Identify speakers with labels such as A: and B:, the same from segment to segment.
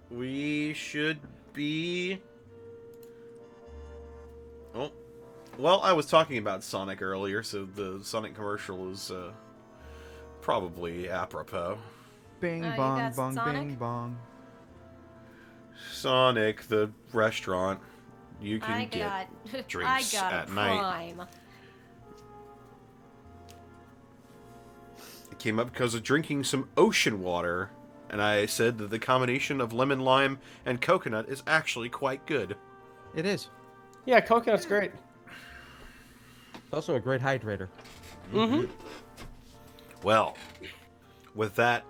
A: we should be... Oh, well, I was talking about Sonic earlier, so the Sonic commercial is probably apropos.
B: Bing
C: You
B: bong
C: got
B: bong
C: Sonic?
B: bing bong.
A: Sonic, the restaurant. You can
C: I
A: get
C: got
A: drinks
C: I got
A: at
C: a
A: night.
C: prime.
A: It came up because of drinking some ocean water, and I said that the combination of lemon, lime, and coconut is actually quite good.
B: It is.
D: Yeah, coconut's great.
B: It's also a great hydrator.
D: Mm-hmm.
A: Well, with that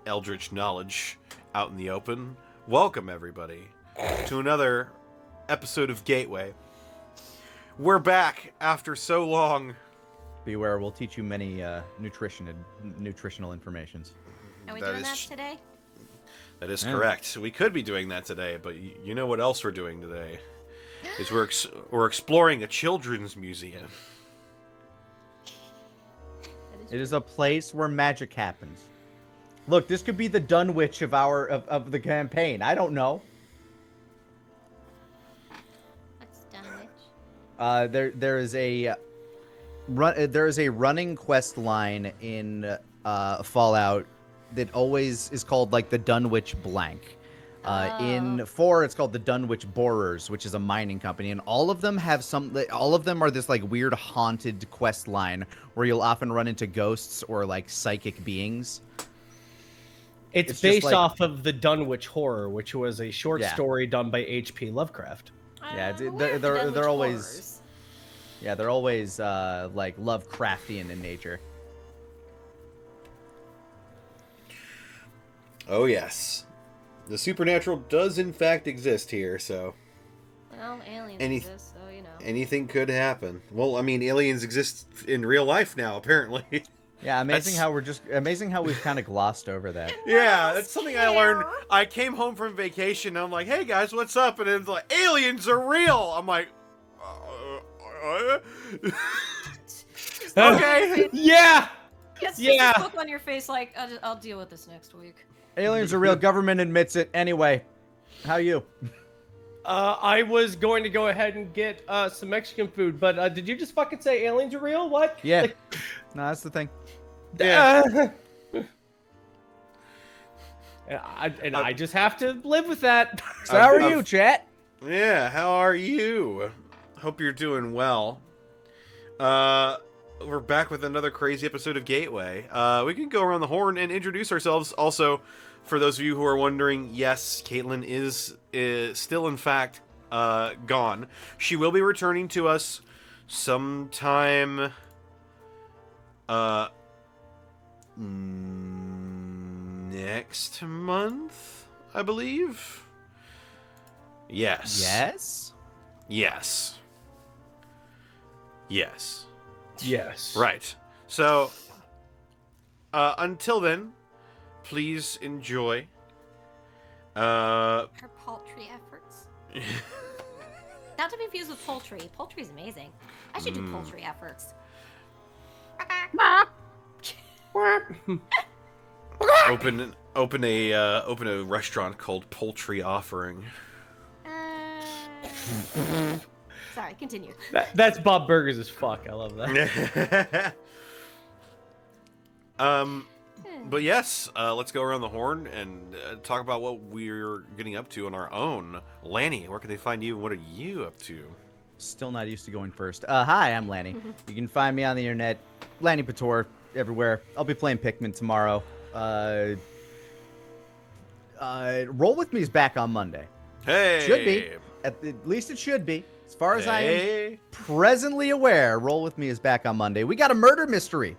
A: eldritch knowledge out in the open, welcome everybody to another episode of Gateway. We're back after so long.
B: Beware, we'll teach you many nutritional informations.
C: Are we
A: That
C: doing
A: is
C: that today?
A: That is
B: Yeah.
A: correct. We could be doing that today, but you know what else we're doing today? Is we're exploring a children's museum.
B: It is a place where magic happens. Look, this could be the Dunwich of the campaign. I don't know.
C: What's Dunwich?
B: There is a running quest line in Fallout that always is called like the Dunwich blank. In 4, it's called the Dunwich Borers, which is a mining company, and all of them have all of them are this like weird haunted quest line where you'll often run into ghosts or like psychic beings.
D: It's
B: just
D: based
B: like-
D: off of the Dunwich Horror, which was a short
B: Yeah.
D: story done by H.P. Lovecraft.
B: Yeah,
C: I'm aware of the
B: they're
C: Dunwich
B: always-
C: horrors.
B: Yeah, they're always like Lovecraftian in nature.
A: Oh yes, the supernatural does in fact exist here, so
C: Well, aliens
A: Any-
C: exist, so you know.
A: anything could happen. Well, I mean, aliens exist in real life now, apparently.
B: Yeah, amazing
A: That's-
B: how we've kind of glossed over that.
A: Yeah, that's something I learned. I came home from vacation, and I'm like, hey guys, what's up? And it's like, aliens are real! I'm like, okay.
D: Yeah!
C: Yes,
D: Yeah.
C: just look on your face like, I'll deal with this next week.
B: Aliens are real. Government admits it. Anyway, how you?
D: I was going to go ahead and get some Mexican food, but did you just fucking say aliens are real? What?
B: Yeah.
D: Like,
B: No, that's the thing.
A: Yeah.
D: I just have to live with that.
B: So how are you, chat?
A: Yeah, how are you? Hope you're doing well. We're back with another crazy episode of Gateway. We can go around the horn and introduce ourselves. Also, for those of you who are wondering, yes, Caitlin is still, in fact, gone. She will be returning to us sometime next month, I believe. Yes.
B: Yes.
A: Yes. Yes.
D: Yes.
A: Right. So, until then, please enjoy.
C: Her paltry efforts. Not to be confused with poultry. Poultry is amazing. I should do poultry efforts.
A: Open a restaurant called Poultry Offering.
C: Sorry, continue.
D: That's Bob Burgers as fuck. I love that.
A: But yes, let's go around the horn and talk about what we're getting up to on our own. Lanny, where can they find you, and what are you up to?
B: Still not used to going first. Hi, I'm Lanny. You can find me on the internet, Lanny Pator, everywhere. I'll be playing Pikmin tomorrow. Roll With Me is back on Monday.
A: Hey!
B: Should be. At least it should be. As far as I am
A: Hey!
B: presently aware, Roll With Me is back on Monday. We got a murder mystery.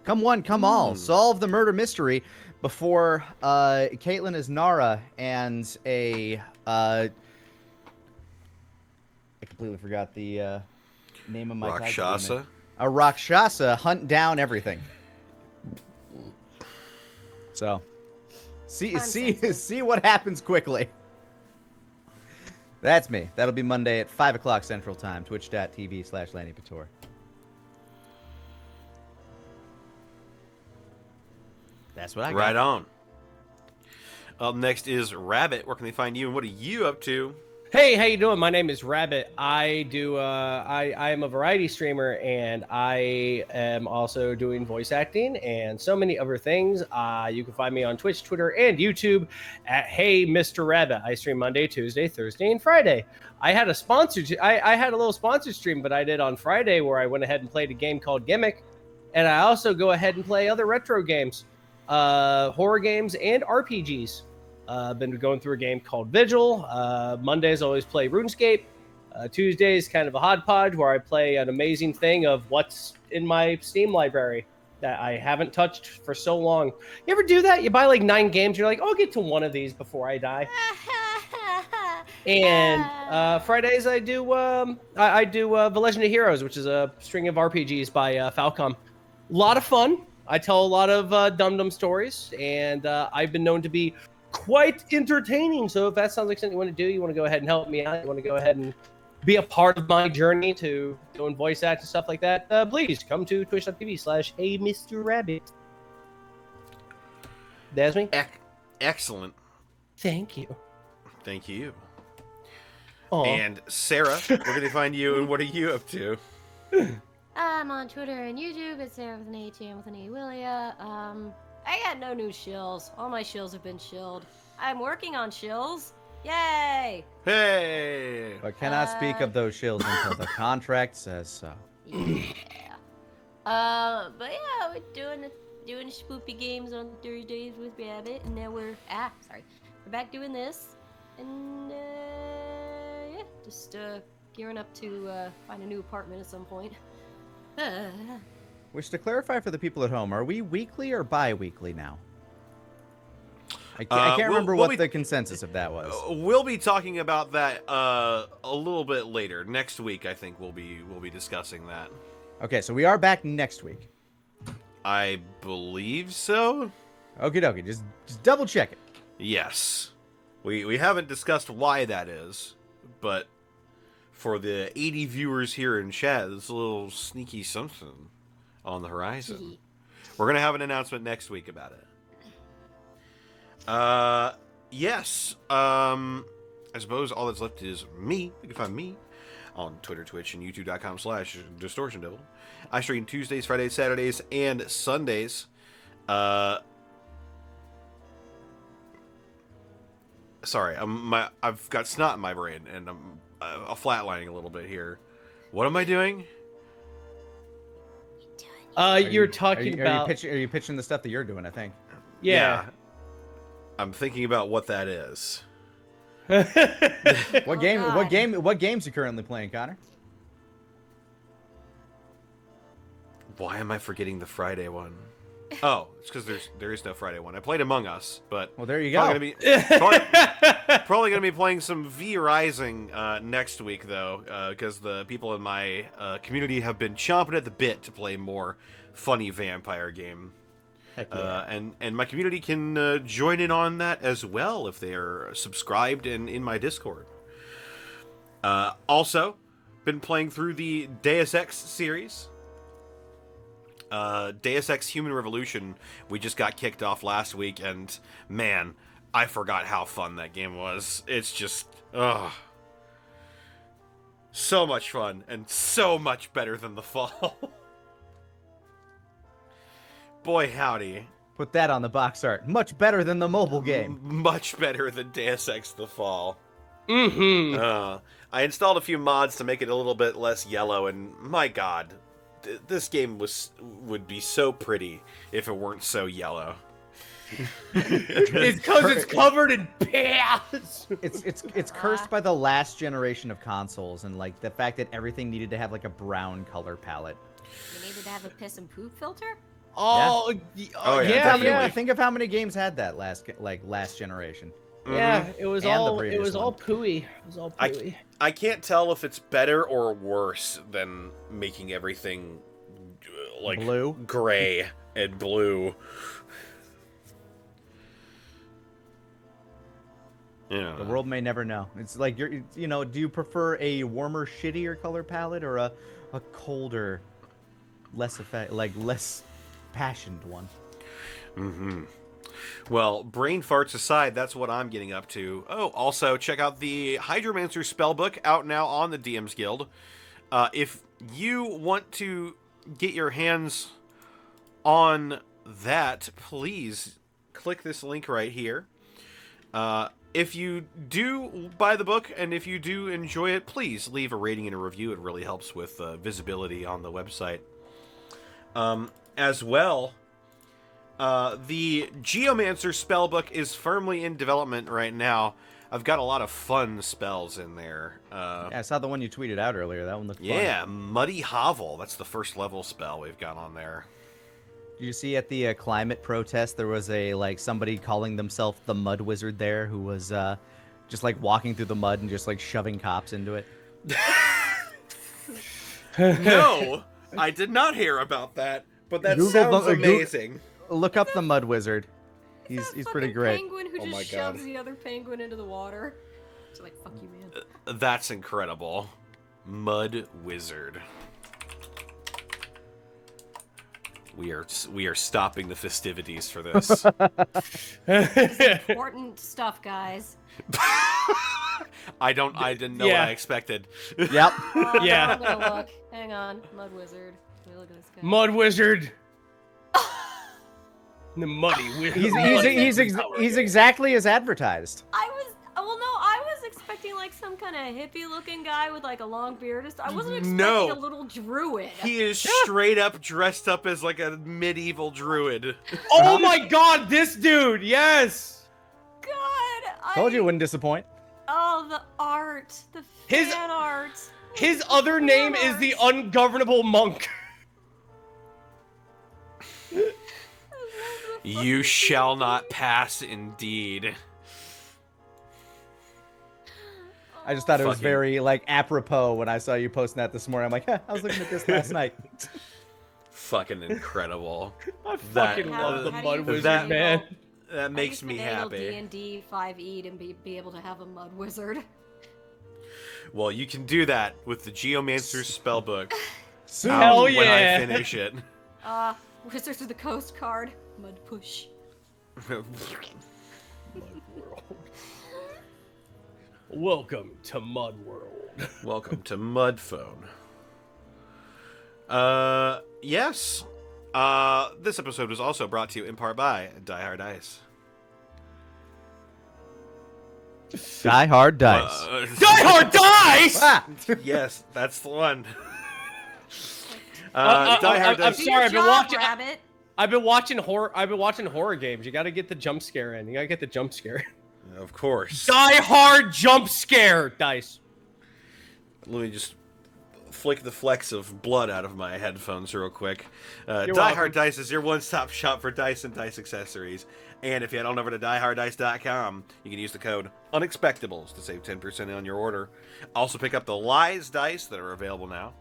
B: Come one, come all. Solve the murder mystery before Caitlin is Nara and a... I completely forgot the name of my tag team.
A: Rakshasa?
B: A Rakshasa hunt down everything. So, see what happens quickly. That's me. That'll be Monday at 5 o'clock Central Time, twitch.tv/LannyPator. That's what I got.
A: Right on. Up next is Rabbit. Where can they find you, and what are you up to?
D: Hey, how you doing? My name is Rabbit. I do I am a variety streamer, and I am also doing voice acting and so many other things. You can find me on Twitch, Twitter, and YouTube at Hey Mr. Rabbit. I stream Monday, Tuesday, Thursday, and Friday. I had a little sponsored stream, but I did on Friday where I went ahead and played a game called Gimmick, and I also go ahead and play other retro games, horror games, and RPGs. Been going through a game called Vigil. Mondays I always play RuneScape. Tuesdays kind of a hodgepodge where I play an amazing thing of what's in my Steam library that I haven't touched for so long. You ever do that? You buy like 9 games, you're like, I'll get to one of these before I die. And Fridays I do The Legend of Heroes, which is a string of RPGs by Falcom. A lot of fun. I tell a lot of dum-dum stories, and I've been known to be quite entertaining. So if that sounds like something you want to do, you want to go ahead and help me out, you want to go ahead and be a part of my journey to doing voice act and stuff like that, please come to twitch.tv/Hey Mr. Rabbit. That's me.
A: Excellent.
D: Thank you.
A: Thank you.
D: Aw.
A: And Sarah, where can they find you, and what are you up to?
C: I'm on Twitter and YouTube. It's Sarah with an A-T and with an A-Willia. I got no new shills. All my shills have been shilled. I'm working on shills. Yay!
A: Hey!
B: But cannot speak of those shills until the contract says so.
C: Yeah. But yeah, we're doing spoopy games on Thursdays with Rabbit, and now we're back doing this, and yeah, just gearing up to find a new apartment at some point.
B: Which, to clarify for the people at home, are we weekly or bi-weekly now? I can't remember what the consensus of that was.
A: We'll be talking about that a little bit later. Next week, I think we'll be discussing that.
B: Okay, so we are back next week.
A: I believe so.
B: Okie dokie, just double check it.
A: Yes. We haven't discussed why that is, but for the 80 viewers here in chat, there's a little sneaky something on the horizon. We're going to have an announcement next week about it. Yes. I suppose all that's left is me. You can find me on Twitter, Twitch, and YouTube.com/DistortionDevil. I stream Tuesdays, Fridays, Saturdays, and Sundays. Sorry, I've got snot in my brain, and I'm flatlining a little bit here. What am I doing?
D: You're talking about...
B: Are you pitching the stuff that you're doing, I think?
D: Yeah.
A: I'm thinking about what that is.
B: What games are you currently playing, Connor?
A: Why am I forgetting the Friday one? Oh, it's because there is no Friday one. I played Among Us, but
B: well, there you go.
A: Probably gonna be playing some V Rising next week though, because the people in my community have been chomping at the bit to play more funny vampire game.
B: Heck yeah.
A: And my community can join in on that as well if they are subscribed and in my Discord. Also, been playing through the Deus Ex series. Deus Ex Human Revolution, we just got kicked off last week, and man, I forgot how fun that game was. It's just, so much fun, and so much better than the Fall. Boy howdy.
B: Put that on the box art. Much better than the mobile game.
A: Much better than Deus Ex The Fall.
D: Mm-hmm.
A: I installed a few mods to make it a little bit less yellow, and my god, this game would be so pretty if it weren't so yellow.
D: It's because it's covered in piss.
B: It's cursed by the last generation of consoles, and like the fact that everything needed to have like a brown color palette.
C: You needed to have a piss and poop filter?
D: Yeah.
B: Think of how many games had that last generation.
D: Yeah, it was all
B: pooey.
D: It was all pooey.
A: I can't tell if it's better or worse than making everything like
B: blue,
A: gray, and blue. Yeah.
B: The world may never know. It's like do you prefer a warmer, shittier color palette or a colder, less passioned one?
A: Mm-hmm. Well, brain farts aside, that's what I'm getting up to. Oh, also, check out the Hydromancer spellbook out now on the DM's Guild. If you want to get your hands on that, please click this link right here. If you do buy the book, and if you do enjoy it, please leave a rating and a review. It really helps with visibility on the website. As well, the Geomancer spellbook is firmly in development right now. I've got a lot of fun spells in there.
B: Yeah, I saw the one you tweeted out earlier. That one looked fun.
A: Yeah, Muddy Hovel. That's the first level spell we've got on there.
B: Did you see at the climate protest there was a somebody calling themselves the Mud Wizard there who was just walking through the mud and just shoving cops into it?
A: No, I did not hear about that, but that
B: Google
A: sounds
B: the-
A: amazing.
B: Look up the Mud Wizard.
C: He's
B: He's pretty great.
C: Penguin who
A: Oh my
C: just
A: God.
C: shoves the other penguin into the water. So fuck you, man.
A: That's incredible. Mud Wizard. We are stopping the festivities for this.
C: Important stuff, guys.
A: I didn't know what I expected.
B: Yep.
D: Yeah.
C: I'm gonna look. Hang on. Mud Wizard. Let me look at this guy.
D: Mud Wizard. The Muddy Wizard.
B: He's exactly as advertised.
C: I was expecting some kind of hippie looking guy with a long beard. I wasn't expecting
A: No.
C: a little druid.
A: He is straight up dressed up as a medieval druid.
D: Oh my God, this dude! Yes.
C: God,
B: Told you it wouldn't disappoint.
C: Oh, the art, the
D: His-
C: fan art.
D: His other name is the Ungovernable Monk.
A: You shall not pass, indeed.
B: I just thought it was
A: Fucking-
B: very apropos when I saw you posting that this morning. I'm like, I was looking at this last night.
A: Fucking incredible.
D: I
A: That-
D: fucking love the
C: how do
D: Mud
C: you
D: Wizard,
A: that-
D: man.
A: That makes me happy.
C: D&D 5e and be able to have a Mud Wizard.
A: Well, you can do that with the Geomancer spellbook.
D: Hell
A: when
D: yeah.
A: I finish it.
C: Wizards of the Coast card. Mud Push.
D: Welcome to Mud World.
A: Welcome to Mudphone. Yes. This episode was also brought to you in part by Die Hard Dice.
B: Die Hard Dice.
D: Die Hard Dice!
B: Ah!
A: Yes, that's the one.
D: I'm
A: Dice.
D: sorry, I've been watching.
C: Rabbit.
D: I've been watching horror games. You got to get the jump scare in. You got to get the jump scare.
A: Of course.
D: Die Hard jump scare dice.
A: Let me just flick the flecks of blood out of my headphones real quick. Die
D: welcome.
A: Hard Dice is your one-stop shop for dice and dice accessories. And if you head on over to dieharddice.com, you can use the code UNEXPECTABLES to save 10% on your order. Also pick up the Lies dice that are available now.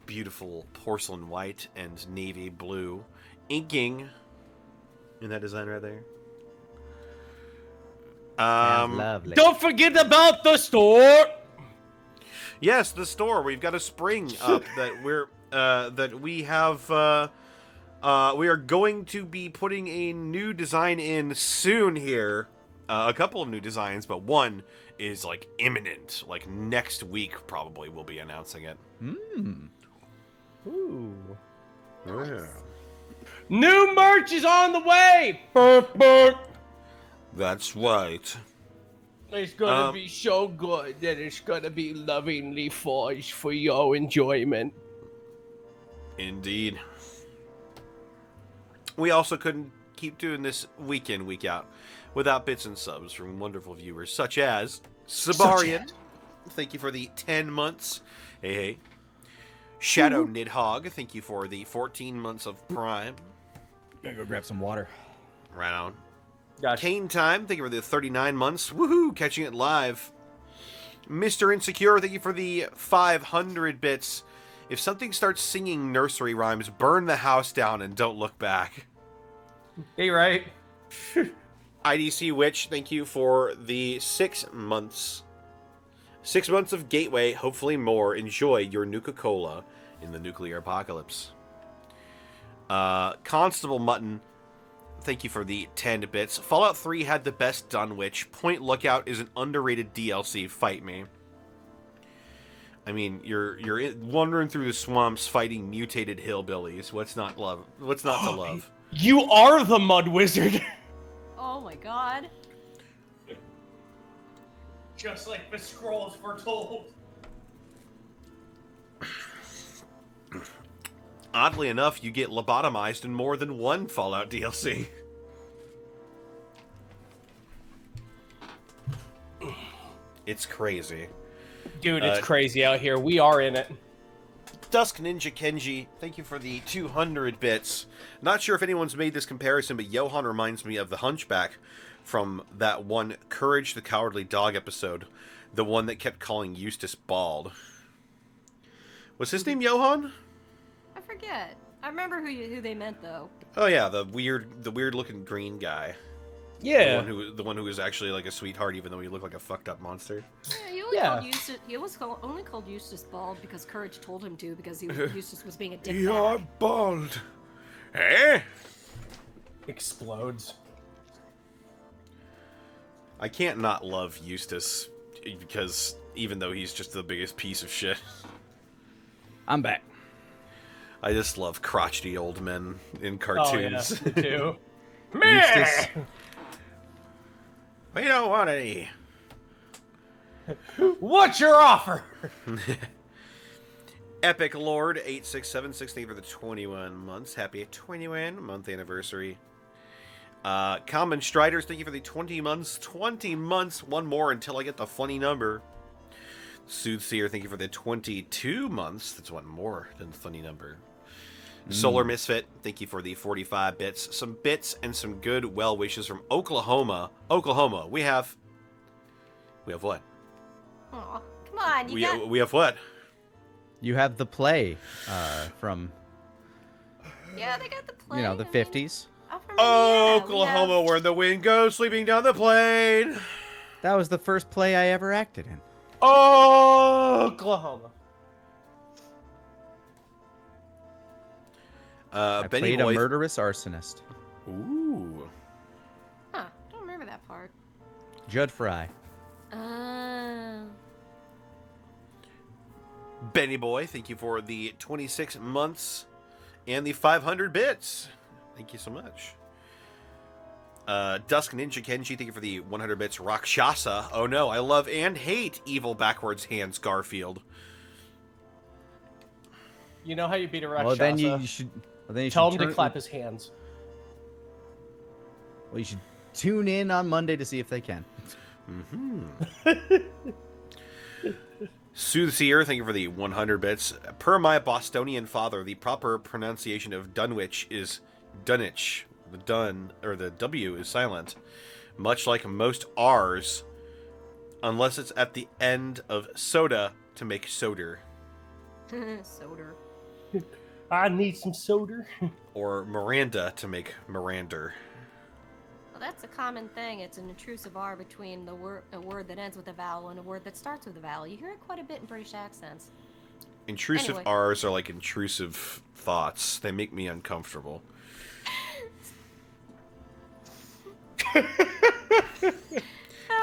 A: Beautiful porcelain white and navy blue. Inking in that design right there.
B: Lovely.
D: Don't forget about the store.
A: Yes, the store. We've got a spring up that we are going to be putting a new design in soon here. A couple of new designs, but one is imminent. Next week probably we'll be announcing it.
D: Ooh.
A: Yeah.
D: New merch is on the way. Burp, burp.
A: That's right.
D: It's gonna be so good that it's gonna be lovingly forged for your enjoyment.
A: Indeed. We also couldn't keep doing this week in, week out without bits and subs from wonderful viewers such as Sabarian. Thank you for the 10 months. Hey, hey. Shadow Nidhogg, thank you for the 14 months of Prime.
B: Gotta go grab some water.
A: Right on.
D: Gotcha.
A: Kane Time, thank you for the 39 months. Woohoo, catching it live. Mr. Insecure, thank you for the 500 bits. If something starts singing nursery rhymes, burn the house down and don't look back.
D: Hey, right.
A: IDC Witch, thank you for the 6 months. 6 months of Gateway, hopefully more. Enjoy your Nuka-Cola in the nuclear apocalypse. Constable Mutton, thank you for the 10 bits. Fallout 3 had the best Dunwich. Point Lookout is an underrated DLC. Fight me. I mean, you're wandering through the swamps fighting mutated hillbillies. What's not to love?
D: You are the Mud Wizard.
C: Oh my god.
D: Just like the scrolls foretold.
A: Oddly enough, you get lobotomized in more than one Fallout DLC. It's crazy.
D: Dude, it's crazy out here. We are in it.
A: Dusk Ninja Kenji, thank you for the 200 bits. Not sure if anyone's made this comparison, but Johan reminds me of the Hunchback from that one Courage the Cowardly Dog episode. The one that kept calling Eustace bald. Was his name Johan?
C: I forget. I remember who they meant though.
A: Oh yeah, the weird looking green guy.
D: Yeah.
A: The one who was actually like a sweetheart, even though he looked like a fucked up monster.
C: He was only called Eustace bald because Courage told him to, because Eustace was being a dick.
A: You're bald. Eh?
D: Explodes.
A: I can't not love Eustace, because even though he's just the biggest piece of shit.
B: I'm back.
A: I just love crotchety old men in cartoons.
D: Oh, yeah, me too.
B: Eustace.
A: We don't want any.
D: What's your offer?
A: Epic Lord 8676, thank you for the 21 months. Happy 21 month anniversary. Common Striders, thank you for the 20 months. 20 months, one more until I get the funny number. Soothsayer, thank you for the 22 months. That's one more than the funny number. Solar Misfit, thank you for the 45 bits. Some bits and some good well wishes from Oklahoma. Oklahoma, we have what?
C: Aw, come on,
A: We have what?
B: You have the play from,
C: Yeah, they got the play.
B: the 50s.
A: Oklahoma, where the wind goes sweeping down the plain.
B: That was the first play I ever acted in.
D: Oklahoma.
B: I
A: Benny
B: played a
A: Boy.
B: murderous arsonist.
A: Ooh.
C: Huh, don't remember that part.
B: Judd Fry.
A: Benny Boy, thank you for the 26 months and the 500 bits. Thank you so much. Dusk Ninja Kenji, thank you for the 100 bits. Rakshasa, oh no, I love and hate evil backwards hands Garfield.
D: You know how you beat a Rakshasa?
B: Well, then you should.
D: Tell him to clap his hands.
B: Well, you should tune in on Monday to see if they can.
A: Soothsayer, thank you for the 100 bits. Per my Bostonian father, the proper pronunciation of Dunwich is Dunwich. The dun or the W is silent, much like most R's, unless it's at the end of soda to make soda.
C: Soda.
D: I need some soda.
A: Or Miranda to make Miranda.
C: Well, that's a common thing. It's an intrusive R between a word that ends with a vowel and a word that starts with a vowel. You hear it quite a bit in British accents.
A: Intrusive
C: Anyway.
A: R's are like intrusive thoughts. They make me uncomfortable.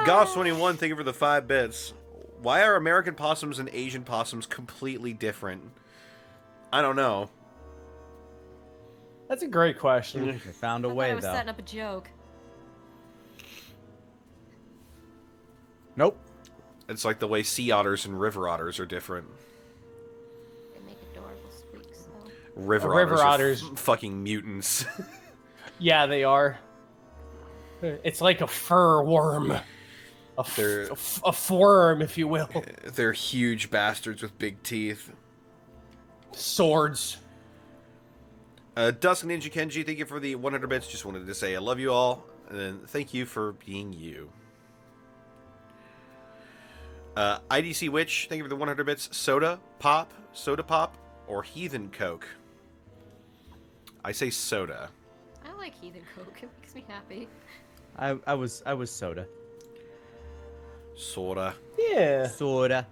A: Goss21, thank you for the 5 bits. Why are American possums and Asian possums completely different? I don't know.
D: That's a great question.
B: They found a
C: I thought
B: way,
C: I was
B: though.
C: setting up a joke.
B: Nope.
A: It's like the way sea otters and river otters are different.
C: They make adorable squeaks, though.
A: River
D: River
A: otters are
D: otters.
A: fucking mutants.
D: Yeah, they are. It's like a fur worm. A worm, if you will.
A: They're huge bastards with big teeth.
D: Swords.
A: Dusk Ninja Kenji, thank you for the 100 bits. Just wanted to say I love you all, and thank you for being you. IDC Witch, thank you for the 100 bits. Soda Pop, or Heathen Coke? I say soda.
C: I like Heathen Coke. It makes me happy.
B: I was soda.
A: Soda.
D: Yeah.
B: Soda.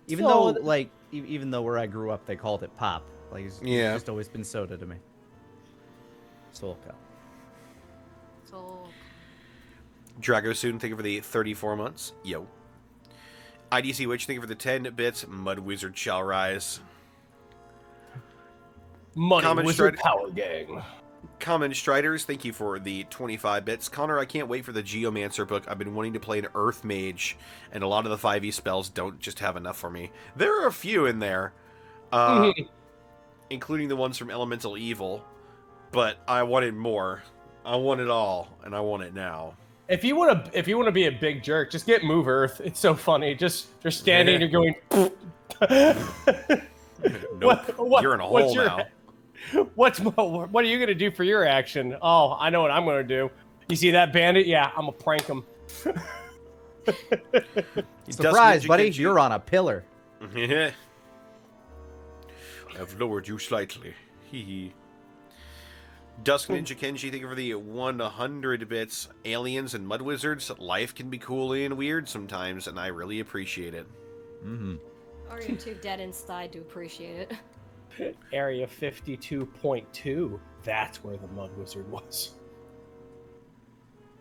B: Even
D: Soda.
B: though even though where I grew up they called it pop. It's
A: Yeah.
B: just always been soda to me. Soda.
C: So
A: Dragosoon, thank you for the 34 months. Yo. IDC Witch, thank you for the 10 bits. Mud Wizard shall rise.
D: Money
A: Common
D: Wizard
A: Strider-
D: Power Gang.
A: Common Striders, thank you for the 25 bits. Connor, I can't wait for the Geomancer book. I've been wanting to play an Earth Mage, and a lot of the 5e spells don't just have enough for me. There are a few in there, including the ones from Elemental Evil, but I wanted more. I want it all, and I want it now.
D: If you want to be a big jerk, just get Move Earth. It's so funny. Just you're standing and you're going.
A: Nope, you're in a hole now.
D: What are you gonna do for your action? Oh, I know what I'm gonna do. You see that bandit? Yeah, I'm gonna prank him.
B: Surprise, buddy! You're on a pillar.
A: I've lowered you slightly. Hee hee. Dusk Ninja Kenji, thank you for the 100 bits. Aliens and Mud Wizards, life can be cool and weird sometimes, and I really appreciate it.
B: Mm-hmm.
C: Or you're too dead inside to appreciate it.
D: Area 52.2. That's where the Mud Wizard was.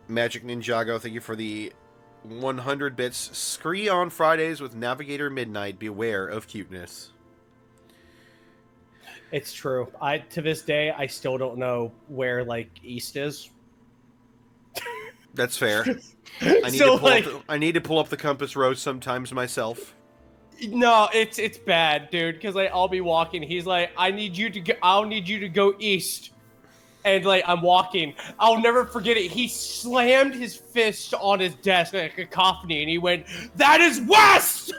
A: Magic Ninjago, thank you for the 100 bits. Scree on Fridays with Navigator Midnight. Beware of cuteness.
D: It's true. To this day, I still don't know where East is.
A: That's fair. I need to pull up the compass rose sometimes myself.
D: No, it's bad, dude. Because I'll be walking. He's like, I'll need you to go east. And I'm walking. I'll never forget it. He slammed his fist on his desk like a cacophony, and he went, "That is west."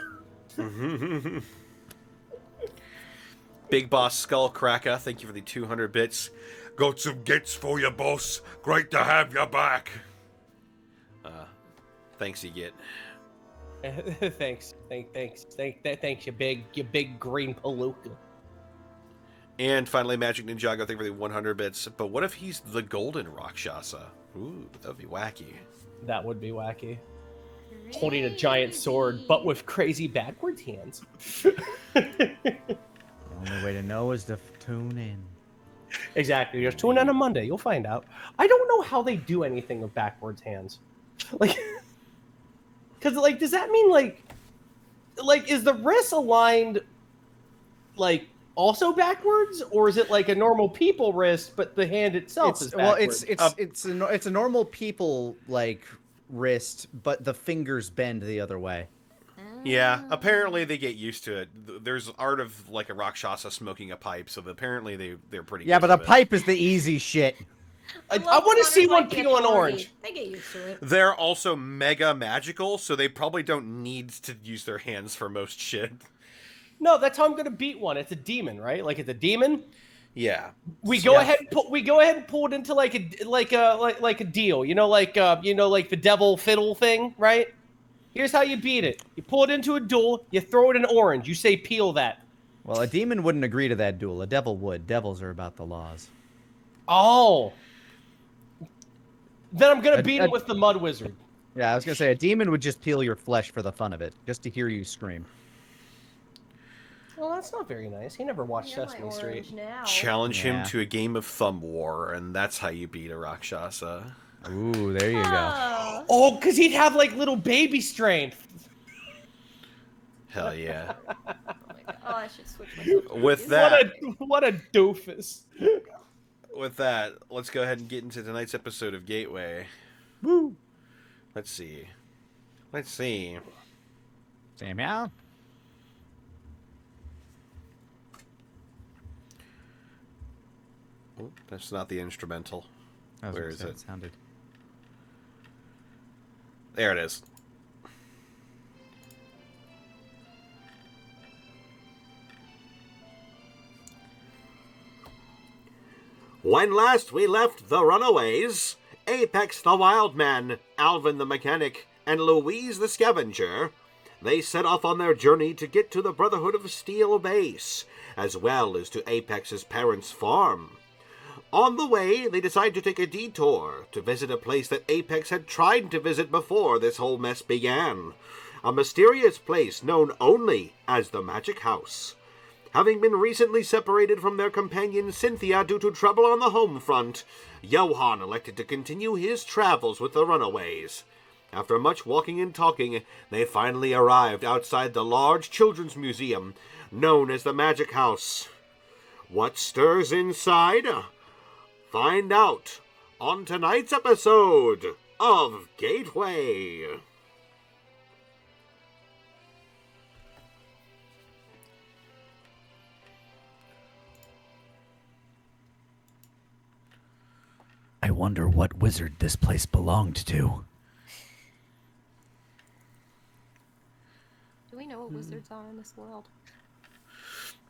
A: Big Boss Skullcracker, thank you for the 200 bits. Got some gets for you, boss. Great to have you back. Thanks, you get.
D: Thanks, you big green palooka.
A: And finally, Magic Ninjago, thank you for the 100 bits. But what if he's the Golden Rakshasa? Ooh, that would be wacky.
D: That would be wacky. Holding a giant sword, but with crazy backwards hands.
B: The only way to know is to tune in.
D: Exactly. Just tune in on Monday. You'll find out. I don't know how they do anything with backwards hands. Because, does that mean, is the wrist aligned, also backwards? Or is it like a normal people wrist, but the hand itself is backwards?
B: Well, it's a normal people, wrist, but the fingers bend the other way.
A: Yeah, apparently they get used to it. There's art of a Rakshasa smoking a pipe, so apparently they're pretty.
B: Yeah,
A: used
B: but
A: to
B: a pipe is the easy shit.
D: I want to see one peel an orange.
C: They get used to it.
A: They're also mega magical, so they probably don't need to use their hands for most shit.
D: No, that's how I'm gonna beat one. It's a demon, right? It's a demon.
A: Yeah.
D: We go ahead and pull it into like a deal. The devil fiddle thing, right? Here's how you beat it. You pull it into a duel, you throw it an orange, you say peel that.
B: Well, a demon wouldn't agree to that duel. A devil would. Devils are about the laws.
D: Oh. Then I'm going to beat him with the Mud Wizard.
B: Yeah, I was going to say, a demon would just peel your flesh for the fun of it, just to hear you scream.
D: Well, that's not very nice. He never watched Sesame Street.
A: Challenge him to a game of Thumb War, and that's how you beat a Rakshasa.
B: Ooh, there you go.
D: Oh, because he'd have little baby strength.
A: Hell yeah.
C: Oh, I should switch myself.
A: With that,
D: what a doofus.
A: With that, let's go ahead and get into tonight's episode of Gateway.
B: Woo!
A: Let's see.
B: Samuel?
A: Oh, that's not the instrumental. Where is it?
B: Sounded.
A: There it is. When last we left the Runaways, Apex the Wildman, Alvin the Mechanic, and Louise the Scavenger, they set off on their journey to get to the Brotherhood of Steel base, as well as to Apex's parents' farm. On the way, they decide to take a detour to visit a place that Apex had tried to visit before this whole mess began. A mysterious place known only as the Magic House.
E: Having been recently separated from their companion Cynthia due to trouble on the home front, Johann elected to continue his travels with the runaways. After much walking and talking, they finally arrived outside the large children's museum, known as the Magic House. What stirs inside? Find out on tonight's episode of Gateway.
B: I wonder what wizard this place belonged to.
C: Do we know what wizards are in this world?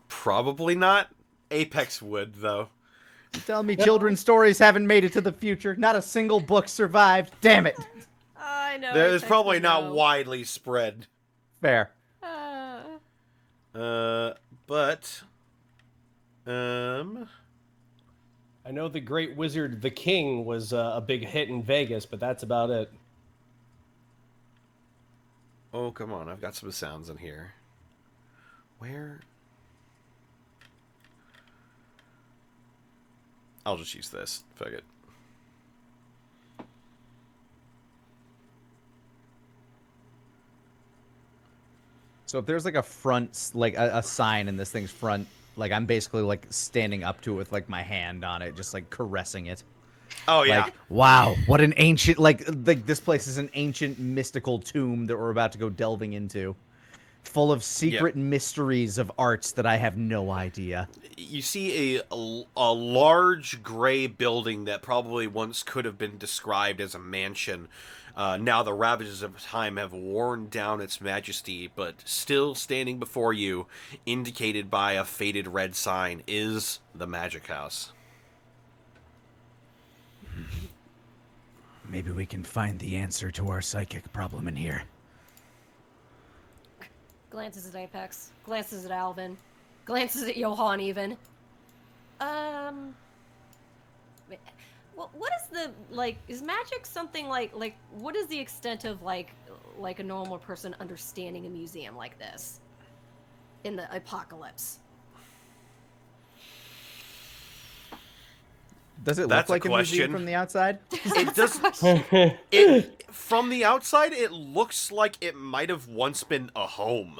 A: Probably not. Apex would, though.
B: You tell me children's stories haven't made it to the future. Not a single book survived. Damn it.
C: I know.
A: There's
C: Apex
A: probably
C: would
A: not
C: know.
A: widely spread.
B: Fair.
A: But
D: I know the Great Wizard, the King, was a big hit in Vegas, but that's about it.
A: oh, come on. I've got some sounds in here. Where? I'll just use this. Fuck it.
B: So if there's like a front, like a sign in this thing's front, like I'm basically like standing up to it with like my hand on it, just like caressing it.
A: Oh, yeah.
B: Like, wow, what an ancient, like this place is an ancient mystical tomb that we're about to go delving into. Full of secret mysteries of arts that I have no idea.
A: You see a large gray building that probably once could have been described as a mansion. Now the ravages of time have worn down its majesty, but still standing before you, indicated by a faded red sign, is the Magic House.
B: Maybe we can find the answer to our psychic problem in here.
C: Glances at Apex. Glances at Alvin. Glances at Johann even. What is the, like, is magic something like, what is the extent of, like a normal person understanding a museum like this? In the apocalypse?
B: Does it
A: That's
B: look like
A: a
B: a museum
A: question.
B: from the outside?
A: It does. From the outside, it looks like it might have once been a home.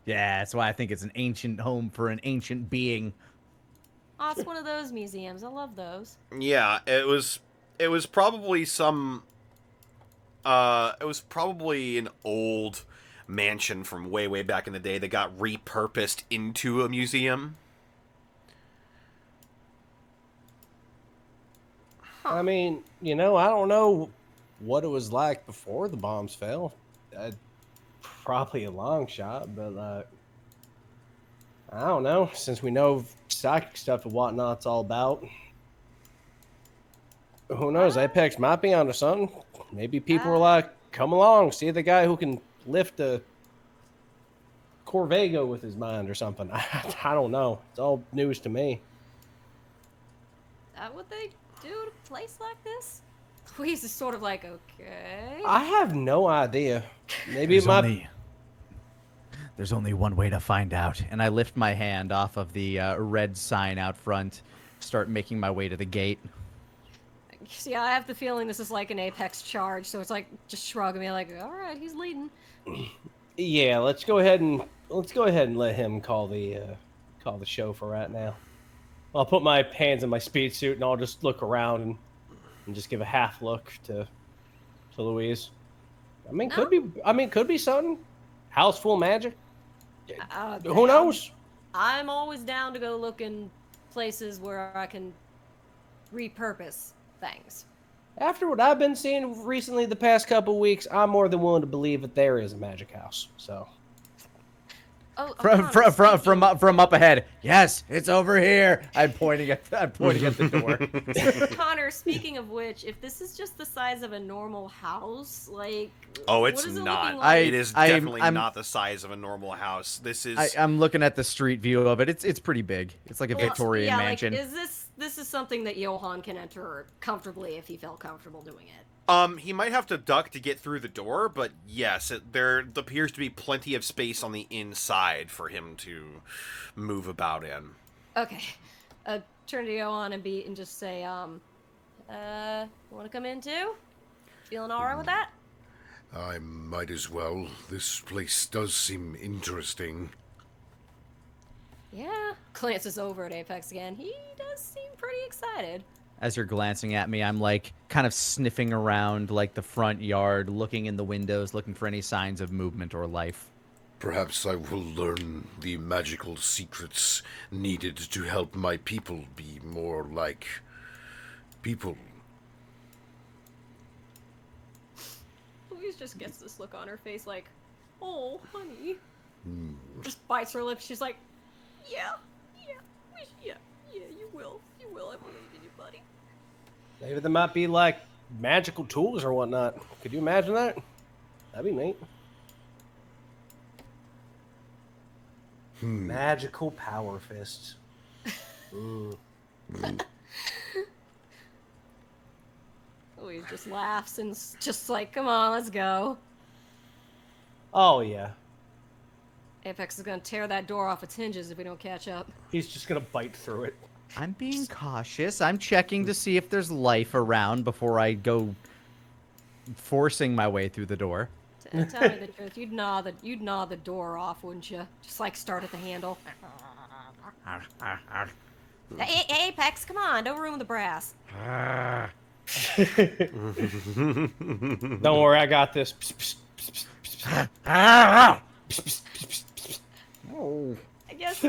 B: Yeah, that's why I think it's an ancient home for an ancient being.
C: Oh, it's one of those museums. I love those.
A: Yeah, it was probably some. It was probably an old mansion from way back in the day that got repurposed into a museum.
D: I mean, I don't know what it was like before the bombs fell. Probably a long shot, but I don't know. Since we know psychic stuff and whatnot, it's all about. Who knows? Apex might be onto something. Maybe people were like, "Come along, see the guy who can lift a Corvego with his mind or something." I don't know. It's all news to me.
C: Is that what they do at a place like this? Louise is sort of like, okay.
D: I have no idea. Maybe it might.
B: There's only one way to find out. And I lift my hand off of the red sign out front, start making my way to the gate.
C: See, I have the feeling this is like an Apex charge, so it's like just shrugging me like, all right, he's leading.
D: Yeah, let's go ahead and let him call the show for right now. I'll put my hands in my speed suit and I'll just look around and just give a half look to Louise. I mean, could be something. House full of magic. Who knows?
C: I'm always down to go look in places where I can repurpose things.
D: After what I've been seeing recently the past couple weeks, I'm more than willing to believe that there is a magic house. So
B: From up ahead. Yes, it's over here. I'm pointing at the door.
C: Connor, speaking of which, if this is just the size of a normal house, like
A: Oh,
C: what
A: it's
C: is it
A: not.
C: looking like?
A: It is definitely not the size of a normal house. This is.
B: I'm looking at the street view of it. It's pretty big. It's like a Victorian mansion.
C: Like, is this something that Johann can enter comfortably if he felt comfortable doing it?
A: He might have to duck to get through the door, but yes, there appears to be plenty of space on the inside for him to move about in.
C: Okay. Turn to Johan and just say, want to come in too? Feeling alright with that?
F: I might as well. This place does seem interesting.
C: Yeah. Glances over at Apex again. He does seem pretty excited.
B: As you're glancing at me, I'm like kind of sniffing around like the front yard, looking in the windows, looking for any signs of movement or life.
F: Perhaps I will learn the magical secrets needed to help my people be more like people.
C: Louise just gets this look on her face like, oh, honey. Just bites her lips. She's like, yeah, you will. I believe in you, buddy.
D: Maybe there might be like magical tools or whatnot. Could you imagine that? That'd be neat. Magical power fists.
C: Louise just laughs and just like, come on, let's go.
D: Oh yeah.
C: Apex is gonna tear that door off its hinges if we don't catch up.
D: He's just gonna bite through it.
B: I'm being cautious. I'm checking to see if there's life around before I go forcing my way through the door.
C: Tell me the truth. You'd gnaw the door off, wouldn't you? Just like start at the handle. Hey, Apex, come on! Don't ruin the brass.
D: Don't worry, I got this.
C: I guess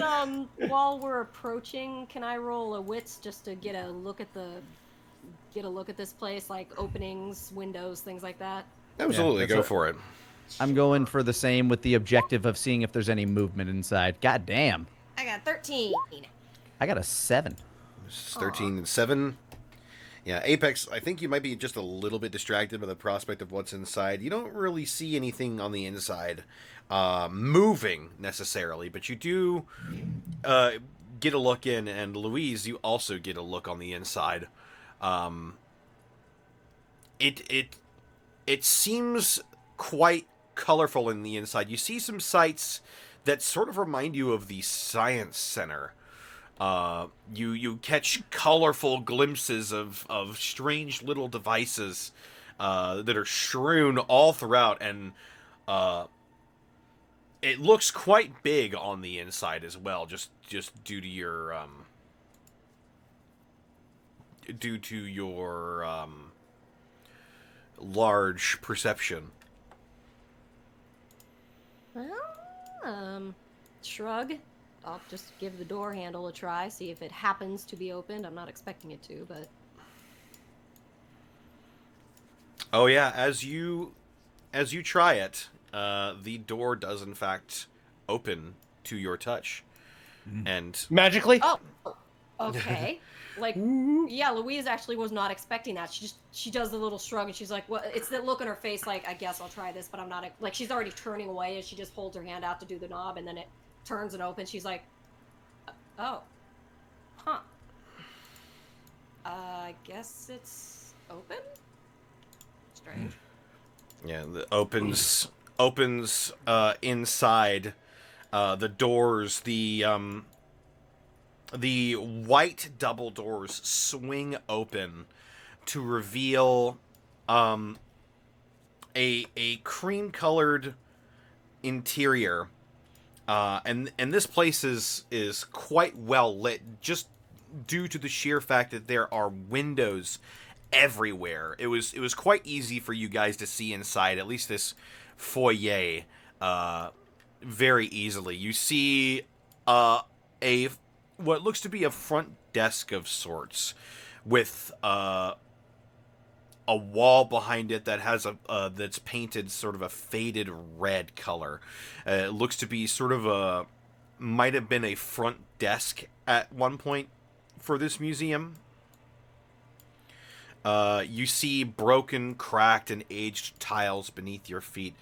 C: while we're approaching, can I roll a wits just to get a look at this place, like openings, windows, things like that?
A: Absolutely,
B: Yeah,
A: go for it.
B: I'm going for the same with the objective of seeing if there's any movement inside. God damn.
C: I got 13.
B: I got a 7.
A: It's 13 and 7. Yeah, Apex, I think you might be just a little bit distracted by the prospect of what's inside. You don't really see anything on the inside moving necessarily, but you do get a look in, and Louise, you also get a look on the inside. It seems quite colorful in the inside. You see some sights that sort of remind you of the Science Center. You catch colorful glimpses of strange little devices that are strewn all throughout, and it looks quite big on the inside as well, just due to your large perception.
C: Well, shrug. I'll just give the door handle a try, see if it happens to be opened. I'm not expecting it to, but...
A: Oh yeah, as you try it, the door does in fact open to your touch. And
D: Magically?
C: Oh, okay. Like, yeah, Louise actually was not expecting that. She does the little shrug, and she's like, "Well," it's the look on her face, like, "I guess I'll try this," but I'm not. Like, she's already turning away, and she just holds her hand out to do the knob, and then it turns and opens. She's like, "Oh, huh. I guess it's open." Strange.
A: yeah, the opens inside. The doors, the white double doors swing open to reveal a cream-colored interior, and this place is quite well lit, just due to the sheer fact that there are windows everywhere. It was quite easy for you guys to see inside, at least this foyer, very easily. You see what looks to be a front desk of sorts, with a wall behind it that has that's painted sort of a faded red color. It looks to be sort of might have been a front desk at one point for this museum. You see broken, cracked, and aged tiles beneath your feet.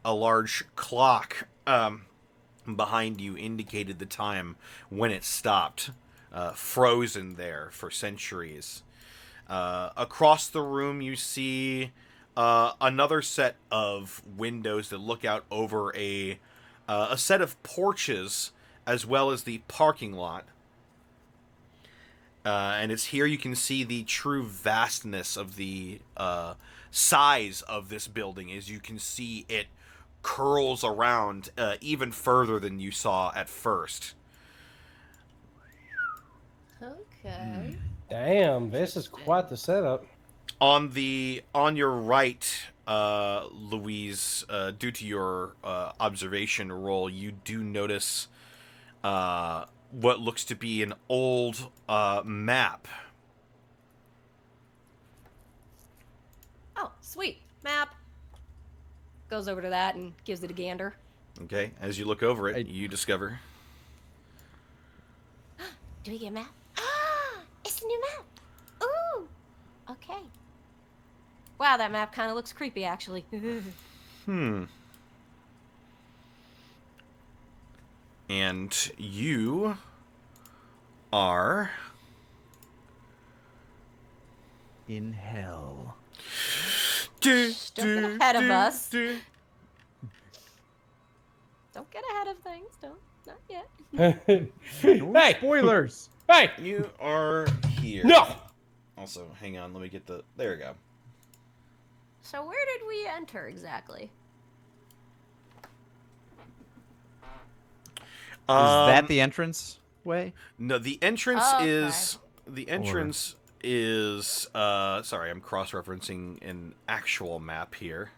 A: A large clock behind you indicated the time when it stopped, frozen there for centuries. Across the room, you see another set of windows that look out over a set of porches, as well as the parking lot. And it's here you can see the true vastness of the size of this building, as you can see it curls around even further than you saw at first.
C: Okay.
D: Damn, this is quite the setup.
A: On your right, Louise, due to your observation roll, you do notice what looks to be an old map.
C: Oh, sweet. Map. Goes over to that and gives it a gander.
A: Okay, as you look over it, you discover...
C: Do we get a map? Ah, it's a new map. Ooh. Okay. Wow, that map kind of looks creepy, actually.
A: And you are...
B: In hell.
C: Don't get ahead of us. Don't get ahead of things. Don't. Not yet.
D: Hey!
B: Spoilers!
D: Hey!
A: You are here.
D: No!
A: Also, hang on, let me get the... There we go.
C: So where did we enter exactly?
B: Is that the entrance way?
A: No, the entrance
C: Oh, okay.
A: is... The entrance is... sorry, I'm cross-referencing an actual map here.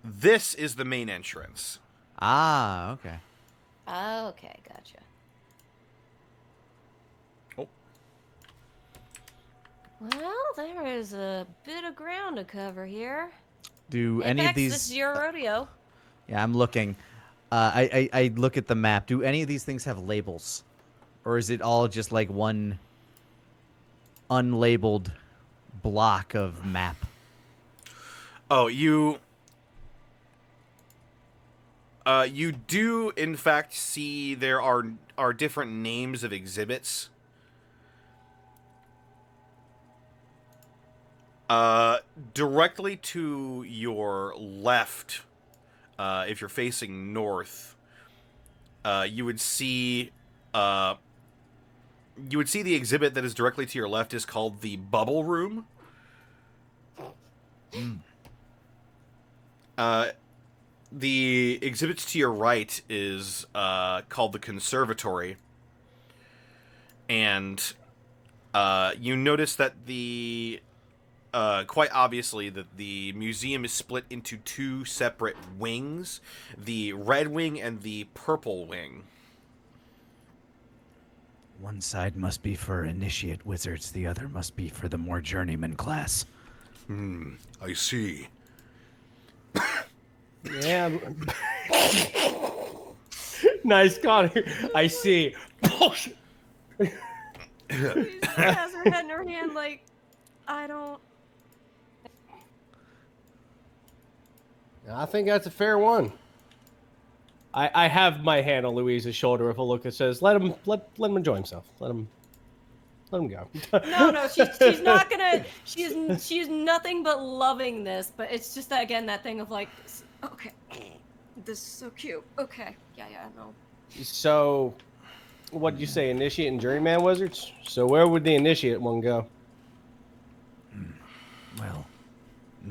A: This is the main entrance.
B: Ah, okay.
C: Okay, gotcha.
A: Oh.
C: Well, there is a bit of ground to cover here.
B: Do any of
C: Apex,
B: these...
C: this is your rodeo.
B: Yeah, I'm looking. I look at the map. Do any of these things have labels? Or is it all just like one unlabeled block of map?
A: Oh, you do in fact see there are different names of exhibits. Directly to your left, if you're facing north, you would see the exhibit that is directly to your left is called the Bubble Room. The exhibits to your right is called the Conservatory, and you notice that quite obviously that the museum is split into two separate wings, the red wing and the purple wing.
B: One side must be for initiate wizards, the other must be for the more journeyman class.
F: I see.
D: Yeah. Nice, Connor. I see.
C: She has her head in her hand like, I don't...
D: I think that's a fair one. I have my hand on Louise's shoulder with a look that says, let him enjoy himself. Let him go.
C: No, she's not gonna. She's nothing but loving this. But it's just that, again, that thing of like, okay, this is so cute. Okay, yeah, no.
D: So, what did you say, initiate and journeyman wizards? So where would the initiate one go?
B: Well,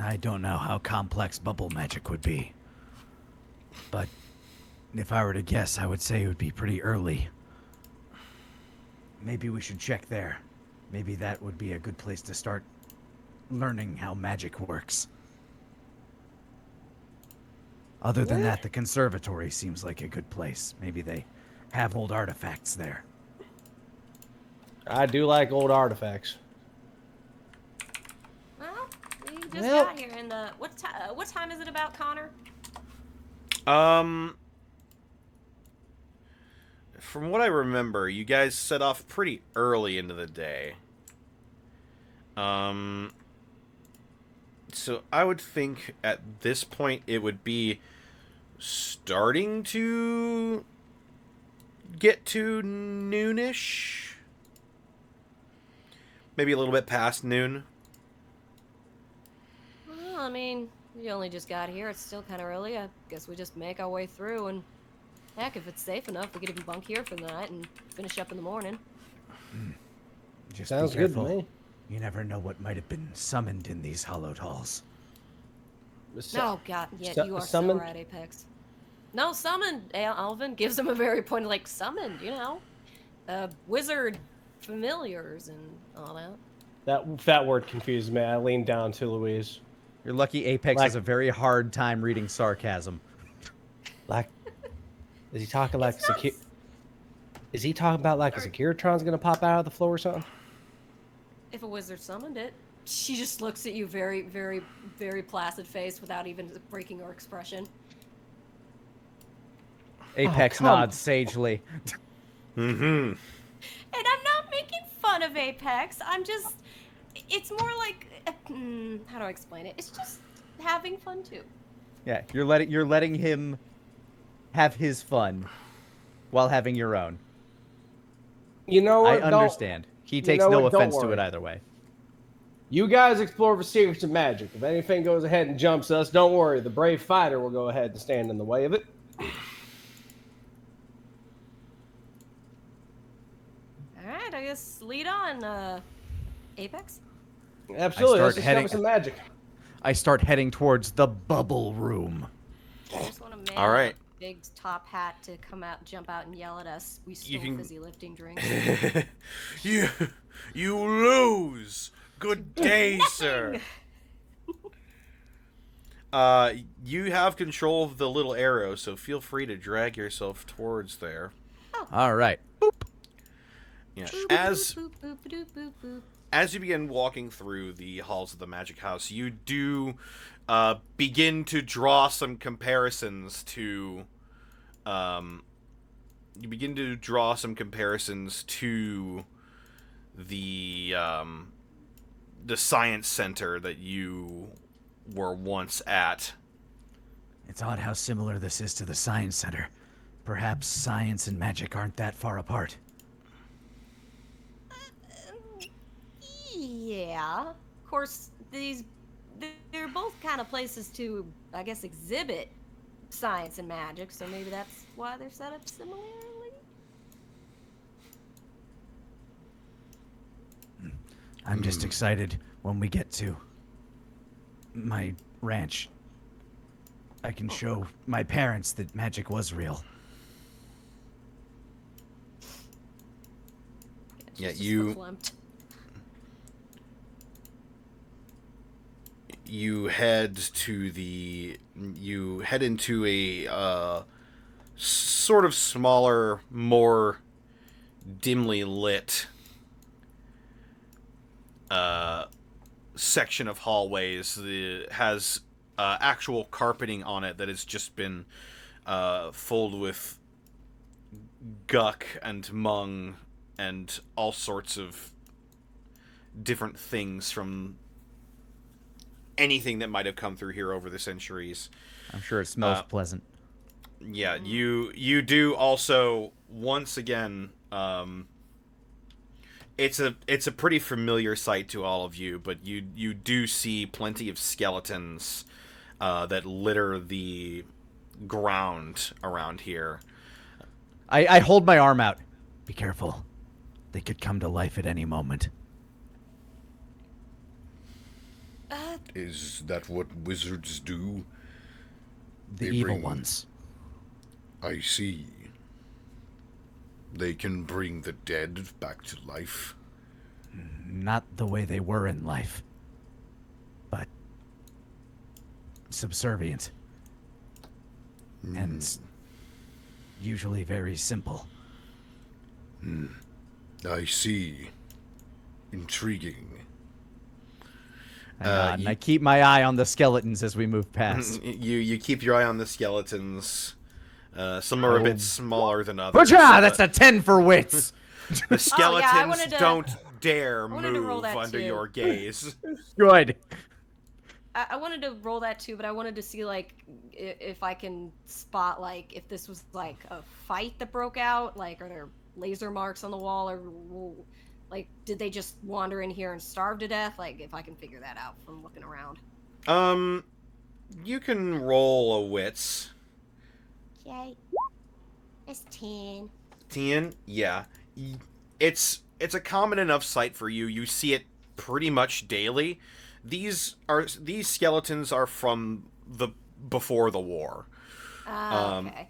B: I don't know how complex bubble magic would be. But if I were to guess, I would say it would be pretty early. Maybe we should check there. Maybe that would be a good place to start learning how magic works. Other than that, the conservatory seems like a good place. Maybe they have old artifacts there.
D: I do like old artifacts.
C: Well, we just got here in the what time is it about, Connor?
A: From what I remember, you guys set off pretty early into the day. So I would think at this point it would be starting to get to noonish. maybe a little bit past noon.
C: Well, I mean, we only just got here. It's still kind of early. I guess we just make our way through, and heck, if it's safe enough, we could even bunk here for the night and finish up in the morning.
B: Just
D: Sounds
B: be
D: good to
B: careful.
D: me.
B: You never know what might have been summoned in these hallowed halls.
C: Oh, God, yeah, you are
D: summoned?
C: so right, Apex. No, summoned, Alvin. Gives him a very point, like, summoned, you know? Wizard familiars and all that.
D: That word confused me. I leaned down to Louise.
B: You're lucky Apex
D: Like-
B: has a very hard time reading sarcasm.
D: Like, is he talking like
C: It's not
D: Is he talking about like a Securitron's gonna pop out of the floor or something?
C: If a wizard summoned it, she just looks at you very, very, very placid face without even breaking her expression.
B: Apex
D: come
B: nods sagely.
A: Mm-hmm.
C: And I'm not making fun of Apex. I'm just... It's more like... how do I explain it? It's just having fun, too.
B: Yeah, you're letting him have his fun while having your own.
D: You know
B: I
D: what? Don't-
B: understand. He
D: you
B: takes
D: know
B: no
D: what? Don't
B: offense to
D: worry.
B: it either way.
D: You guys explore for secrets of magic. If anything goes ahead and jumps us, don't worry. The brave fighter will go ahead and stand in the way of it.
C: Alright, I guess lead on, Apex.
D: Absolutely.
B: start
D: Let's discover
B: heading-
D: some magic.
B: I start heading towards the bubble room.
C: I just want a man
A: All right.
C: with a big top hat to come out, jump out, and yell at us. We stole
A: can-
C: fizzy lifting drinks.
A: You lose. Good day, sir. You have control of the little arrow, so feel free to drag yourself towards there.
B: All right.
A: Yeah.
C: Boop,
A: As
C: boop, boop, boop, boop, boop.
A: as you begin walking through the halls of the magic house, you do begin to draw some comparisons to the science center that you were once at.
B: It's odd how similar this is to the science center. Perhaps science and magic aren't that far apart.
C: Yeah. Of course, they're both kind of places to, I guess, exhibit science and magic, so maybe that's why they're set up similarly?
B: I'm just excited when we get to my ranch. I can show my parents that magic was real.
A: Yeah,
C: Just
A: you-
C: verklempt.
A: You head into a sort of smaller, more dimly lit section of hallways that has actual carpeting on it that has just been filled with guck and mung and all sorts of different things from anything that might have come through here over the centuries.
B: I'm sure it smells pleasant.
A: Yeah, you do also once again. It's a pretty familiar sight to all of you, but you do see plenty of skeletons that litter the ground around here.
B: I hold my arm out. Be careful. They could come to life at any moment.
F: Is that what wizards do?
B: The
F: They
B: evil
F: bring-
B: ones.
F: I see. They can bring the dead back to life.
B: Not the way they were in life. But subservient. And usually very simple.
F: I see. Intriguing.
B: And I keep my eye on the skeletons as we move past.
A: You keep your eye on the skeletons. Some are a bit smaller than others.
B: Hoo-cha! That's a 10 for wits!
A: The skeletons
C: wanted to-
A: don't dare
C: wanted to roll
A: move
C: that
A: under
C: too.
A: your gaze.
B: Good.
C: I wanted to roll that too, but I wanted to see like if I can spot like if this was like a fight that broke out, like are there laser marks on the wall, or Like, did they just wander in here and starve to death? Like, if I can figure that out from looking around.
A: You can roll a wits.
C: Okay. It's 10.
A: 10? Yeah. It's a common enough sight for you. You see it pretty much daily. These skeletons are from the before the war.
C: Okay.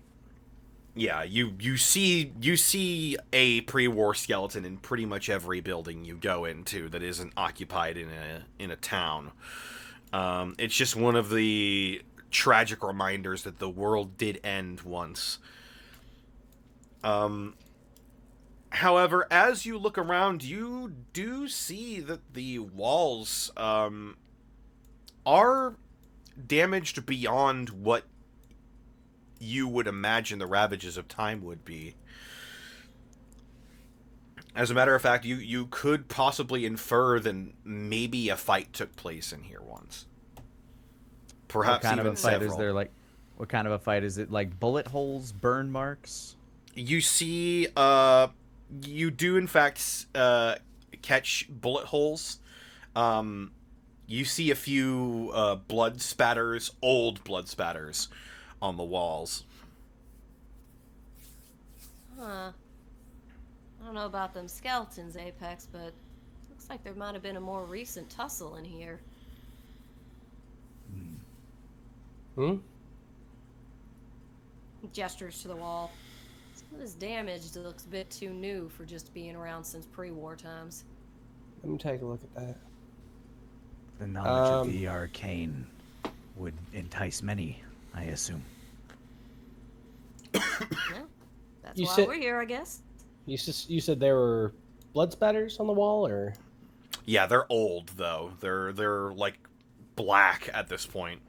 A: Yeah, you see a pre-war skeleton in pretty much every building you go into that isn't occupied in a town. It's just one of the tragic reminders that the world did end once. However, as you look around, you do see that the walls are damaged beyond what you would imagine the ravages of time would be. As a matter of fact, you could possibly infer that maybe a fight took place in here once. Perhaps
B: what kind
A: even
B: of a fight
A: several.
B: is there? Like, what kind of a fight is it? Like bullet holes, burn marks?
A: You see, you do in fact catch bullet holes. You see a few blood spatters, old blood spatters, on the walls.
C: Huh. I don't know about them skeletons, Apex, but looks like there might have been a more recent tussle in here.
D: Hmm?
C: He gestures to the wall. Some of this damage looks a bit too new for just being around since pre-war times.
D: Let me take a look at that.
B: The knowledge of the arcane would entice many, I assume.
C: Yeah, that's
D: You
C: why
D: said-
C: we're here, I guess.
D: You said there were blood spatters on the wall, or?
A: Yeah, they're old though. They're like black at this point.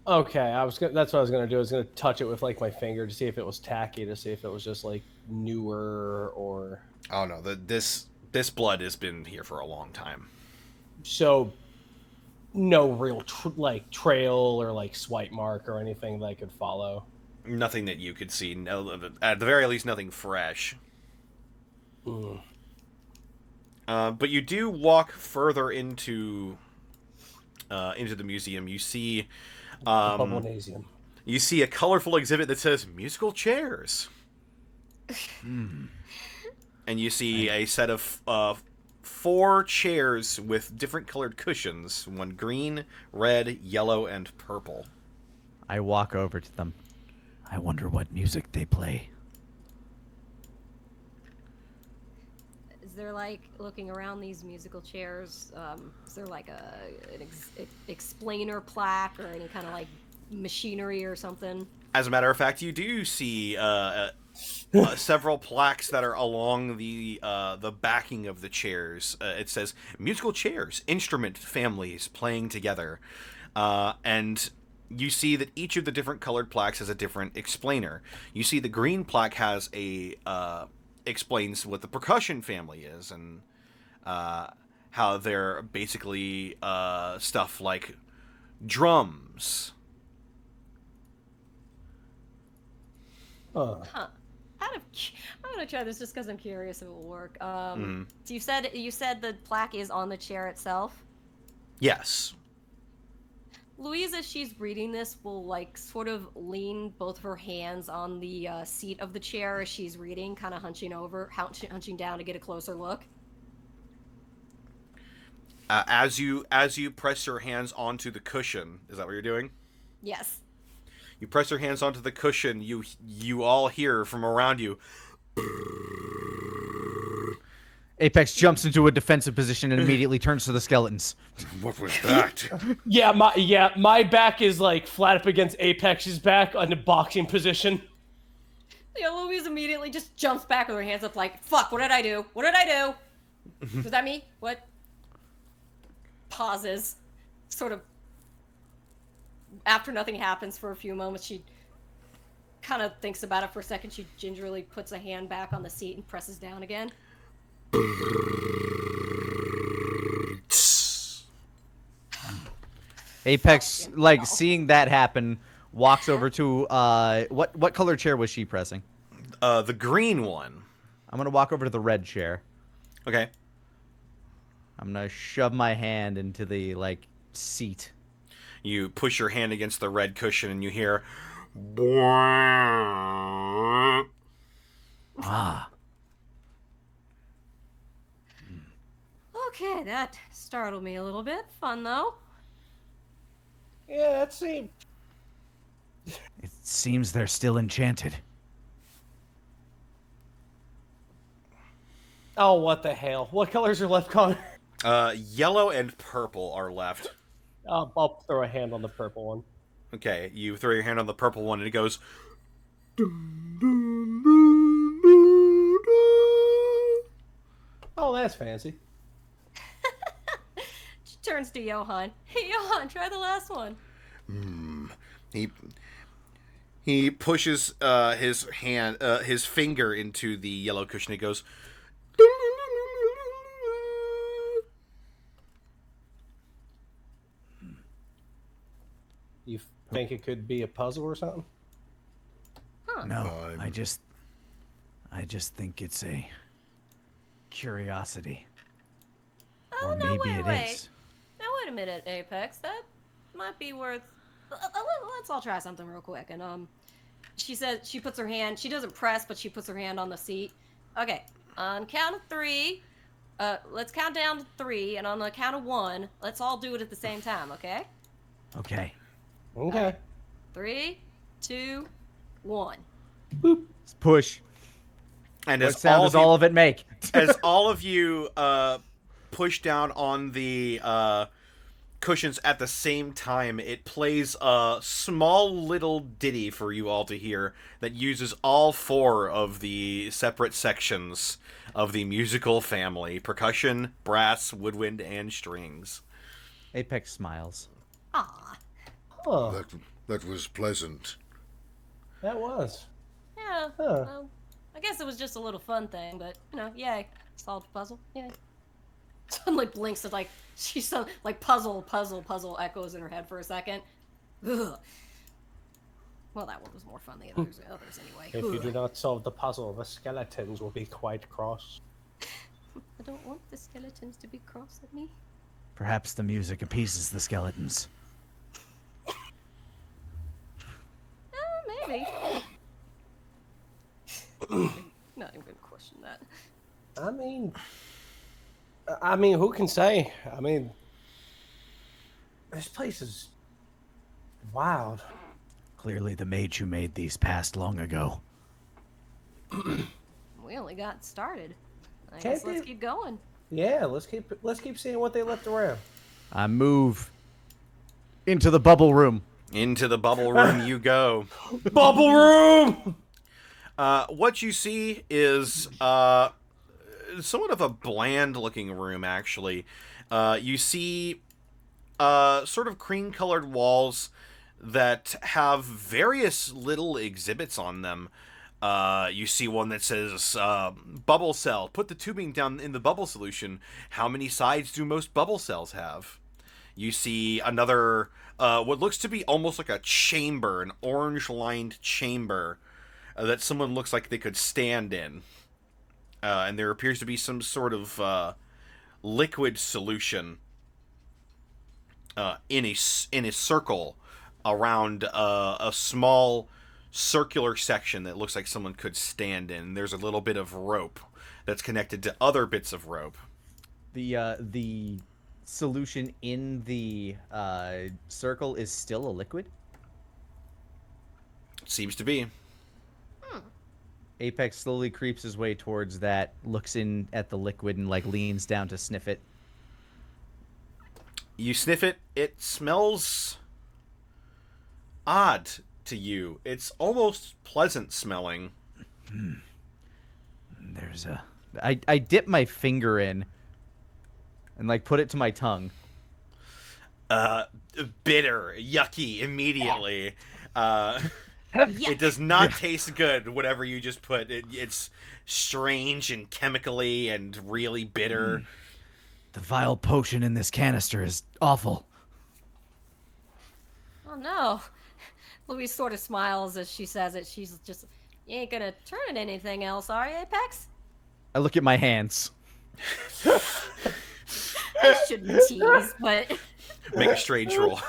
D: Okay, that's what I was gonna do. I was gonna touch it with like my finger to see if it was tacky, to see if it was just like newer or.
A: Oh no, this blood has been here for a long time.
D: So, no real trail or like swipe mark or anything that I could follow.
A: Nothing that you could see. No, at the very least, nothing fresh.
D: Mm.
A: But you do walk further into the museum. You see,
D: Bubblenasium.
A: you see a colorful exhibit that says musical chairs. And you see a set of 4 chairs with different colored cushions. One green, red, yellow, and purple.
B: I walk over to them. I wonder what music they play.
C: Is there like, looking around these musical chairs, is there like an explainer plaque or any kind of like machinery or something?
A: As a matter of fact, you do see several plaques that are along the backing of the chairs. It says musical chairs, instrument families playing together, and you see that each of the different colored plaques has a different explainer. You see the green plaque has a explains what the percussion family is and how they're basically stuff like drums.
C: Huh. I'm gonna try this just because I'm curious if it will work. So you said the plaque is on the chair itself?
A: Yes.
C: Louise, as she's reading this, will like sort of lean both of her hands on the seat of the chair as she's reading, kind of hunching down to get a closer look.
A: As you press your hands onto the cushion, is that what you're doing?
C: Yes.
A: You press your hands onto the cushion. You all hear from around you.
B: Apex jumps into a defensive position and immediately turns to the skeletons.
F: What was that?
D: My back is like flat up against Apex's back on the boxing position.
C: Yeah, Louise immediately just jumps back with her hands up like, fuck, what did I do? What did I do? Was that me? What? Pauses. Sort of, after nothing happens for a few moments, she kind of thinks about it for a second. She gingerly puts a hand back on the seat and presses down again.
B: Apex, like, seeing that happen, walks over to, what color chair was she pressing?
A: The green one.
B: I'm gonna walk over to the red chair.
A: Okay.
B: I'm gonna shove my hand into the seat.
A: You push your hand against the red cushion and you hear,
B: Ah,
C: Okay, that startled me a little bit. Fun though.
D: Yeah, that seemed.
B: it seems they're still enchanted.
D: Oh, what the hell? What colors are left, Connor?
A: yellow and purple are left.
D: I'll throw a hand on the purple one.
A: Okay, you throw your hand on the purple one and it goes,
D: Oh, that's fancy.
C: She turns to Johan. Hey, Johan, try the last one.
A: He pushes his finger into the yellow cushion. It goes,
D: You think it could be a puzzle or something?
B: No, I just think it's a curiosity.
C: Oh,
B: Or
C: no,
B: maybe it
C: wait.
B: is.
C: Now, wait a minute, Apex. That might be worth... Let's all try something real quick. And, she says she puts her hand... She doesn't press, but she puts her hand on the seat. Okay, on count of 3... let's count down to 3, and on the count of 1, let's all do it at the same time, okay?
B: Okay.
D: Okay.
C: 3, 2, 1.
B: Let's push.
A: and
B: What
A: as
B: sound
A: all
B: does
A: of you,
B: all of it make?
A: as all of you push down on the cushions at the same time, it plays a small little ditty for you all to hear that uses all 4 of the separate sections of the musical family: percussion, brass, woodwind, and strings.
B: Apex smiles.
C: Aw.
D: Huh.
F: That was pleasant.
D: That was.
C: Yeah,
D: Huh.
C: well, I guess it was just a little fun thing, but, yay. Solved the puzzle, yay. Suddenly blinks at, she's so, puzzle echoes in her head for a second. Ugh. Well, that one was more fun than the others anyway.
D: If you
C: Ugh.
D: do not solve the puzzle, the skeletons will be quite cross.
C: I don't want the skeletons to be cross at me.
B: Perhaps the music appeases the skeletons.
C: Maybe. Not even gonna question that.
D: I mean, who can say? I mean, this place is wild.
B: Clearly the mage who made these passed long ago.
C: We only got started. I
D: Can't
C: guess let's
D: be-
C: keep going.
D: Yeah, let's keep seeing what they left around.
B: I move into the bubble room.
A: Into the bubble room you go.
D: Bubble room.
A: What you see is somewhat of a bland-looking room, actually. You see sort of cream-colored walls that have various little exhibits on them. You see one that says, bubble cell. Put the tubing down in the bubble solution. How many sides do most bubble cells have? You see another, what looks to be almost like a chamber, an orange-lined chamber that someone looks like they could stand in. And there appears to be some sort of liquid solution in a circle around a small circular section that looks like someone could stand in. There's a little bit of rope that's connected to other bits of rope.
B: The solution in the circle is still a liquid?
A: Seems to be.
B: Apex slowly creeps his way towards that, looks in at the liquid, and leans down to sniff it.
A: You sniff it. It smells odd to you. It's almost pleasant smelling.
B: There's a... I dip my finger in and put it to my tongue.
A: Bitter, yucky, immediately. It does not taste good, whatever you just put. It's strange and chemically and really bitter.
B: The vile potion in this canister is awful.
C: Oh no. Louise sort of smiles as she says it. She's just, you ain't gonna turn it anything else, are you, Apex?
B: I look at my hands.
C: I shouldn't tease, but
A: Make a strange roll.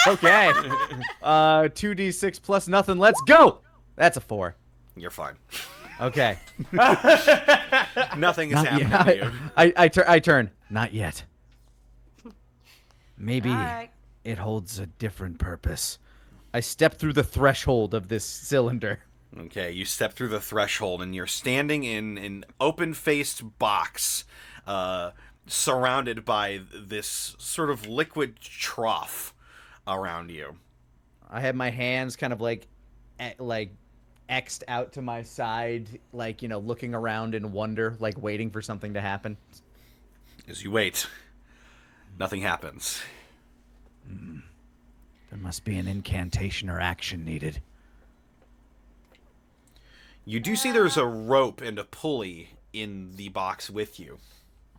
B: Okay. 2d6 plus nothing. Let's go. That's a 4.
A: You're fine.
B: Okay.
A: Nothing is
B: Not
A: happening
B: yet.
A: to you.
B: I turn. Not yet. Maybe
C: all right.
B: it holds a different purpose. I step through the threshold of this cylinder.
A: Okay, you step through the threshold and you're standing in an open-faced box, surrounded by this sort of liquid trough around you.
B: I have my hands kind of like X'd out to my side, like, looking around in wonder, like waiting for something to happen.
A: As you wait, nothing happens.
B: There must be an incantation or action needed.
A: You do see there's a rope and a pulley in the box with you.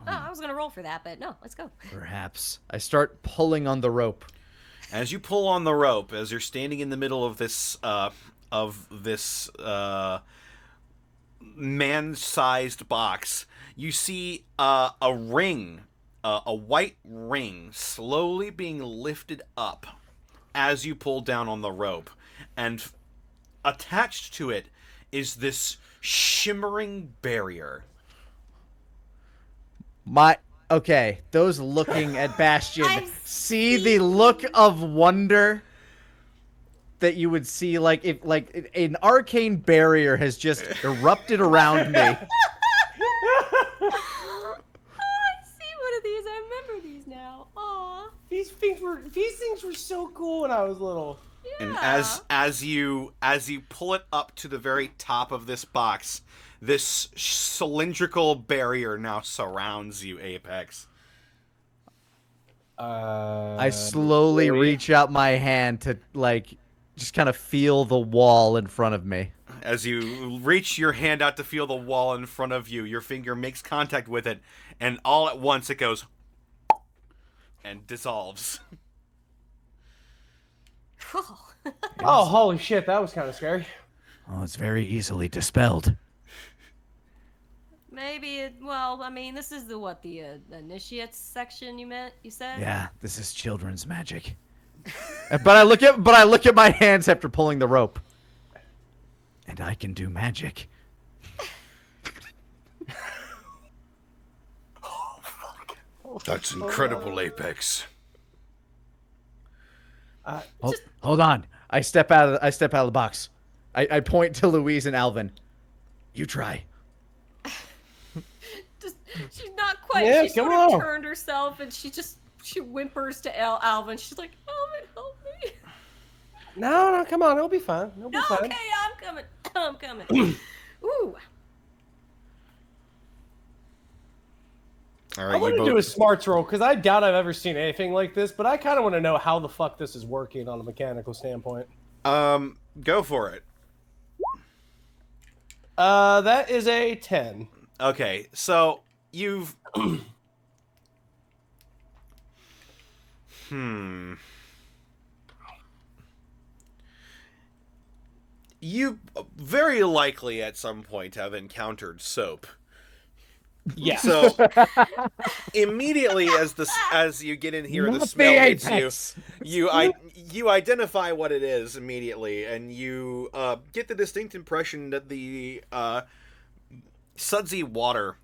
C: Oh, I was gonna roll for that, but no, let's go.
B: Perhaps. I start pulling on the rope.
A: As you pull on the rope, as you're standing in the middle of this man-sized box, you see a ring, a white ring, slowly being lifted up as you pull down on the rope, and attached to it is this shimmering barrier.
B: Okay, those looking at Bastion
C: I've
B: see the look of wonder that you would see if an arcane barrier has just erupted around me.
C: I see one of these. I remember these now. Aw.
D: These things were so cool when I was little.
A: And as you pull it up to the very top of this box, this cylindrical barrier now surrounds you, Apex.
B: I slowly reach out my hand to just kind of feel the wall in front of me.
A: As you reach your hand out to feel the wall in front of you, your finger makes contact with it, and all at once it goes and dissolves.
D: Oh, holy shit, that was kind of scary.
B: Oh, it's very easily dispelled.
C: Maybe this is the initiates section you said?
B: Yeah, this is children's magic. But I look at my hands after pulling the rope. And I can do magic.
F: That's incredible, Apex.
B: Hold on. I step out of the box. I point to Louise and Alvin. You try.
C: She's not quite.
D: Yeah,
C: she sort of turned herself and she whimpers to Alvin. She's like, Alvin, help me.
D: No, come on, it'll be fine. It'll be fine.
C: Okay, I'm coming. Ooh.
A: All
D: I
A: right,
D: want to do a smarts roll because I doubt I've ever seen anything like this, but I kind of want to know how the fuck this is working on a mechanical standpoint.
A: Go for it.
D: That is a 10.
A: Okay, so you've You very likely at some point have encountered soap.
D: Yeah.
A: So immediately as you get in here, the smell hits you. You identify what it is immediately, and you get the distinct impression that the sudsy water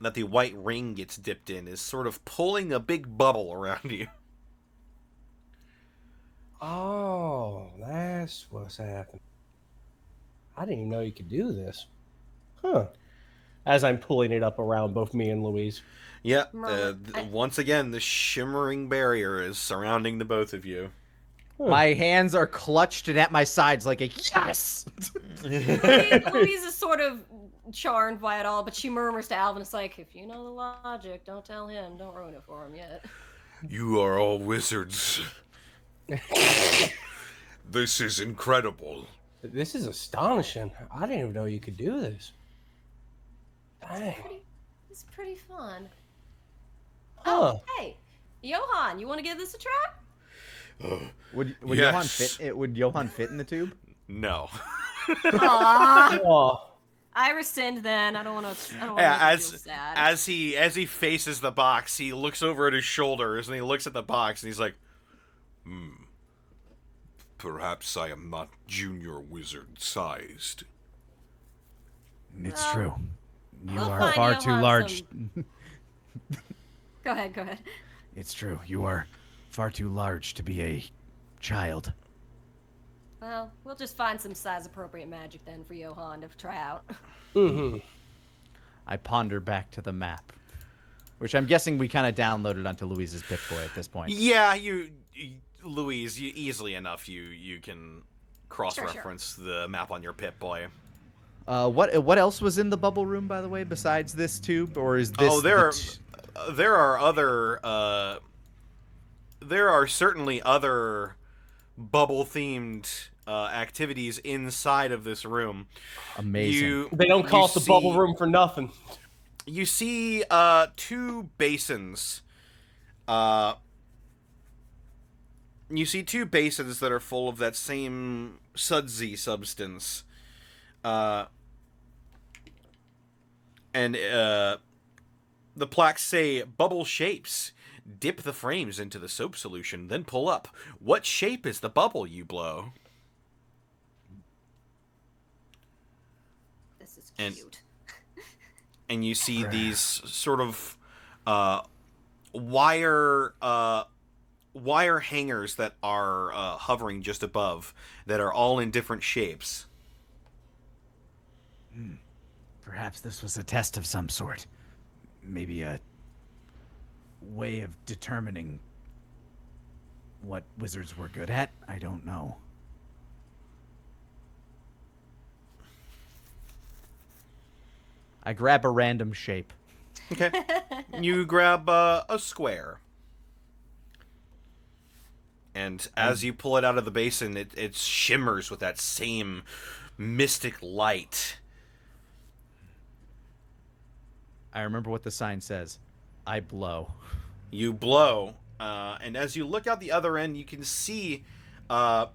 A: that the white ring gets dipped in is sort of pulling a big bubble around you.
D: Oh, that's what's happening. I didn't even know you could do this. Huh. As I'm pulling it up around both me and Louise.
A: Yeah, once again, the shimmering barrier is surrounding the both of you.
B: My hands are clutched and at my sides like a yes!
C: Louise is sort of charmed by it all, but she murmurs to Alvin, it's like, if you know the logic, don't tell him. Don't ruin it for him yet.
F: You are all wizards. This is incredible.
D: This is astonishing. I didn't even know you could do this. Dang.
C: It's pretty fun.
D: Huh.
C: Oh, hey, Johan, you want to give this a try?
B: Would
F: Yes.
B: Johan fit in the tube?
A: No.
C: Aww.
D: Oh.
C: I rescind then. I don't want to. I don't want
A: Yeah,
C: to feel sad.
A: as he faces the box, he looks over at his shoulders and he looks at the box and he's like,
F: Perhaps I am not junior wizard sized.
B: It's
C: Well,
B: true. You
C: we'll
B: are
C: find
B: far
C: you
B: too
C: on
B: large.
C: Go ahead.
B: It's true. You are far too large to be a child.
C: Well, we'll just find some size-appropriate magic then for Johan to try out.
B: I ponder back to the map, which I'm guessing we kind of downloaded onto Louise's Pip-Boy at this point.
A: yeah, Louise, you easily enough you can cross-reference the map on your Pip-Boy.
B: What else was in the bubble room, by the way, besides this tube, or is this?
A: Oh, there are certainly other bubble-themed activities inside of this room.
B: Amazing.
D: They don't call it the bubble room for nothing.
A: You see two basins. You see two basins that are full of that same sudsy substance. And the plaques say, bubble shapes. Dip the frames into the soap solution, then pull up. What shape is the bubble you blow?
C: This is
A: And-
C: cute.
A: And you see these sort of wire hangers that are hovering just above that are all in different shapes.
B: Perhaps this was a test of some sort. Maybe a way of determining what wizards were good at. I don't know. I grab a random shape.
A: Okay. You grab a square. And as you pull it out of the basin, it shimmers with that same mystic light.
B: I remember what the sign says. I blow.
A: You blow, and as you look out the other end, you can see that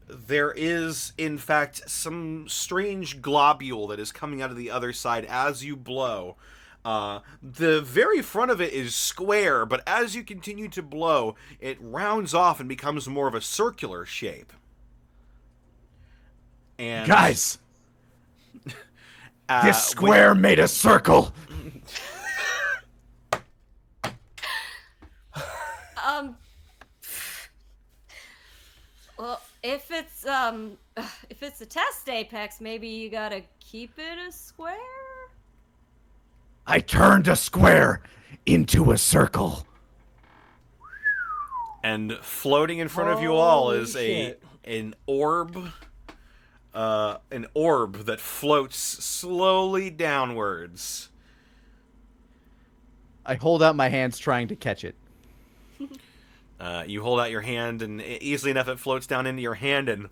A: there is, in fact, some strange globule that is coming out of the other side as you blow. The very front of it is square, but as you continue to blow, it rounds off and becomes more of a circular shape. And
B: Guys!
A: this
B: This square made a circle!
C: Well, if it's a test apex, maybe you gotta keep it a square.
B: I turned a square into a circle.
A: And floating in front of you all is
D: Holy shit.
A: an orb that floats slowly downwards.
B: I hold out my hands trying to catch it.
A: You hold out your hand, and easily enough it floats down into your hand, and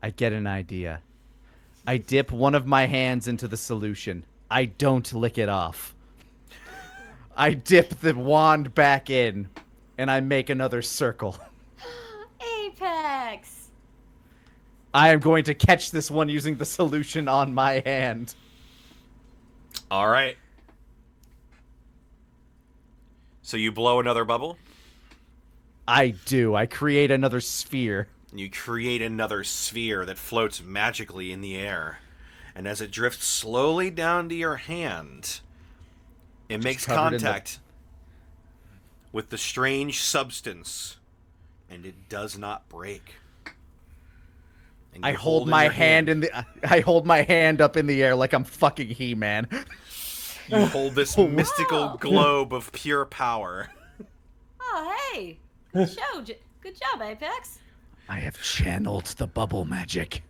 B: I get an idea. I dip one of my hands into the solution. I don't lick it off. I dip the wand back in, and I make another circle.
C: Apex.
B: I am going to catch this one using the solution on my hand.
A: all right. So you blow another bubble.
B: I do. I create another sphere.
A: You create another sphere that floats magically in the air. And as it drifts slowly down to your hand, it makes
B: covered in the-
A: contact with the strange substance, and it does not break. And
B: I
A: you
B: hold
A: in
B: my
A: your
B: hand in the. I hold my hand up in the air like I'm fucking He-Man.
A: You hold this mystical globe of pure power.
C: Oh, hey. Good show. Good job, Apex.
B: I have channeled the bubble magic.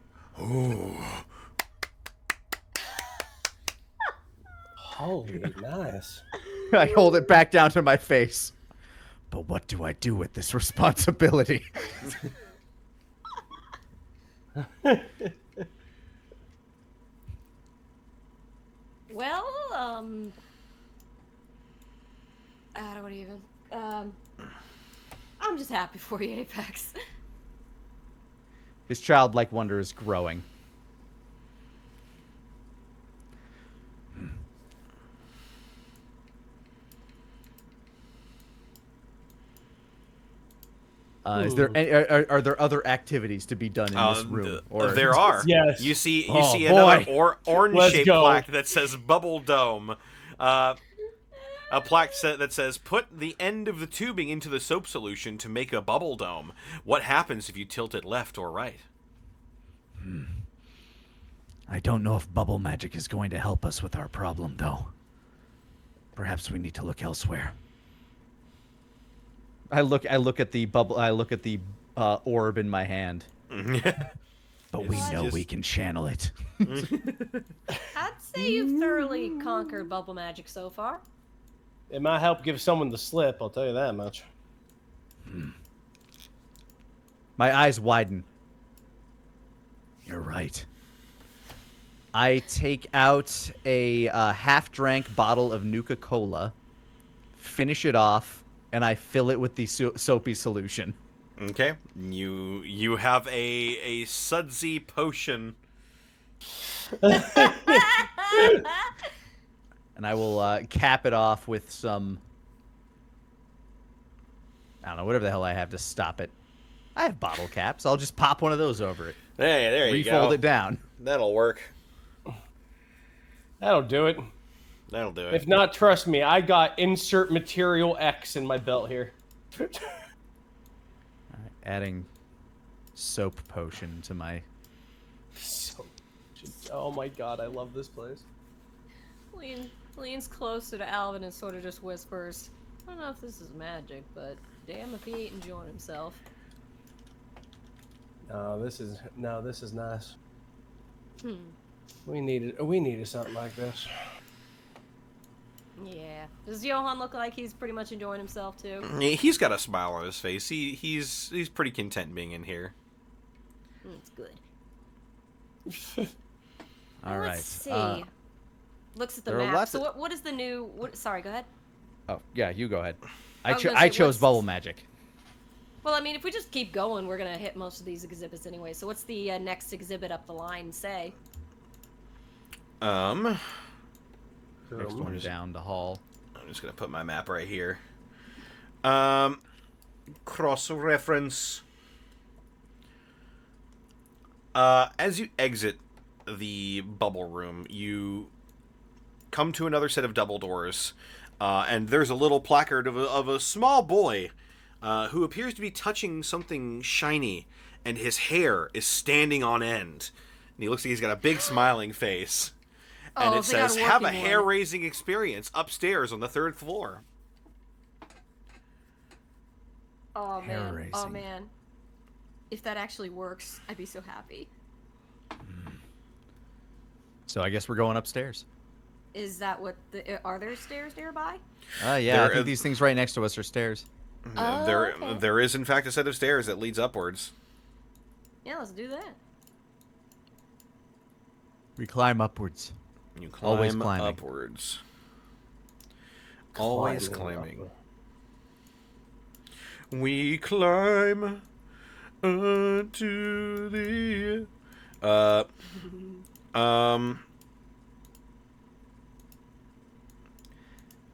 D: Holy nice.
B: I hold it back down to my face. But what do I do with this responsibility?
C: Well, I don't even. I'm just happy for you, Apex.
B: His childlike wonder is growing. Is there any, are there other activities to be done in this room?
A: There are.
D: Yes.
A: You see
B: Oh,
A: another
B: boy.
A: orange-shaped
D: go.
A: plaque that says Bubble Dome. A plaque that says, "Put the end of the tubing into the soap solution to make a bubble dome. What happens if you tilt it left or right?"
B: I don't know if bubble magic is going to help us with our problem, though. Perhaps we need to look elsewhere. I look at the bubble. I look at the orb in my hand. But we know we can channel it.
C: I'd say you've thoroughly conquered bubble magic so far.
D: It might help give someone the slip, I'll tell you that much.
B: My eyes widen. You're right. I take out a half-drank bottle of Nuka-Cola, finish it off, and I fill it with the soapy solution.
A: Okay. You have a sudsy potion.
B: And I will cap it off with some... I don't know, whatever the hell I have to stop it. I have bottle caps. I'll just pop one of those over it.
A: Hey, there you go.
B: Refold it down.
A: That'll work.
D: That'll do it.
A: That'll do it.
D: If not, trust me, I got insert material X in my belt here.
B: Adding soap potion to my...
D: Oh my god, I love this place.
C: Leans closer to Alvin and sort of just whispers, "I don't know if this is magic, but damn if he ain't enjoying himself."
D: This is nice. We needed something like this.
C: Yeah. Does Johan look like he's pretty much enjoying himself too?
A: He's got a smile on his face. He's pretty content being in here.
C: It's good.
B: All right.
C: Let's see. Looks at the
B: there are
C: map.
B: lots
C: So
B: of-
C: what is the new? Sorry, go ahead.
B: Oh, yeah, you go ahead.
C: I was gonna
B: I
C: say,
B: chose
C: what's-
B: bubble magic.
C: Well, I mean, if we just keep going, we're gonna hit most of these exhibits anyway. So what's the next exhibit up the line say?
B: Next one down the hall.
A: I'm just gonna put my map right here. Cross-reference. As you exit the bubble room, you come to another set of double doors, and there's a little placard of a small boy who appears to be touching something shiny, and his hair is standing on end. And he looks like he's got a big smiling face. And
C: Oh,
A: it
C: they got a
A: says, "Have a
C: working one."
A: hair-raising experience upstairs on the 3rd floor."
C: Oh man. Oh
B: Hair-raising.
C: man. If that actually works, I'd be so happy.
B: So I guess we're going upstairs.
C: Is that what are there stairs nearby?
B: Yeah,
A: There
B: I think
A: is-
B: these things right next to us are stairs.
C: Oh,
A: there,
C: okay.
A: there is, in fact, a set of stairs that leads upwards.
C: Yeah, let's do that.
B: We climb upwards.
A: You climb
B: Always climbing.
A: upwards. Always climbing. We climb unto the...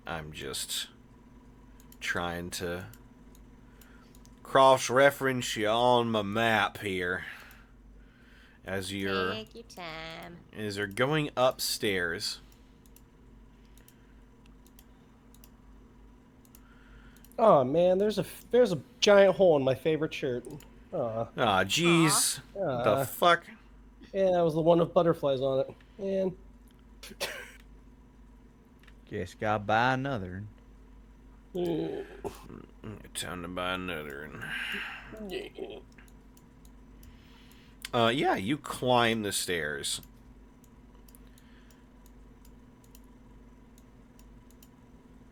A: I'm just trying to cross-reference you on my map here. As you're...
C: Take your time.
A: As you're going upstairs...
D: Oh man, there's a giant hole in my favorite shirt. Aw.
A: Ah, jeez. What the fuck?
D: Yeah, that was the one with butterflies on it. Man.
B: Guess gotta buy another.
A: Time to buy another. Yeah, you climb the stairs.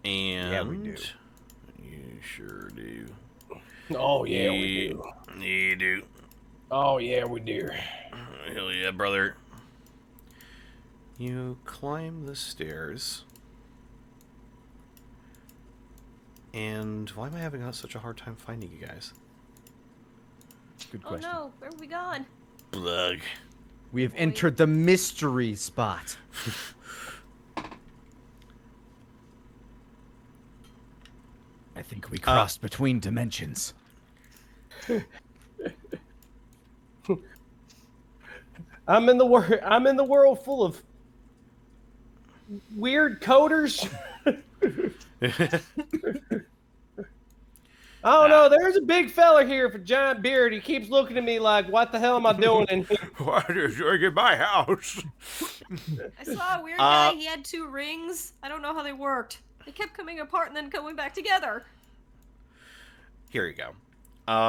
A: And
B: Yeah, we do.
A: You sure do.
D: Oh yeah, we do.
A: You do.
D: Oh yeah, we do.
A: Hell yeah, brother. You climb the stairs. And why am I having such a hard time finding you guys?
B: Good
C: Oh
B: question.
C: no, where have we gone?
F: Blug.
B: We have entered the mystery spot. I think we crossed between dimensions.
D: I'm in the world full of weird coders. Oh no, there's a big fella here with a giant beard. He keeps looking at me like, what the hell am I doing in here?
F: Why did you get my house?
C: I saw a weird guy. He had 2 rings. I don't know how they worked. They kept coming apart and then coming back together.
A: Here you go.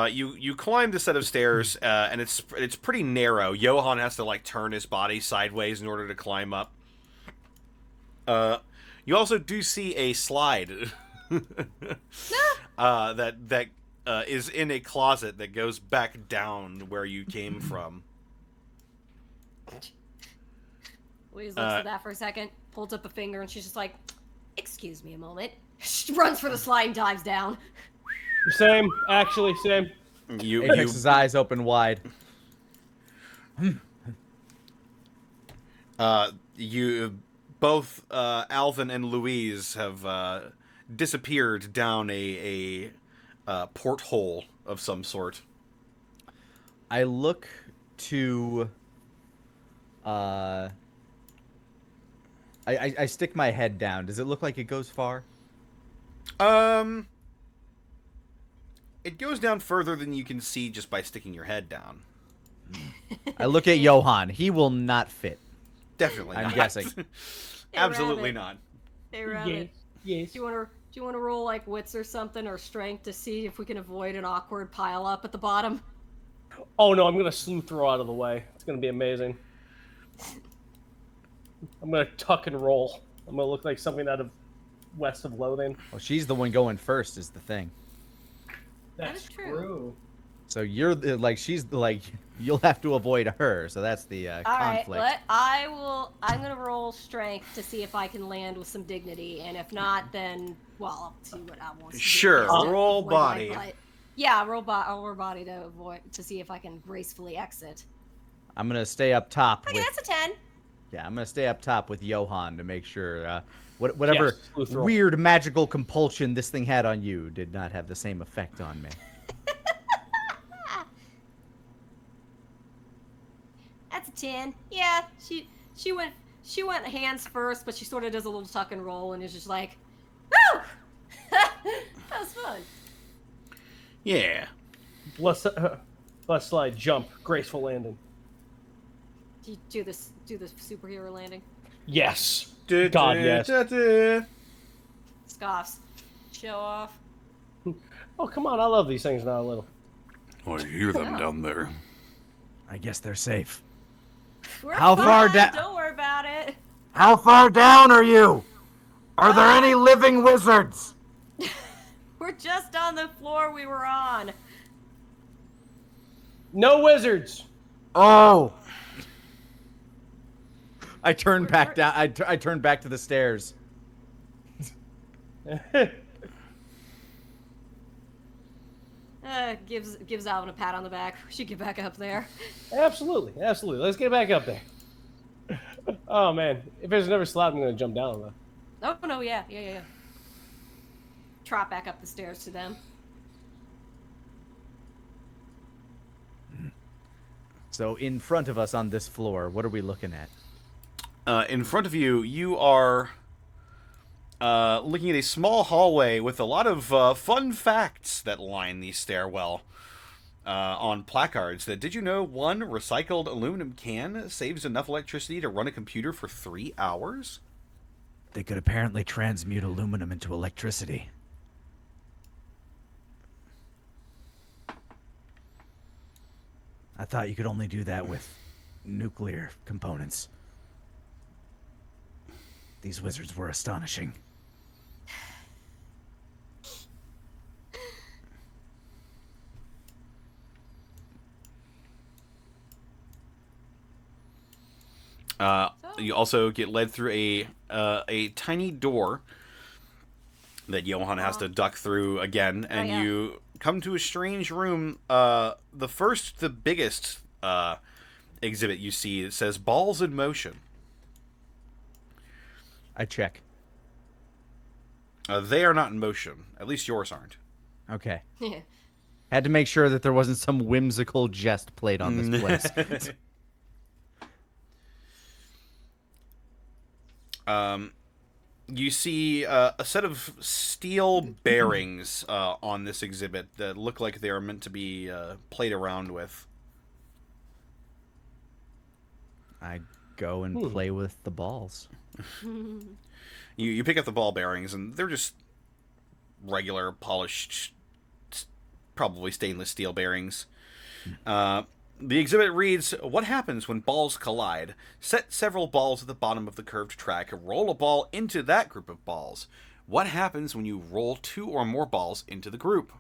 A: You climb the set of stairs, and it's pretty narrow. Johan has to like turn his body sideways in order to climb up. You also do see a slide that is in a closet that goes back down where you came from.
C: Louise looks at that for a second, holds up a finger, and she's just like, "Excuse me a moment." She runs for the slide and dives down.
D: Same, actually, same.
B: Apex's eyes open wide.
A: You both Alvin and Louise have disappeared down a porthole of some sort.
B: I look to. I stick my head down. Does it look like it goes far?
A: It goes down further than you can see just by sticking your head down.
B: I look at Johan. He will not fit.
A: Definitely
B: I'm
A: not.
B: guessing.
A: Absolutely
C: Rabbit.
A: not.
C: Hey, Rabbit.
D: Yes.
C: Do you want to roll like wits or something or strength to see if we can avoid an awkward pile up at the bottom?
D: Oh no, I'm gonna sleuth her out of the way. It's gonna be amazing. I'm gonna tuck and roll. I'm gonna look like something out of West of Loathing.
B: Well, she's the one going first, is the thing.
C: That is true.
B: So you're like she's like you'll have to avoid her. So that's the conflict.
C: Alright, I'm gonna roll strength to see if I can land with some dignity, and if not, then, well, I'll see what I want to do.
A: Sure, roll
C: Avoid my
A: body.
C: butt. Yeah, I'll roll body to see if I can gracefully exit.
B: I'm gonna stay up top.
C: Okay, that's a 10.
B: Yeah, I'm gonna stay up top with Johan to make sure whatever
D: Yes, sleuth roll.
B: weird magical compulsion this thing had on you did not have the same effect on me.
C: That's a 10. Yeah, she went hands first, but she sort of does a little tuck and roll and is just like, woo! That was fun.
A: Yeah.
D: Left slide, jump, graceful landing.
C: Do you do the superhero landing?
D: Yes. God, yes.
C: Scoffs. Show off.
D: Oh, come on. I love these things now a little.
F: I hear them down there.
B: I guess they're safe.
C: We're
B: How far
C: fine,
B: down-
C: Don't worry about it.
B: How far down are you? Are there any living wizards?
C: We're just on the floor we were on.
D: No wizards.
B: Oh. I turn back down. I turn back to the stairs.
C: Gives Alvin a pat on the back. We should get back up there.
D: Absolutely. Let's get back up there. Oh, man. If there's another slide, I'm going to jump down, though.
C: Oh, no, yeah. Trot back up the stairs to them.
B: So in front of us on this floor, what are we looking at?
A: In front of you, you are looking at a small hallway with a lot of fun facts that line the stairwell on placards. That did you know one recycled aluminum can saves enough electricity to run a computer for 3 hours?
B: They could apparently transmute aluminum into electricity. I thought you could only do that with nuclear components. These wizards were astonishing.
A: You also get led through a tiny door that Johan has to duck through again, and
C: yeah.
A: you come to a strange room. The biggest exhibit you see, it says balls in motion.
B: I check.
A: They are not in motion. At least yours aren't.
B: Okay.
C: Yeah.
B: Had to make sure that there wasn't some whimsical jest played on this place.
A: You see a set of steel bearings on this exhibit that look like they are meant to be played around with.
B: I go and play with the balls.
A: You pick up the ball bearings, and they're just regular, polished, probably stainless steel bearings. The exhibit reads, "What happens when balls collide? Set several balls at the bottom of the curved track. Roll a ball into that group of balls. What happens when you roll 2 or more balls into the group?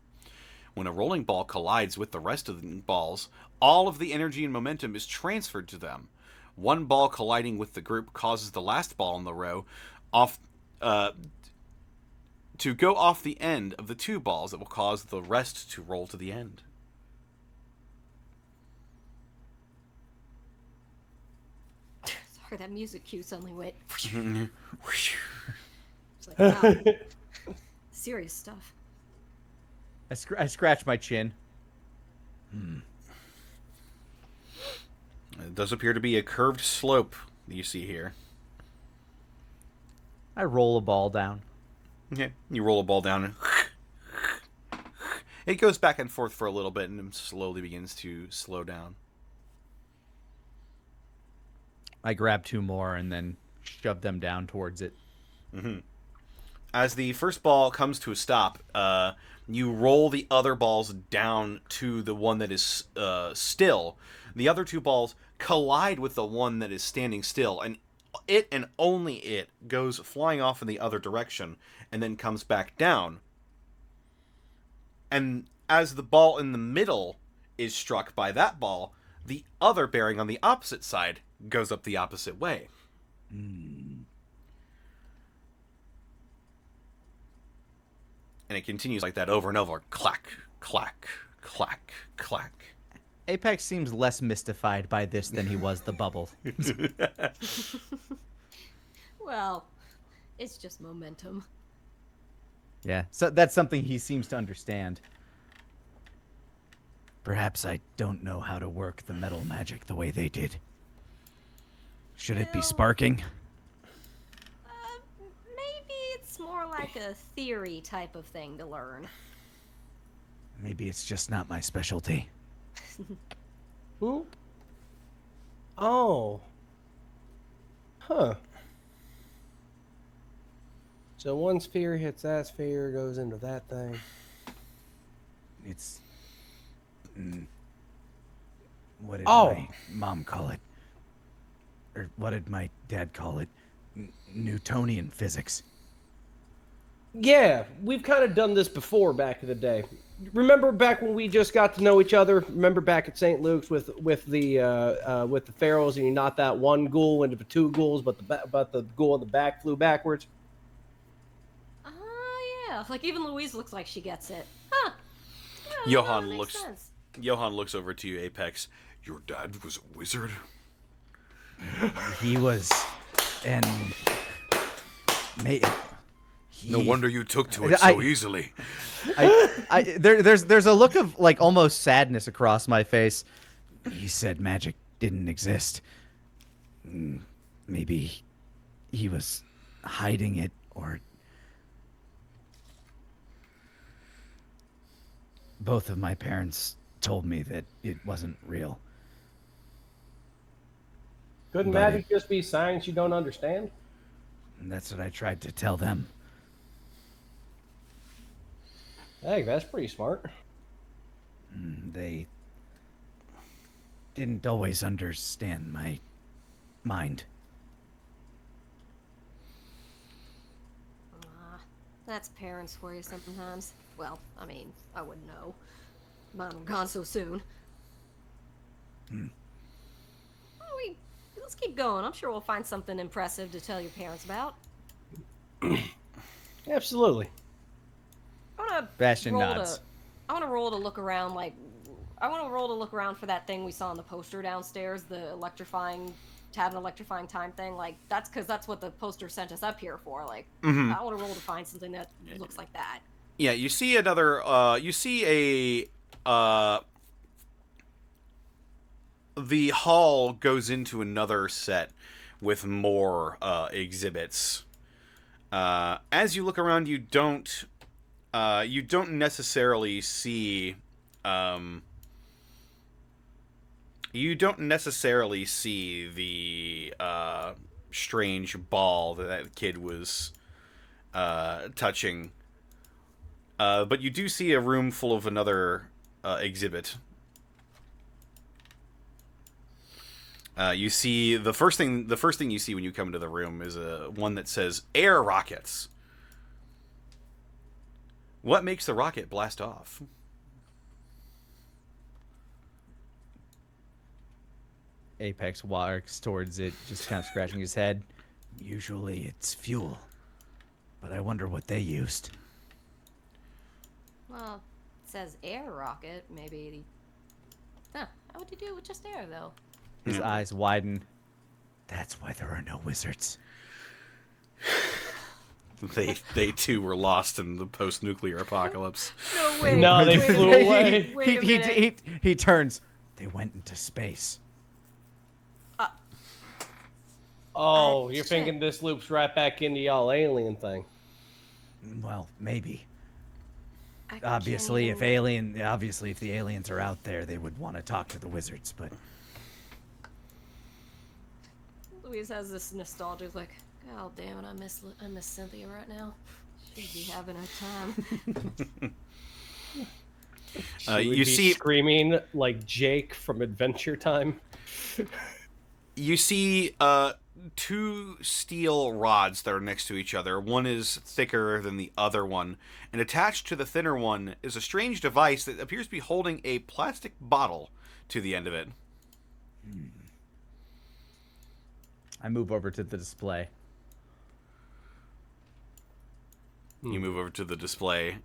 A: When a rolling ball collides with the rest of the balls, all of the energy and momentum is transferred to them. One ball colliding with the group causes the last ball in the row to go off the end of the 2 balls that will cause the rest to roll to the end."
C: Sorry, that music cue suddenly went. It's like, wow. Serious stuff.
B: I scratch my chin.
A: It does appear to be a curved slope that you see here.
B: I roll a ball down.
A: Okay, you roll a ball down and it goes back and forth for a little bit and then slowly begins to slow down.
B: I grab 2 more and then shove them down towards it.
A: As the first ball comes to a stop, you roll the other balls down to the one that is still. The other 2 balls collide with the one that is standing still, and it and only it goes flying off in the other direction and then comes back down. And as the ball in the middle is struck by that ball, the other bearing on the opposite side goes up the opposite way. And it continues like that over and over. Clack, clack, clack, clack.
B: Apex seems less mystified by this than he was the bubble.
C: Well, it's just momentum.
B: Yeah, so that's something he seems to understand. Perhaps I don't know how to work the metal magic the way they did. Should it be
C: Well,
B: sparking?
C: Maybe it's more like a theory type of thing to learn.
B: Maybe it's just not my specialty.
D: Who? Oh. Huh. So one sphere hits that sphere, goes into that thing.
B: It's... what did
D: Oh.
B: my mom call it? Or what did my dad call it? Newtonian physics.
D: Yeah, we've kind of done this before back in the day. Remember back when we just got to know each other? Remember back at St. Luke's with the pharaohs, and you knocked that one ghoul into the 2 ghouls, but the ghoul in the back flew backwards.
C: Yeah. Like even Louise looks like she gets it. Huh. Yeah,
A: Johan
C: that makes
A: looks
C: sense.
A: Johan looks over to you, Apex.
F: Your dad was a wizard?
B: He was... and...
F: No wonder you took to it so easily.
B: There's a look of like almost sadness across my face. He said magic didn't exist. Maybe he was hiding it, or both of my parents told me that it wasn't real.
D: Couldn't
B: But
D: magic just be science you don't understand?
B: And that's what I tried to tell them.
D: Hey, that's pretty smart.
B: They didn't always understand my mind.
C: That's parents for you sometimes. Well, I mean, I wouldn't know. Mine were gone so soon. Let's keep going. I'm sure we'll find something impressive to tell your parents about.
D: Absolutely.
C: I wanna
B: Bastion
C: roll
B: nods.
C: I want to roll to look around. Like, I want to roll to look around for that thing we saw on the poster downstairs, the electrifying, to have an electrifying time thing. Like, that's because that's what the poster sent us up here for. Like, I want to roll to find something that looks like that.
A: Yeah, you see another. You see a. The hall goes into another set with more exhibits. As you look around, you don't necessarily see. You don't necessarily see the strange ball that kid was touching. But you do see a room full of another exhibit. You see the first thing you see when you come into the room is one that says air rockets. What makes the rocket blast off?
B: Apex walks towards it, just kind of scratching his head. Usually it's fuel, but I wonder what they used.
C: Well, it says air rocket. Maybe. Huh? How would you do it with just air, though?
B: His eyes widen. That's why there are no wizards.
A: They too were lost in the post-nuclear apocalypse.
C: No way.
D: No, they flew away.
C: Wait a minute.
B: He turns. They went into space.
D: Oh, you're
C: shit.
D: thinking this loops right back into y'all alien thing.
B: Well, maybe.
C: I can't
B: Obviously, if
C: even-
B: the aliens are out there, they would want to talk to the wizards. But
C: Louise has this nostalgia, like, God damn it, I miss Cynthia right now. She'd be having a time.
D: She would
A: You
D: be
A: see,
D: screaming like Jake from Adventure Time.
A: you see, two steel rods that are next to each other. One is thicker than the other one, and attached to the thinner one is a strange device that appears to be holding a plastic bottle to the end of it.
B: I move over to the display.
A: You move over to the display.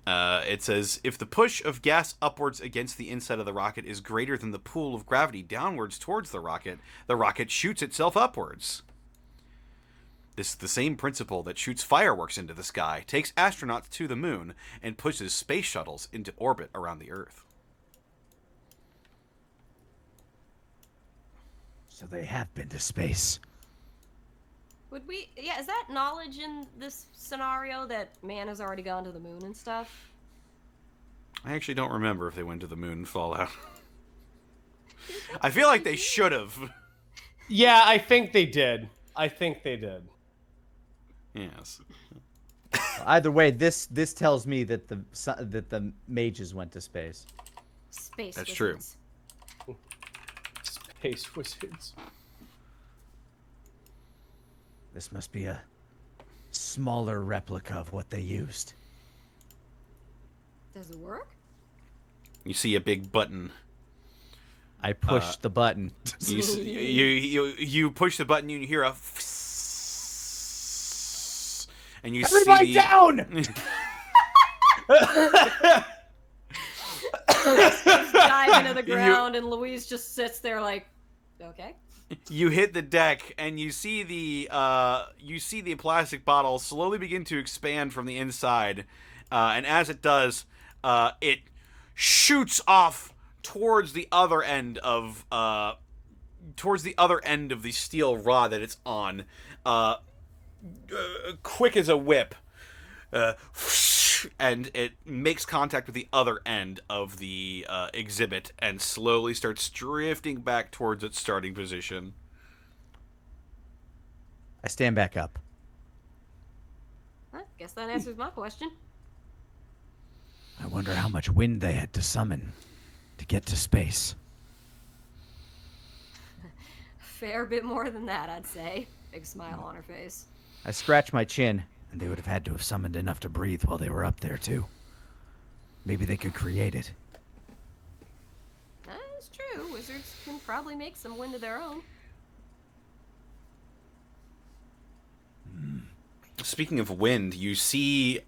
A: It says, if the push of gas upwards against the inside of the rocket is greater than the pull of gravity downwards towards the rocket shoots itself upwards. This is the same principle that shoots fireworks into the sky, takes astronauts to the moon, and pushes space shuttles into orbit around the Earth.
B: So they have been to space.
C: Would we? Yeah, is that knowledge in this scenario that man has already gone to the moon and stuff?
A: I actually don't remember if they went to the moon in Fallout. I feel like they should have.
D: Yeah, I think they did.
A: Yes.
B: Either way, this tells me that the mages went to space.
C: Space.
A: That's true.
C: wizards.
D: Space wizards.
B: This must be a smaller replica of what they used.
C: Does it work?
A: You see a big button.
B: I pushed the button.
A: You push the button, you hear a and you
B: Everybody
A: see
B: down!
C: Dive into the ground, and Louise just sits there like, okay.
A: You hit the deck, and you see the plastic bottle slowly begin to expand from the inside, and as it does, it shoots off towards the other end of the steel rod that it's on, quick as a whip, and it makes contact with the other end of the exhibit and slowly starts drifting back towards its starting position.
B: I stand back up.
C: Well, guess that answers my question.
B: I wonder how much wind they had to summon to get to space.
C: Fair bit more than that, I'd say. Big smile on her face.
B: I scratch my chin, and they would have had to have summoned enough to breathe while they were up there, too. Maybe they could create it.
C: That's true. Wizards can probably make some wind of their own.
A: Speaking of wind, you see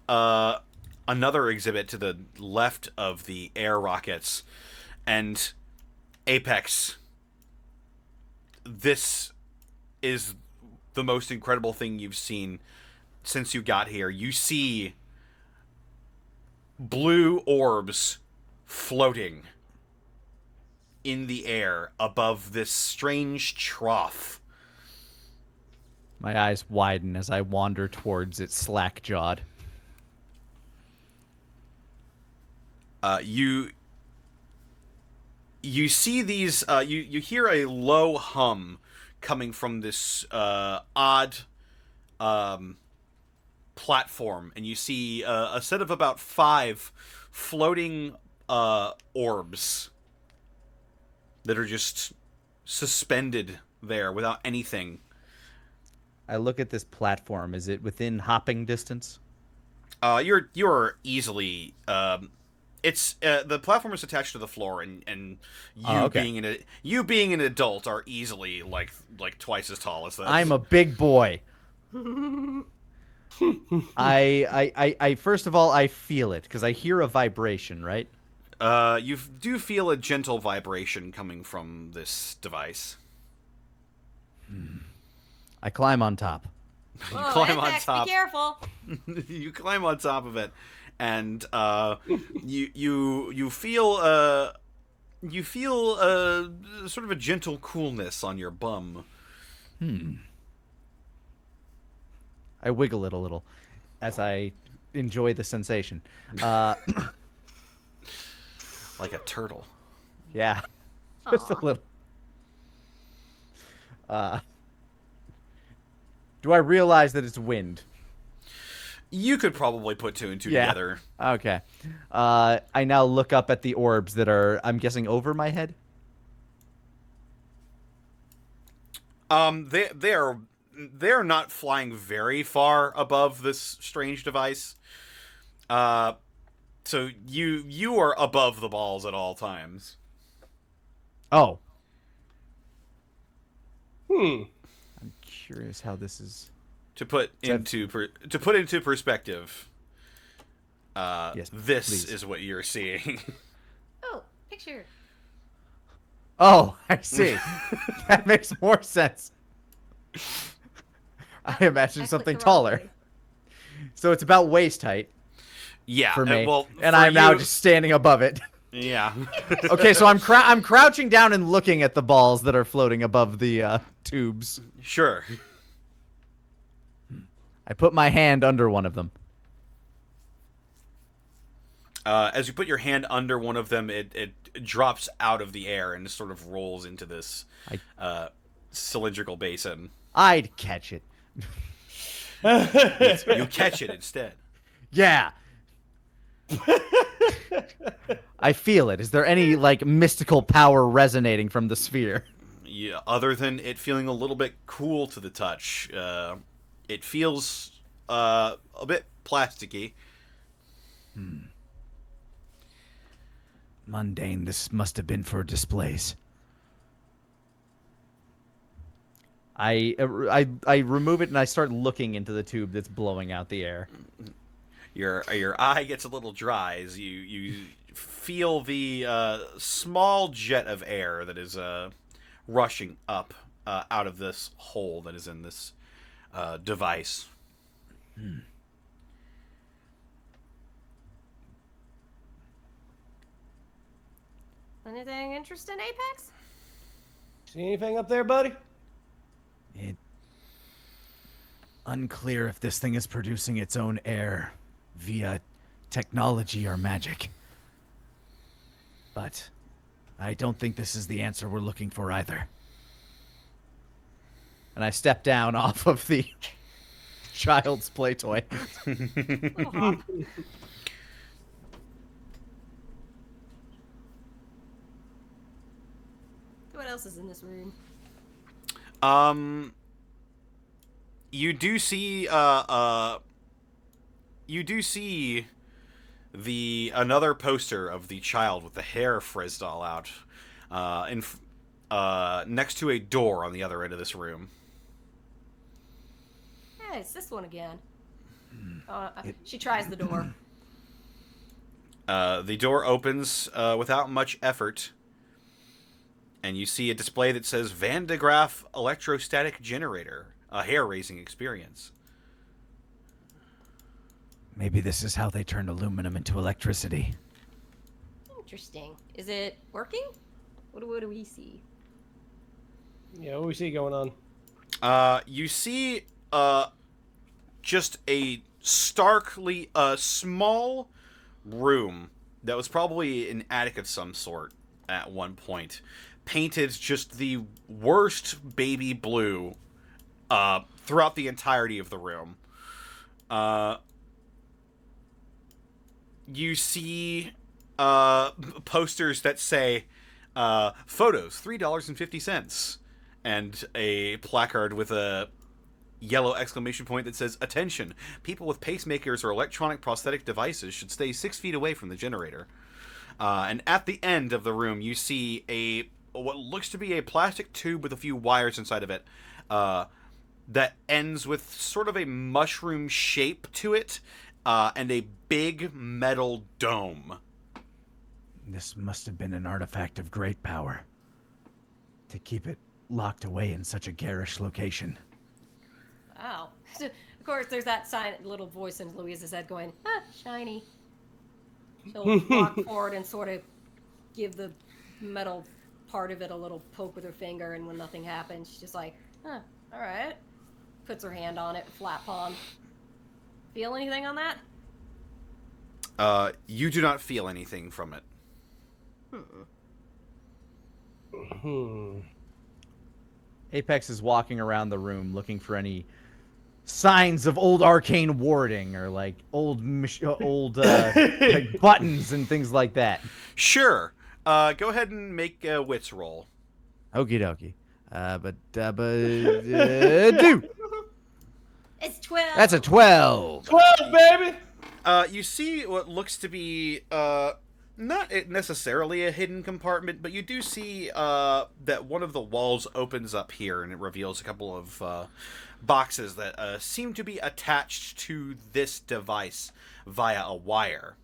A: another exhibit to the left of the air rockets, and Apex, this is the most incredible thing you've seen since you got here. You see blue orbs floating in the air above this strange trough.
B: My eyes widen as I wander towards it, slack-jawed.
A: You see these. You hear a low hum coming from this odd platform, and you see a set of about 5 floating orbs that are just suspended there without anything.
B: I look at this platform. Is it within hopping distance?
A: You're easily. It's the platform is attached to the floor, and you being an adult are easily like twice as tall as that.
B: I'm a big boy. I first of all, I feel it because I hear a vibration, right?
A: You do feel a gentle vibration coming from this device.
B: I climb on top.
A: You
C: Whoa,
A: climb
C: Apex,
A: on top.
C: Be careful.
A: You climb on top of it, and you feel sort of a gentle coolness on your bum.
B: I wiggle it a little as I enjoy the sensation.
A: Like a turtle.
B: Yeah, just a little. Do I realize that it's wind?
A: You could probably put 2 and 2 together.
B: Okay. I now look up at the orbs that are, I'm guessing, over my head.
A: They're not flying very far above this strange device. So you are above the balls at all times.
B: Oh.
D: Hmm.
B: I'm curious how this is.
A: To put into perspective,
B: Yes,
A: this
B: please.
A: is what you're seeing.
C: Oh, picture.
B: Oh, I see. That makes more sense. I imagine
C: I
B: something
C: clicked the wrong
B: taller.
C: way.
B: So it's about waist height
A: Yeah,
B: for me,
A: for
B: and I'm now
A: you-
B: just standing above it.
A: Yeah.
B: Okay, so I'm crouching down and looking at the balls that are floating above the tubes.
A: Sure.
B: I put my hand under one of them.
A: As you put your hand under one of them, it drops out of the air and sort of rolls into this cylindrical basin.
B: I'd catch it.
A: You catch it instead.
B: Yeah. I feel it. Is there any like mystical power resonating from the sphere?
A: Yeah, other than it feeling a little bit cool to the touch, it feels a bit plasticky.
B: Mundane. This must have been for displays. I remove it and I start looking into the tube that's blowing out the air.
A: Your eye gets a little dry as you feel the small jet of air that is rushing up out of this hole that is in this device.
C: Anything interesting, Apex?
D: See anything up there, buddy?
B: It unclear if this thing is producing its own air via technology or magic. But I don't think this is the answer we're looking for either. And I step down off of the child's play toy.
C: What else is in this room?
A: You do see the another poster of the child with the hair frizzed all out next to a door on the other end of this room.
C: Yeah, it's this one again. She tries the door.
A: The door opens without much effort, and you see a display that says Van de Graaff Electrostatic Generator, a hair-raising experience.
B: Maybe this is how they turn aluminum into electricity.
C: Interesting. Is it working? What do we see?
D: Yeah, what do we see going on?
A: You see just a starkly small room that was probably an attic of some sort at one point, painted just the worst baby blue throughout the entirety of the room. You see posters that say photos $3.50 and a placard with a yellow exclamation point that says, attention, people with pacemakers or electronic prosthetic devices should stay 6 feet away from the generator. And at the end of the room, you see what looks to be a plastic tube with a few wires inside of it that ends with sort of a mushroom shape to it and a big metal dome.
B: This must have been an artifact of great power. To keep it locked away in such a garish location.
C: Wow. Of course, there's that little voice in Louise's head going, shiny. She'll walk forward and sort of give the metal part of it a little poke with her finger, and when nothing happens, she's just like, all right. Puts her hand on it, flat palm. Feel anything on that?
A: You do not feel anything from it.
B: Apex is walking around the room looking for any signs of old arcane warding or like old like buttons and things like that.
A: Sure. Go ahead and make a wits roll.
B: Okie dokie. Do.
C: It's 12.
B: That's a 12.
D: 12, baby!
A: You see what looks to be not necessarily a hidden compartment, but you do see that one of the walls opens up here, and it reveals a couple of boxes that seem to be attached to this device via a wire.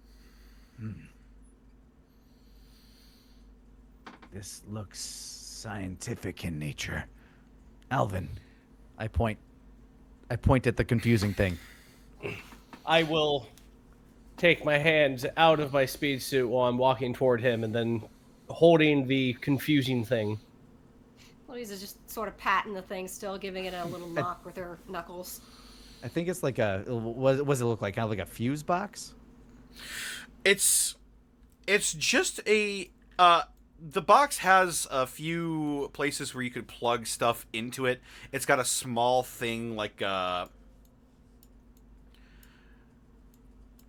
B: This looks scientific in nature. Alvin, I point at the confusing thing.
D: I will take my hands out of my speed suit while I'm walking toward him and then holding the confusing thing.
C: Louise is just sort of patting the thing, still giving it a little knock with her knuckles.
B: I think it's like what does it look like? Kind of like a fuse box?
A: It's just a the box has a few places where you could plug stuff into it. It's got a small thing like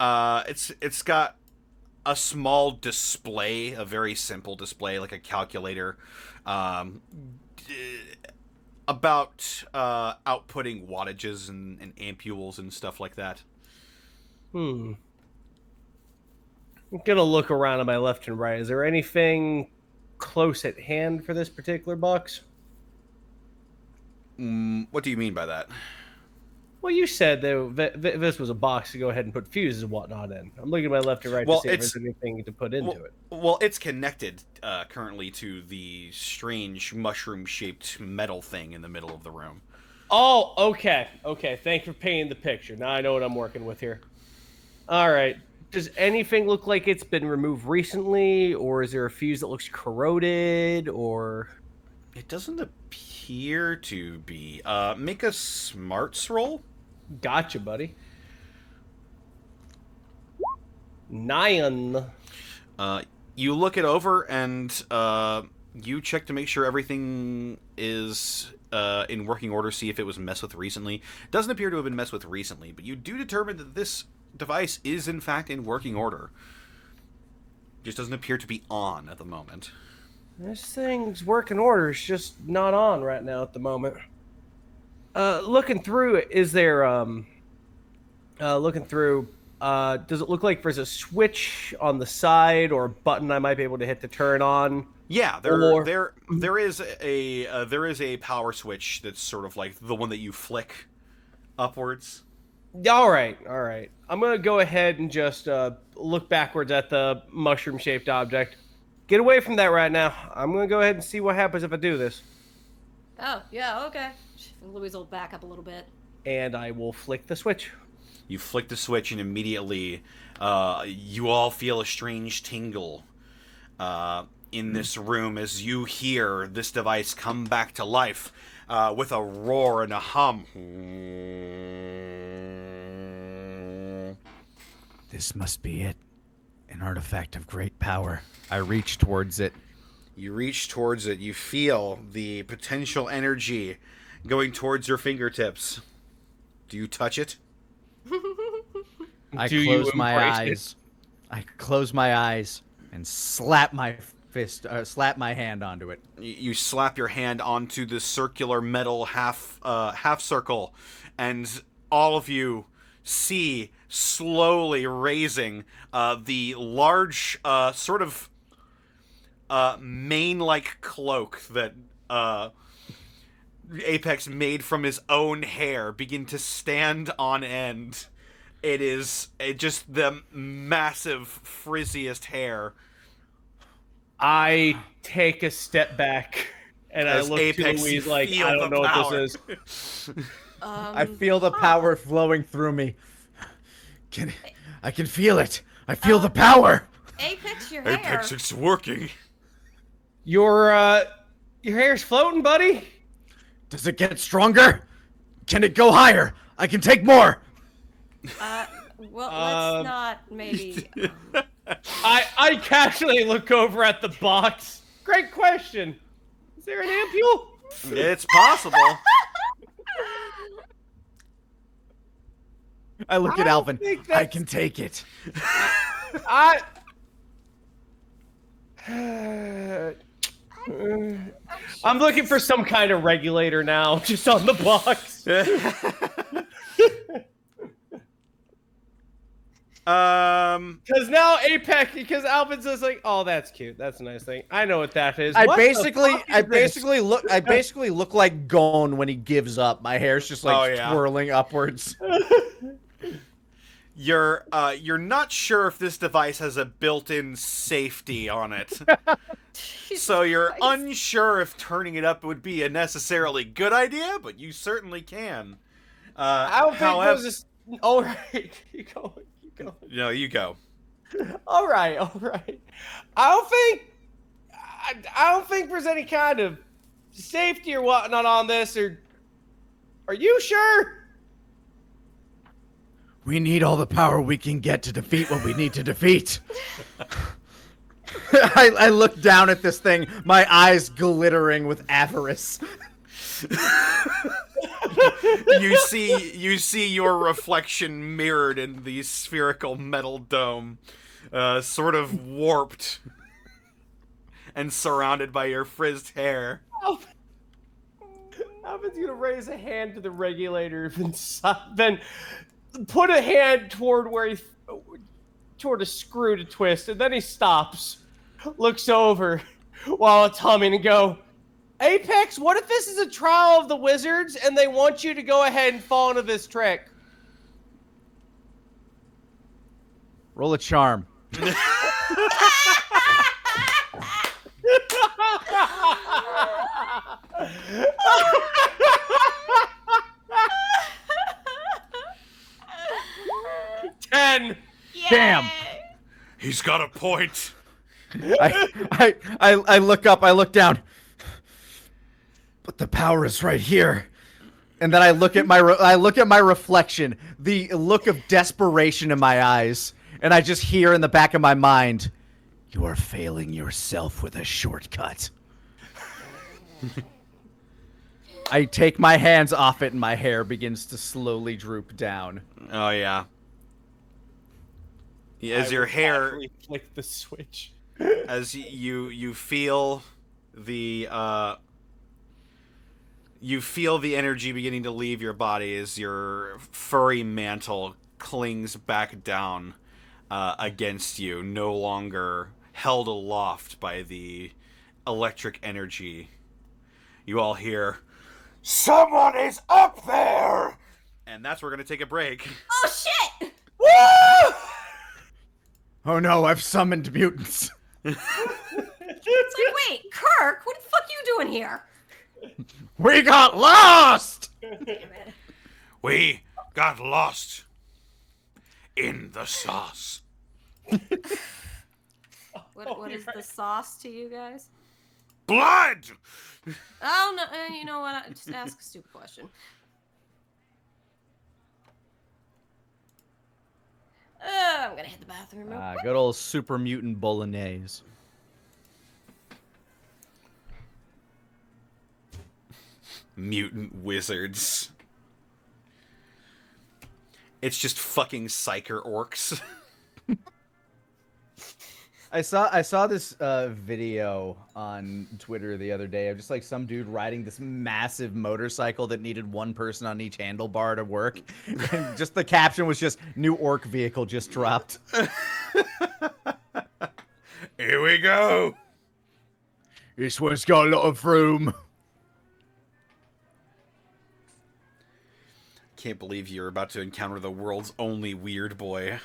A: it's got a small display, a very simple display, like a calculator, about outputting wattages and ampules and stuff like that.
D: I'm gonna look around on my left and right. Is there anything close at hand for this particular box?
A: What do you mean by that?
D: Well, you said that this was a box to go ahead and put fuses and whatnot in. I'm looking at my left and right to see if there's anything to put into it.
A: Well, it's connected currently to the strange mushroom-shaped metal thing in the middle of the room.
D: Oh, okay. Okay, thank you for painting the picture. Now I know what I'm working with here. All right. Does anything look like it's been removed recently, or is there a fuse that looks corroded, or...
A: It doesn't appear to be. Make a smarts roll.
D: Gotcha, buddy. 9.
A: You look it over, and you check to make sure everything is in working order, see if it was messed with recently. Doesn't appear to have been messed with recently, but you do determine that this device is, in fact, in working order. Just doesn't appear to be on at the moment.
D: This thing's working order. It's just not on right now at the moment. Looking through it, is there, does it look like there's a switch on the side or a button I might be able to hit to turn on?
A: Yeah, there is a power switch that's sort of like the one that you flick upwards.
D: All right. I'm gonna go ahead and just look backwards at the mushroom-shaped object. Get away from that right now. I'm gonna go ahead and see what happens if I do this.
C: Oh, yeah, okay. Louise will back up a little bit.
D: And I will flick the switch.
A: You flick the switch, and immediately you all feel a strange tingle in this room as you hear this device come back to life with a roar and a hum.
B: This must be it. An artifact of great power. I reach towards it.
A: You reach towards it. You feel the potential energy going towards your fingertips. Do you touch it?
B: I
D: Do you
B: close my
D: embrace
B: eyes. I close my eyes and slap my slap my hand onto it.
A: You slap your hand onto the circular metal half circle, and all of you see slowly raising the large sort of mane-like cloak that Apex made from his own hair begin to stand on end. It is just the massive, frizziest hair.
D: I take a step back and
A: As
D: I look
A: Apex,
D: to Louise like,
A: feel
D: I don't
A: the
D: know what
A: power.
D: this is.
B: I feel the power flowing through me. I can feel it. I feel the power.
C: Apex, your hair.
A: Apex, it's working.
D: Your hair's floating, buddy.
B: Does it get stronger? Can it go higher? I can take more.
C: Well, let's not maybe.
D: I casually look over at the box. Great question. Is there an ampule?
A: It's possible.
B: I look at
D: don't
B: Alvin.
D: think
B: I
D: that's-
B: can take it.
D: I'm looking for some kind of regulator now, just on the box. Because now Apex, because Alvin's just like, oh, that's cute. That's a nice thing. I know what that is.
B: I
D: What the
B: basically
D: fuck is this?
B: I basically look like Gon when he gives up. My hair's just like
A: Oh, yeah.
B: twirling upwards.
A: You're not sure if this device has a built-in safety on it. So you're unsure if turning it up would be a necessarily good idea, but you certainly can.
D: I don't think
A: however,
D: there's this. All right, you go.
A: no, you go.
D: All right. I don't think there's any kind of safety or whatnot on this. Or are you sure?
B: We need all the power we can get to defeat what we need to defeat. I look down at this thing, my eyes glittering with avarice.
A: You see your reflection mirrored in the spherical metal dome, sort of warped and surrounded by your frizzed hair.
D: Alvin's gonna raise a hand to the regulator, then put a hand toward toward a screw to twist, and then he stops, looks over while it's humming, and go, Apex, what if this is a trial of the wizards and they want you to go ahead and fall into this trick?
B: Roll a charm.
D: 10.
B: Damn.
A: He's got a point.
B: I look up, I look down. But the power is right here. And then I look at my reflection, the look of desperation in my eyes, and I just hear in the back of my mind, you are failing yourself with a shortcut. I take my hands off it and my hair begins to slowly droop down.
A: Oh yeah. As your hair,
D: Flick the switch.
A: as you feel the energy beginning to leave your body as your furry mantle clings back down against you, no longer held aloft by the electric energy. You all hear, "Someone is up there!" And that's where we're going to take a break.
C: Oh shit!
B: Woo! Oh no, I've summoned mutants.
C: It's like, wait, Kirk, what the fuck are you doing here?
B: We got lost!
C: Damn it.
F: We got lost in the sauce.
C: What is the sauce to you guys?
F: Blood!
C: Oh no, you know what? Just ask a stupid question. I'm gonna hit the bathroom. real quick.
B: Good old super mutant bolognese.
A: Mutant wizards. It's just fucking psyker orcs.
B: I saw this video on Twitter the other day of just like some dude riding this massive motorcycle that needed one person on each handlebar to work. And just the caption was just "new orc vehicle just dropped."
F: Here we go.
B: This one's got a lot of room.
A: Can't believe you're about to encounter the world's only weird boy.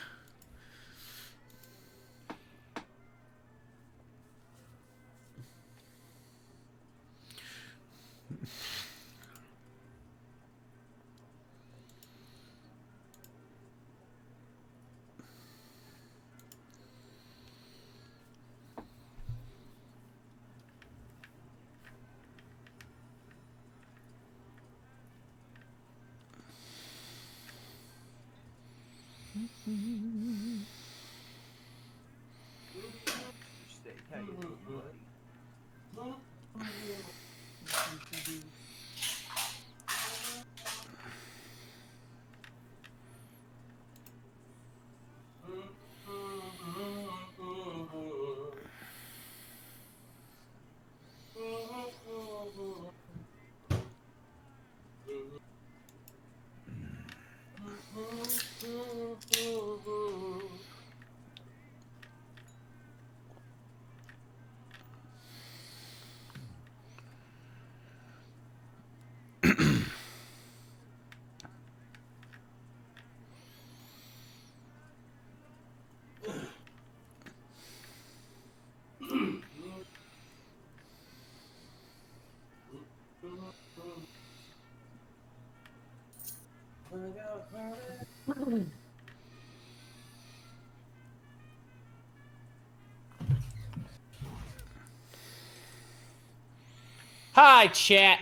D: Hi, chat.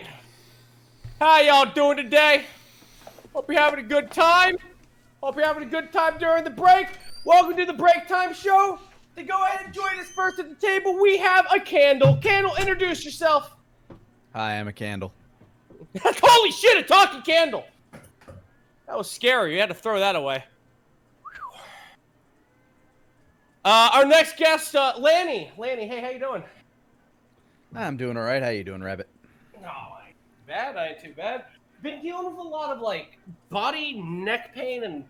D: How y'all doing today? Hope you're having a good time. Hope you're having a good time during the break. Welcome to the Break Time Show. To go ahead and join us first at the table, we have a Candle. Candle, introduce yourself.
B: Hi, I'm a candle.
D: Holy shit, a talking candle. That was scary. You had to throw that away. Our next guest, Lanny. Lanny, hey, how you doing?
B: I'm doing all right. How you doing, Rabbit?
D: No, I ain't too bad. I ain't too bad. Been dealing with a lot of like body, neck pain, and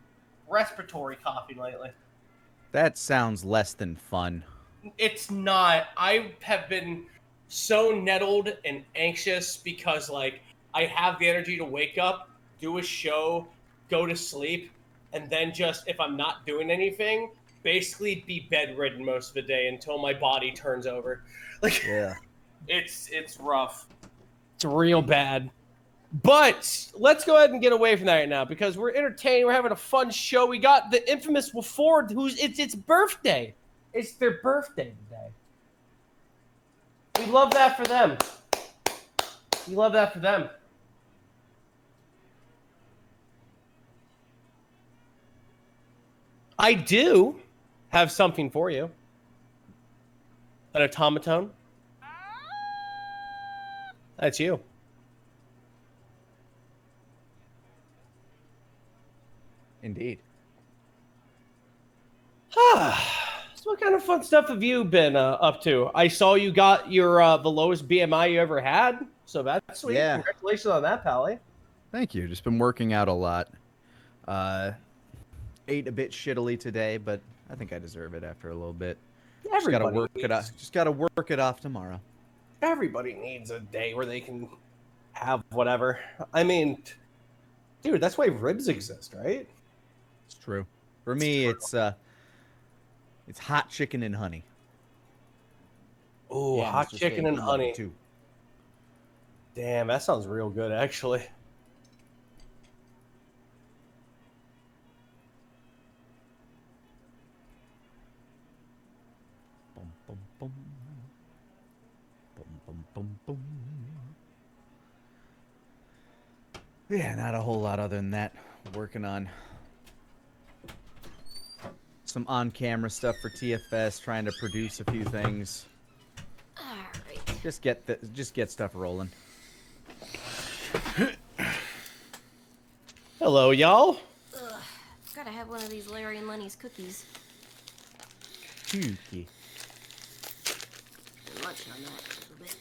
D: respiratory coughing lately.
B: That sounds less than fun.
D: It's not. I have been so nettled and anxious because like I have the energy to wake up, do a show, go to sleep, and then just if I'm not doing anything, basically be bedridden most of the day until my body turns over. Like
B: Yeah.
D: It's rough. It's real bad. But let's go ahead and get away from that right now because we're entertaining. We're having a fun show. We got the infamous Ford, who's it's birthday. It's their birthday today. We love that for them. We love that for them. I do have something for you. An automaton. That's you.
B: Indeed.
D: So what kind of fun stuff have you been up to? I saw you got your the lowest BMI you ever had, so that's sweet.
B: Yeah.
D: Congratulations on that, Pally.
B: Thank you. Just been working out a lot. Ate a bit shittily today, but I think I deserve it after a little bit. Just gotta work it off. Just gotta work it off tomorrow.
D: Everybody needs a day where they can have whatever. I mean, Dude, that's why ribs exist, right?
B: It's true. For me, it's hot chicken and honey.
D: Oh,
B: Yeah,
D: hot
B: Mr.
D: chicken
B: Steak,
D: and
B: you love it
D: honey.
B: too.
D: Damn, that sounds real good, actually.
B: Bum, bum, bum. Bum, bum, bum, bum. Yeah, not a whole lot other than that. Working on some on-camera stuff for TFS, trying to produce a few things.
C: Alright.
B: Just get stuff rolling.
D: Hello, y'all.
C: Ugh. Gotta have one of these Larry and Lenny's cookies.
B: Kooky.
C: Been munching on that a little bit.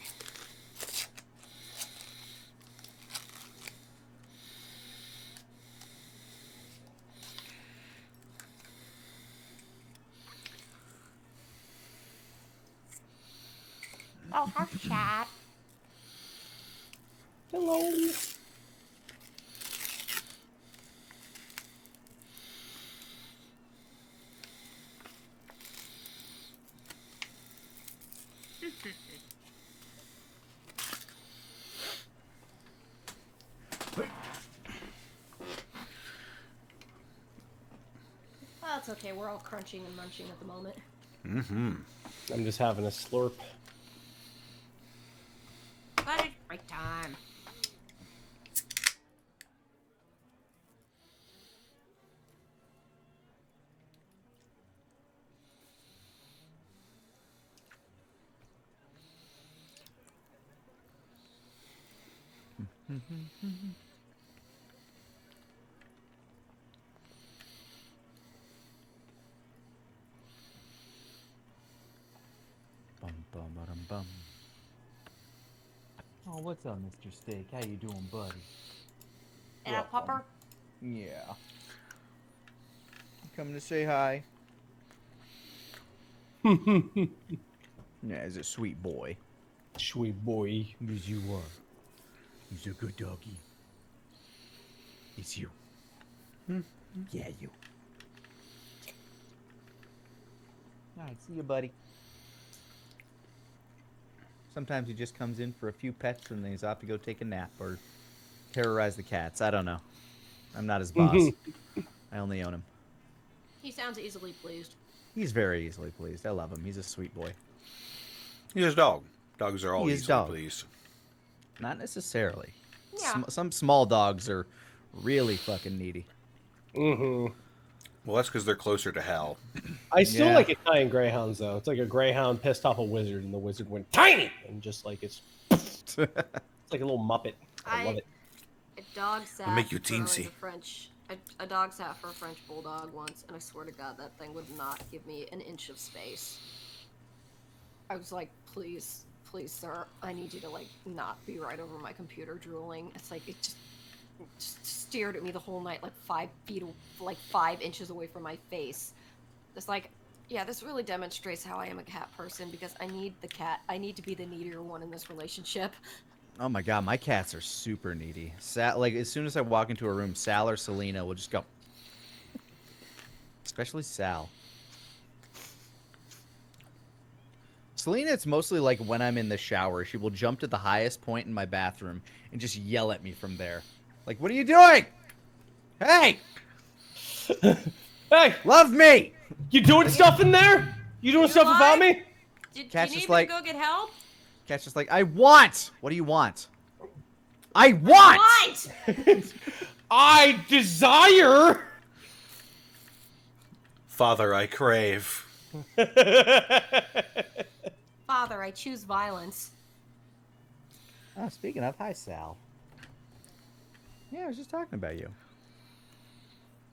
C: Oh, hi, chat.
D: Hello.
C: Well, it's okay. We're all crunching and munching at the moment.
A: Mm-hmm.
D: I'm just having a slurp.
C: But it's break time.
B: Bum, bum, ba-dum, bum. Oh, what's up, Mr. Steak? How you doing, buddy?
C: And a pupper?
B: Yeah. Coming to say hi. Yeah, he's a sweet boy.
D: Sweet boy.
B: Yes, you are. He's a good doggy. It's you. Yeah, you. Alright, see you, buddy. Sometimes he just comes in for a few pets and then he's off to go take a nap or terrorize the cats. I don't know. I'm not his boss. I only own him.
C: He sounds easily pleased.
B: He's very easily pleased. I love him. He's a sweet boy.
F: He's a dog. Dogs are all
B: He is
F: easily
B: dog.
F: pleased.
B: Not necessarily.
C: Yeah.
B: Some small dogs are really fucking needy.
D: Mm-hmm.
F: Well, that's because they're closer to Hal.
D: I still
B: Yeah.
D: like Italian greyhounds, though. It's like a greyhound pissed off a wizard, and the wizard went tiny, and just like it's like a little muppet. I love it.
C: A dog sat
F: make you
C: for, like,
F: teensy.
C: a dog sat for a French bulldog once, and I swear to God, that thing would not give me an inch of space. I was like, please, sir, I need you to, like, not be right over my computer drooling. It's like, it just stared at me the whole night, like 5 feet, like 5 inches away from my face. It's like, yeah, this really demonstrates how I am a cat person, because I need the cat. I need to be the needier one in this relationship.
B: Oh my god, my cats are super needy. Like as soon as I walk into a room, Sal or Selena will just go. Especially Sal. Selena, it's mostly like when I'm in the shower. She will jump to the highest point in my bathroom and just yell at me from there. Like, what are you doing? Hey!
D: Hey,
B: Love me!
D: you doing stuff in there? You doing stuff
C: alive?
D: without me?
C: Do you
B: Cat's
C: need
B: just
C: me
B: like-
C: to go get help?
B: Cat's just like, I want! What do you want? I want!
C: What?
D: I desire.
F: Father, I crave.
C: Father, I choose violence.
B: Oh, speaking of, hi, Sal. Yeah, I was just talking about you.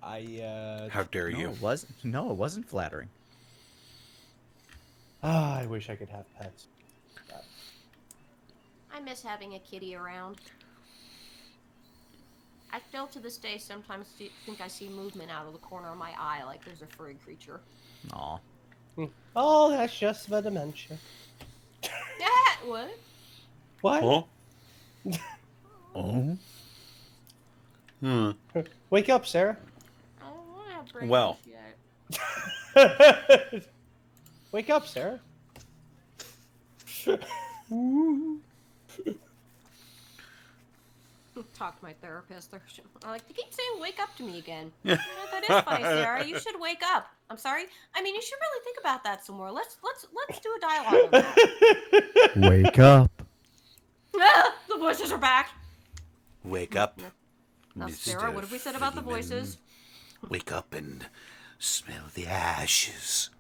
F: How dare
B: No,
F: you?
B: it wasn't. No, it wasn't flattering.
D: I wish I could have pets.
C: I miss having a kitty around. I still to this day sometimes think I see movement out of the corner of my eye, like there's a furry creature.
B: Aw.
D: Oh, that's just the dementia.
C: Yeah, what?
D: What?
F: Huh?
B: Oh?
D: Wake up, Sarah.
C: I don't want to have breakfast
A: Well.
C: yet.
D: Wake up, Sarah.
C: Talk to my therapist. I like, they keep saying wake up to me again. That is funny, Sarah. You should wake up. I'm sorry. I mean, you should really think about that some more. Let's do a dialogue on that.
B: Wake up.
C: The voices are back.
A: Wake up,
C: Now,
A: Mr.
C: Sarah, what have we said about the
A: Freeman.
C: voices?
F: Wake up and smell the ashes.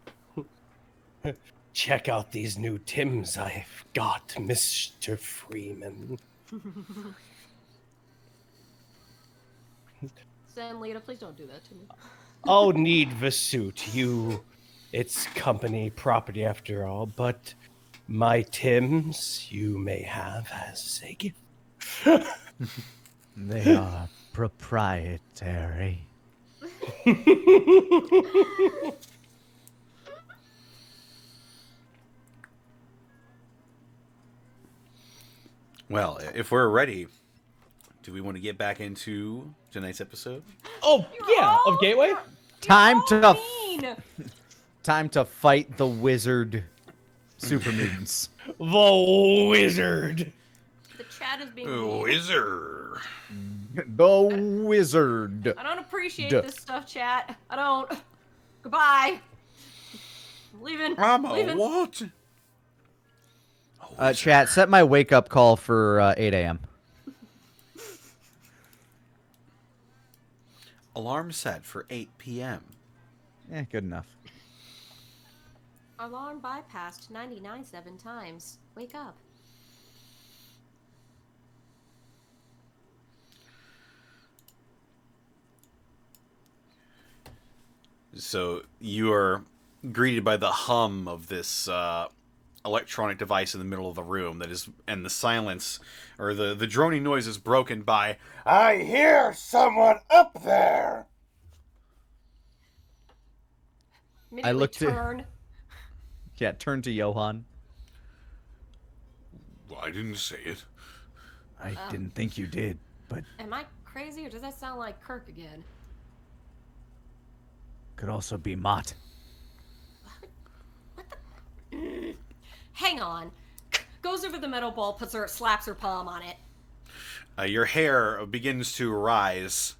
D: Check out these new Tims I've got, Mr. Freeman.
C: Sam, Lita, please don't do that to me.
D: Oh, need the suit. It's company property after all, but my Tims you may have as a gift.
B: They are proprietary.
A: Well, if we're ready, do we want to get back into tonight's episode?
D: Oh, yeah, of Gateway?
B: Time to
C: Mean.
B: time to fight the wizard super mutants.
D: The Wizard.
C: The chat is being
A: Oh,
C: mean.
A: Wizard.
B: The wizard.
C: I don't appreciate
B: Duh.
C: this stuff, chat. I don't. Goodbye. I'm leaving. leaving.
A: What?
B: Chat, set my wake up call for 8 a.m.
A: Alarm set for 8 p.m.
B: Good enough.
C: Alarm bypassed 99.7 times. Wake up.
A: So you are greeted by the hum of this electronic device in the middle of the room and the silence, or the droning noise is broken by,
F: I hear someone up there.
C: Immediately
B: looked at-
C: turn.
B: Yeah, turn to Johan.
F: I didn't say it.
B: I didn't think you did, but
C: Am I crazy or does that sound like Kirk again?
B: could also be Mott.
C: Hang on. Goes over the metal ball, slaps her palm on it.
A: your hair begins to rise.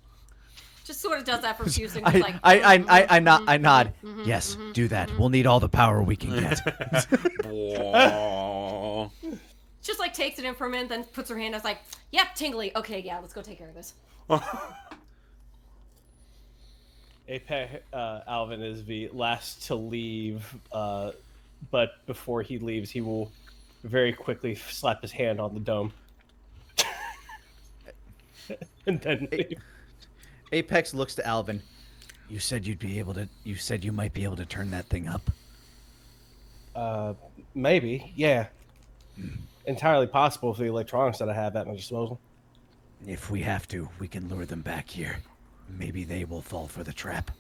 C: Just sort of does that profusely.
B: I nod. Yes, do that. We'll need all the power we can get.
A: Whoa.
C: Just like takes it in for a minute, then puts her hand out, like, yep, tingly. Okay, yeah, let's go take care of this.
D: Alvin is the last to leave, but before he leaves, he will very quickly slap his hand on the dome. And then leave.
B: Apex looks to Alvin. You said you might be able to turn that thing up.
D: Maybe, yeah. Entirely possible for the electronics that I have at my disposal.
B: If we have to, we can lure them back here. Maybe they will fall for the trap.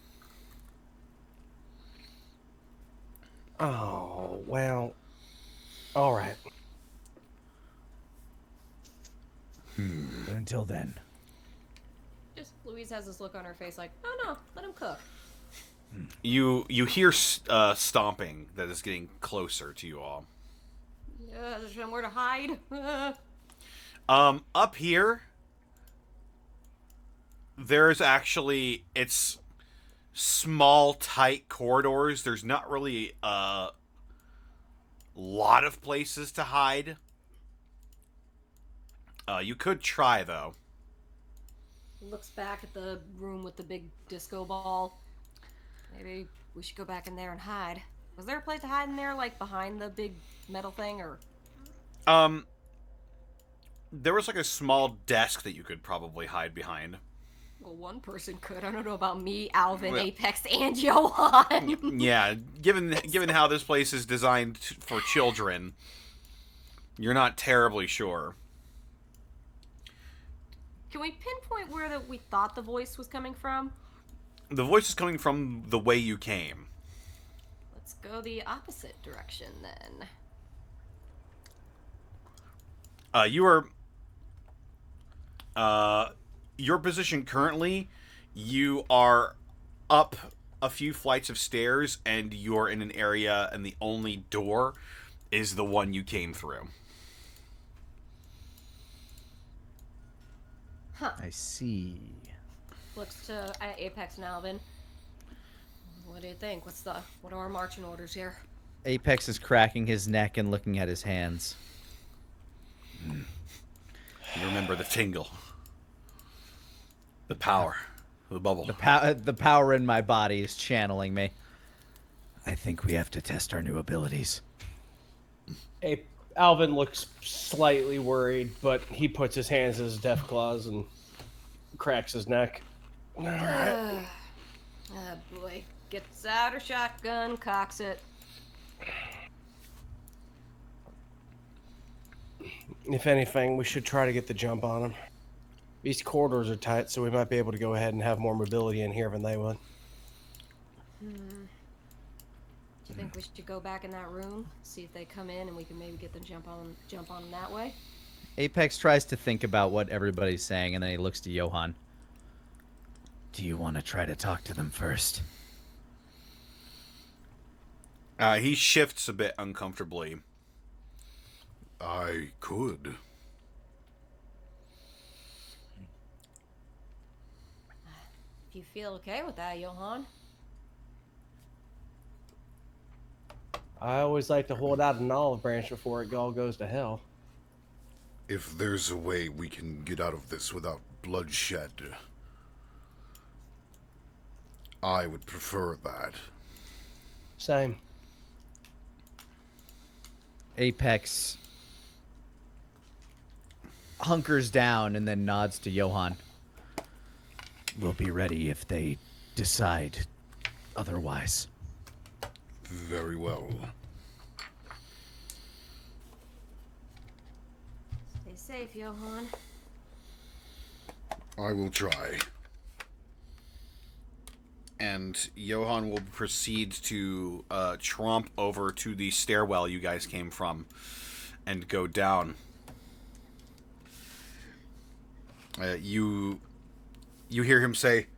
D: Oh, well. All right.
B: But until then,
C: Just Louise has this look on her face, like, oh no, let him cook.
A: You hear stomping that is getting closer to you all.
C: There's somewhere to hide.
A: Up here, there's actually, it's small, tight corridors. There's not really a lot of places to hide. You could try, though.
C: Looks back at the room with the big disco ball. Maybe we should go back in there and hide. Was there a place to hide in there, like behind the big metal thing, or?
A: There was like a small desk that you could probably hide behind.
C: Well, one person could. I don't know about me, Alvin,
A: Well-
C: Apex, and Johan.
A: Yeah, given how this place is designed for children, you're not terribly sure.
C: Can we pinpoint where we thought the voice was coming from?
A: The voice is coming from the way you came.
C: Let's go the opposite direction then.
A: You are your position currently, you are up a few flights of stairs, and you're in an area, and the only door is the one you came through.
C: Huh.
B: I see.
C: Looks to Apex and Alvin. What do you think? What are our marching orders here?
B: Apex is cracking his neck and looking at his hands.
A: You remember the tingle, the power, the bubble.
B: The power in my body is channeling me. I think we have to test our new abilities.
D: Alvin looks slightly worried, but he puts his hands in his death claws and cracks his neck. All right.
C: Oh boy. Gets out her shotgun, cocks it.
D: If anything, we should try to get the jump on him. These corridors are tight, so we might be able to go ahead and have more mobility in here than they would.
C: Do you think we should go back in that room, see if they come in, and we can maybe get them jump on them that way?
B: Apex tries to think about what everybody's saying, and then he looks to Johan. Do you want to try to talk to them first?
A: He shifts a bit uncomfortably.
F: I could.
C: If you feel okay with that, Johan.
D: I always like to hold out an olive branch before it all goes to hell.
F: If there's a way we can get out of this without bloodshed, I would prefer that.
D: Same.
B: Apex hunkers down and then nods to Johan. We'll be ready if they decide otherwise.
F: Very well.
C: Stay safe, Johan.
F: I will try.
A: And Johan will proceed to tromp over to the stairwell you guys came from and go down. You hear him say,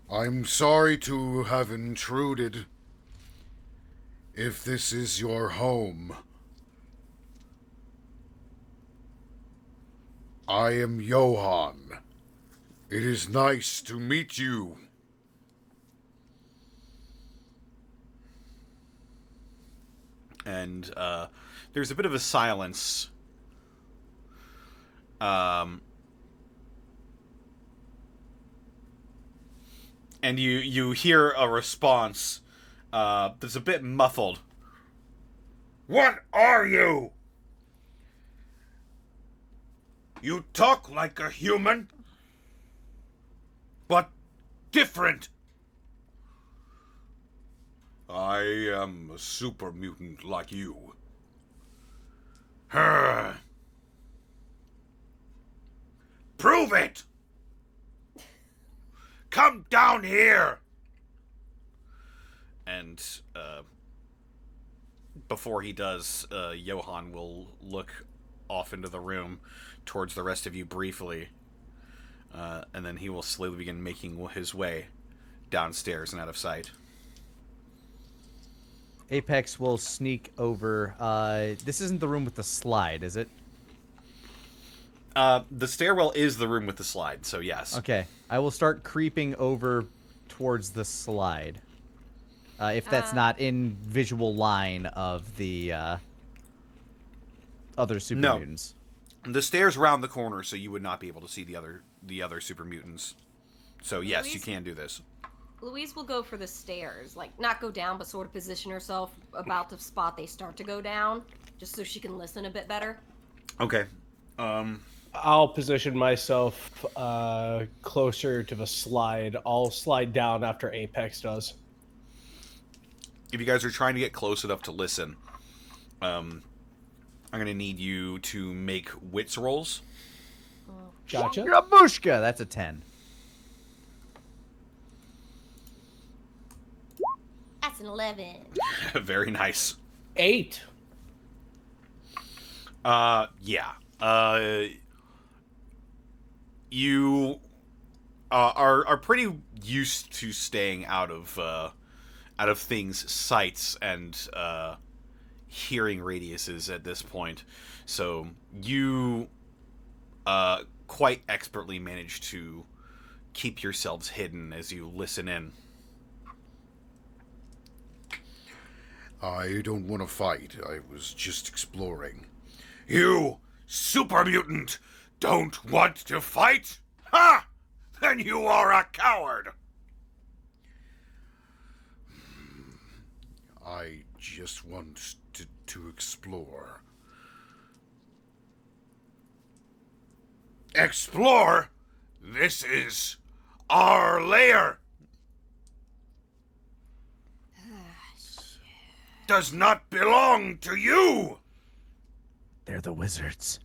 F: I'm sorry to have intruded. If this is your home, I am Johan. It is nice to meet you.
A: and there's a bit of a silence. And you hear a response that's a bit muffled.
E: What are you? You talk like a human, but different. I am a super mutant like you. Prove it! Come down here!
A: And before he does, Johan will look off into the room towards the rest of you briefly, and then he will slowly begin making his way downstairs and out of sight.
B: Apex will sneak over. This isn't the room with the slide, is it?
A: The stairwell is the room with the slide, so yes.
B: Okay. I will start creeping over towards the slide. If that's not in visual line of the other super mutants.
A: The stairs round the corner, so you would not be able to see the other super mutants. So yes,
C: Louise,
A: you can do this.
C: Louise will go for the stairs, like not go down, but sort of position herself about the spot they start to go down, just so she can listen a bit better.
A: Okay.
D: I'll position myself closer to the slide. I'll slide down after Apex does.
A: If you guys are trying to get close enough to listen, I'm going to need you to make wits rolls.
D: Gotcha.
B: Grabushka! That's a 10.
C: That's an 11.
A: Very nice.
D: 8.
A: Yeah. you are pretty used to staying out of things, sights, and hearing radiuses at this point. So you quite expertly manage to keep yourselves hidden as you listen in.
F: I don't want to fight. I was just exploring.
E: You, super mutant, don't want to fight? Ha! Then you are a coward!
F: I just want to explore.
E: Explore? This is our lair. Does not belong to you.
B: They're the wizards.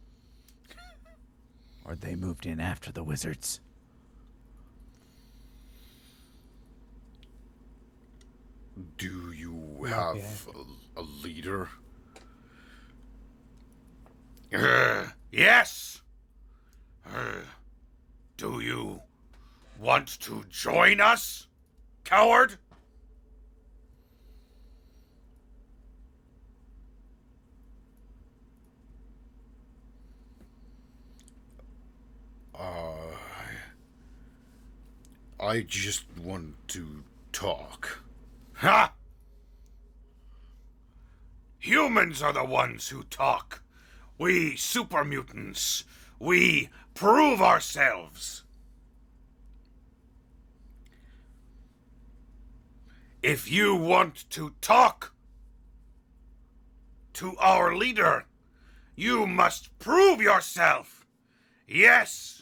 B: Or they moved in after the wizards.
F: Do you have a leader?
E: Yes. Do you want to join us, coward?
F: I just want to talk.
E: Ha! Humans are the ones who talk. We super mutants. We prove ourselves. If you want to talk to our leader, you must prove yourself. Yes.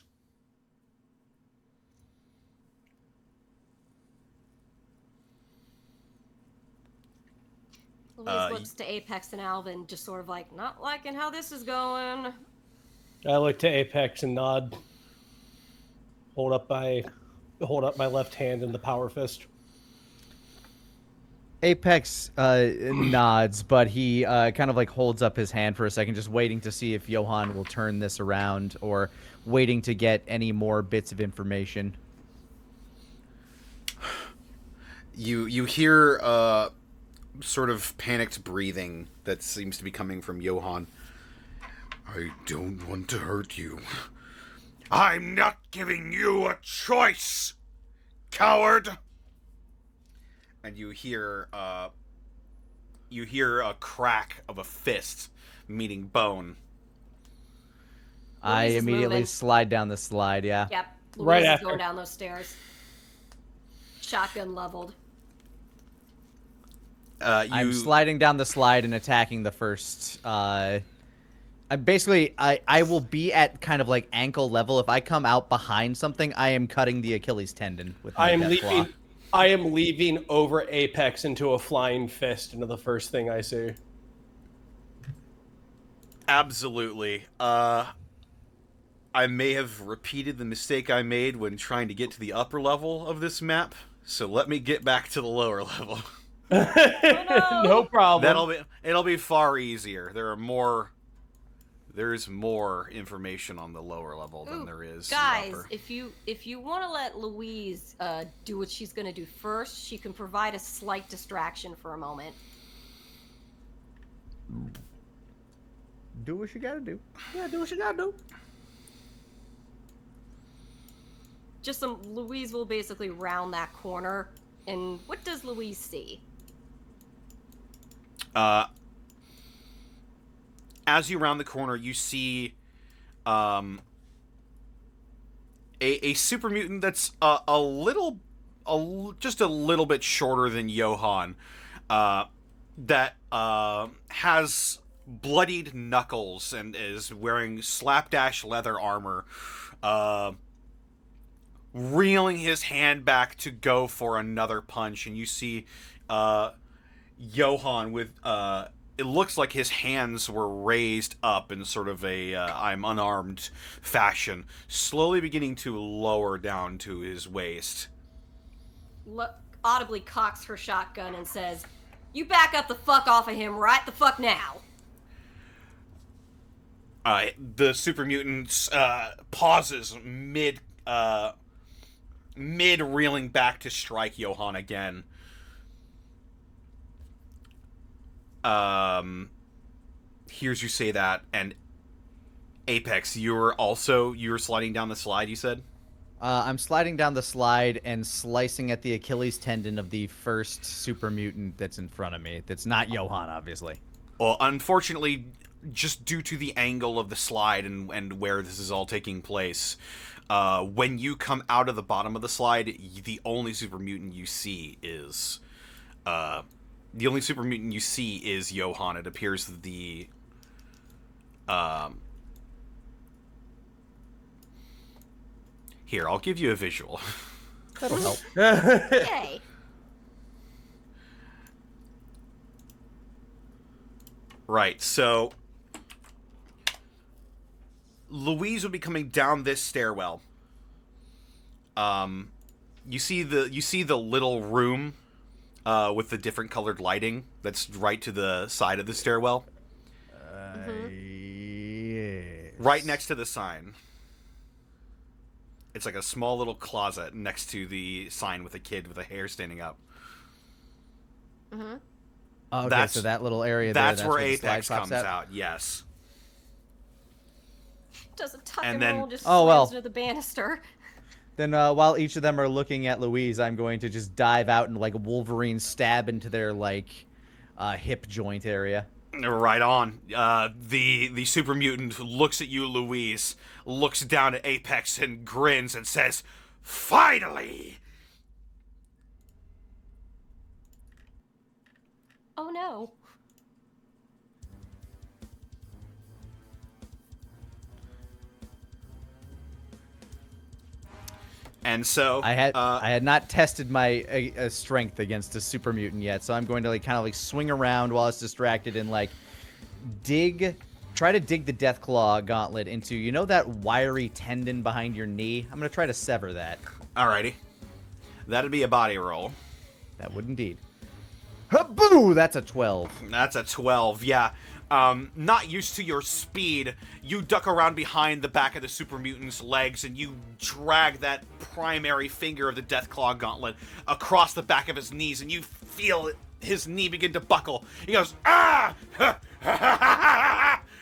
C: Louise looks to Apex and Alvin, just sort of like, not liking how this is going.
D: I look to Apex and nod. Hold up my left hand in the power fist.
B: Apex nods, but he kind of like holds up his hand for a second, just waiting to see if Johan will turn this around or waiting to get any more bits of information.
A: You hear sort of panicked breathing that seems to be coming from Johan.
F: I don't want to hurt you.
E: I'm not giving you a choice, coward.
A: And you hear a crack of a fist meeting bone.
B: I
C: Louise is
B: immediately
C: moving.
B: slide down the slide, yeah.
C: Yep. Louise
D: Right
C: is
D: after.
C: going down those stairs. Shotgun leveled.
B: I'm sliding down the slide and attacking the first. I will be at kind of like ankle level. If I come out behind something, I am cutting the Achilles tendon with my death claw.
D: I am leaving over Apex into a flying fist into the first thing I see.
A: Absolutely. I may have repeated the mistake I made when trying to get to the upper level of this map, so let me get back to the lower level.
D: No problem.
A: It'll be far easier. There's more information on the lower level than there is
C: Guys,
A: in the upper.
C: if you want to let Louise do what she's going to do first, she can provide a slight distraction for a moment.
B: Do what you gotta do.
D: Yeah, do what you gotta do.
C: Louise will basically round that corner. And what does Louise see?
A: As you round the corner, you see a super mutant that's just a little bit shorter than Johan, that has bloodied knuckles and is wearing slapdash leather armor, reeling his hand back to go for another punch, and you see Johan with it looks like his hands were raised up in sort of a I'm unarmed fashion, slowly beginning to lower down to his waist.
C: Audibly cocks her shotgun and says, "You back up the fuck off of him right the fuck now."
A: The super mutant pauses mid reeling back to strike Johann again. Hears you say that, and Apex, you're sliding down the slide, you said?
B: I'm sliding down the slide and slicing at the Achilles tendon of the first super mutant that's in front of me. That's not Johann, obviously.
A: Well, unfortunately, just due to the angle of the slide and where this is all taking place, when you come out of the bottom of the slide, the only super mutant you see is Johann. It appears that Here, I'll give you a visual.
B: That'll help.
C: Yay.
A: Right, so Louise would be coming down this stairwell. You see the little room with the different colored lighting that's right to the side of the stairwell.
B: Yes.
A: Right next to the sign. It's like a small little closet next to the sign with a kid with a hair standing up.
C: Mm-hmm.
B: Okay, so that little area there,
A: that's where
B: the slide
A: Apex
B: pops
A: comes out, yes.
C: Doesn't tuck
A: And
C: and
A: then-
C: roll, just
B: Oh, well.
C: slams into the banister.
B: Then while each of them are looking at Louise, I'm going to just dive out and like Wolverine stab into their like hip joint area.
A: Right on. The super mutant looks at you, Louise, looks down at Apex and grins and says, "Finally!"
C: Oh no.
A: And so
B: I had not tested my strength against a super mutant yet, so I'm going to like kind of like swing around while it's distracted and like try to dig the Deathclaw gauntlet into that wiry tendon behind your knee. I'm gonna try to sever that.
A: Alrighty. That'd be a body roll.
B: That would indeed. Boo! That's a 12.
A: That's a 12, yeah. Not used to your speed, you duck around behind the back of the super mutant's legs and you drag that primary finger of the Deathclaw gauntlet across the back of his knees and you feel his knee begin to buckle. He goes, "Ah!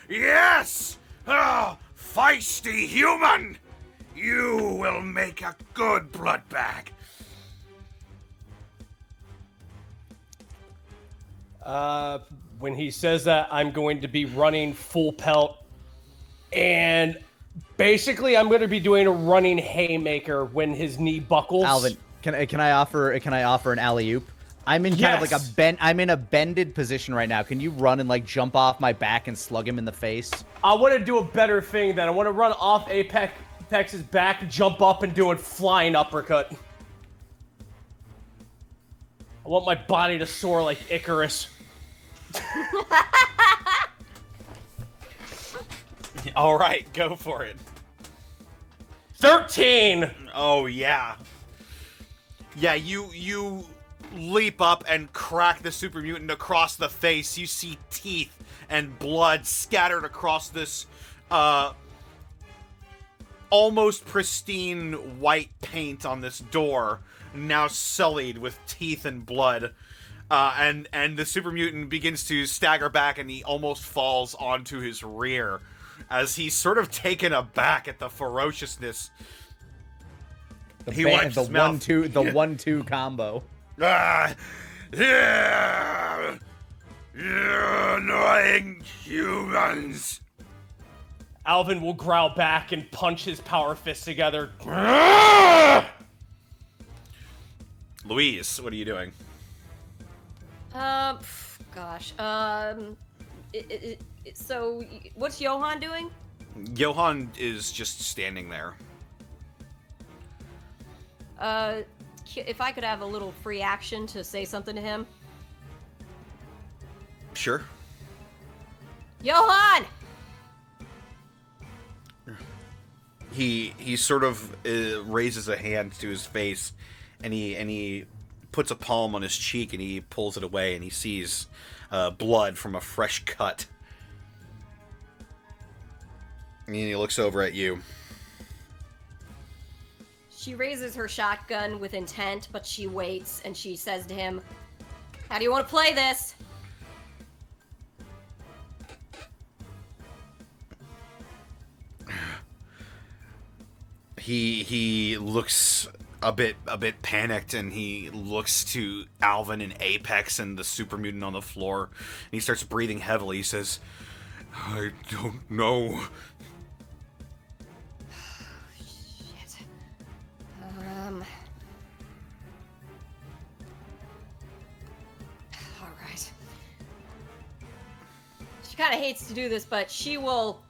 A: Yes! Oh, feisty human! You will make a good blood bag."
D: When he says that, I'm going to be running full pelt, and basically I'm going to be doing a running haymaker when his knee buckles.
B: Alvin, can I offer an alley oop? I'm in kind of like I'm in a bended position right now. Can you run and like jump off my back and slug him in the face?
D: I want to do a better thing then. I want to run off Apex's back, jump up, and do a flying uppercut. I want my body to soar like Icarus.
A: All right, go for it.
D: 13!
A: Oh, yeah. Yeah, you leap up and crack the super mutant across the face. You see teeth and blood scattered across this almost pristine white paint on this door, now sullied with teeth and blood. And the super mutant begins to stagger back and he almost falls onto his rear as he's sort of taken aback at the ferociousness. He wipes his mouth.
B: The 1-2 combo.
A: Ah, yeah, you annoying humans.
D: Alvin will growl back and punch his power fists together.
A: Louise, what are you doing?
C: Gosh. So, what's Johann doing?
A: Johann is just standing there.
C: If I could have a little free action to say something to him.
A: Sure.
C: Johann!
A: He sort of raises a hand to his face, and he puts a palm on his cheek, and he pulls it away, and he sees blood from a fresh cut. And he looks over at you.
C: She raises her shotgun with intent, but she waits and she says to him, "How do you want to play this?"
A: He looks a bit panicked, and he looks to Alvin and Apex and the super mutant on the floor, and he starts breathing heavily. He says, "I don't know."
C: Shit. All right. She kind of hates to do this, but she will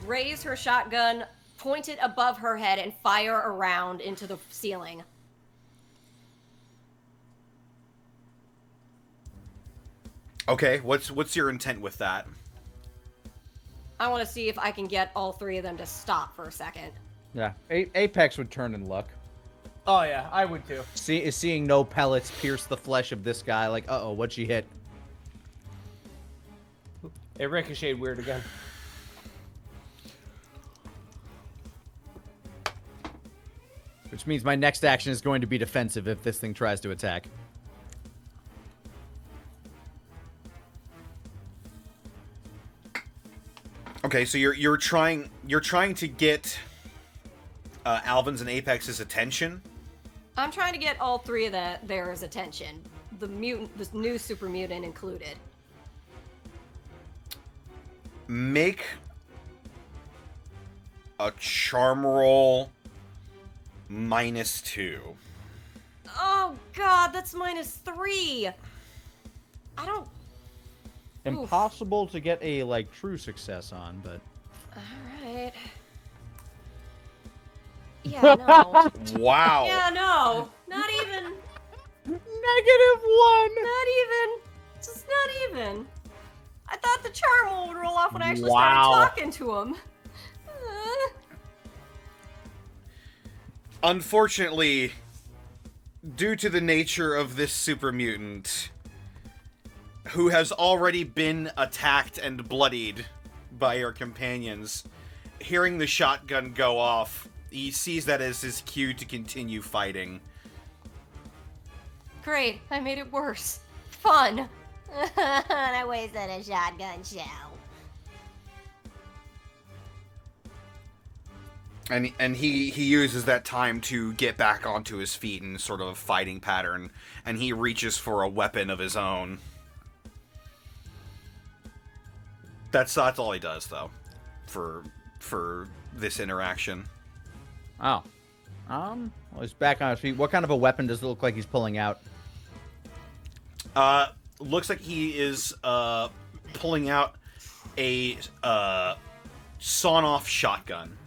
C: raise her shotgun, point it above her head, and fire a round into the ceiling.
A: Okay, what's your intent with that?
C: I want to see if I can get all three of them to stop for a second.
B: Yeah, Apex would turn and look.
D: Oh yeah, I would too.
B: Seeing no pellets pierce the flesh of this guy, like, uh-oh, what'd she hit?
D: It ricocheted weird again.
B: Which means my next action is going to be defensive if this thing tries to attack.
A: Okay, so you're trying to get Alvin's and Apex's attention.
C: I'm trying to get all three of theirs attention. The new super mutant included.
A: Make a charm roll -2.
C: Oh god, that's -3. I don't.
B: Impossible to get a, like, true success on, but...
C: Alright. Yeah, no.
A: Wow.
C: Yeah, no. Not even.
B: -1!
C: Not even. Just not even. I thought the charm roll would roll off when I actually started talking to him.
A: Unfortunately, due to the nature of this super mutant, who has already been attacked and bloodied by your companions, hearing the shotgun go off, he sees that as his cue to continue fighting.
C: Great, I made it worse. Fun. I wasted a shotgun shell.
A: And he uses that time to get back onto his feet in sort of a fighting pattern, and he reaches for a weapon of his own. That's all he does, though, for this interaction.
B: Oh. Well, he's back on his feet. What kind of a weapon does it look like he's pulling out?
A: Looks like he is pulling out a sawn-off shotgun.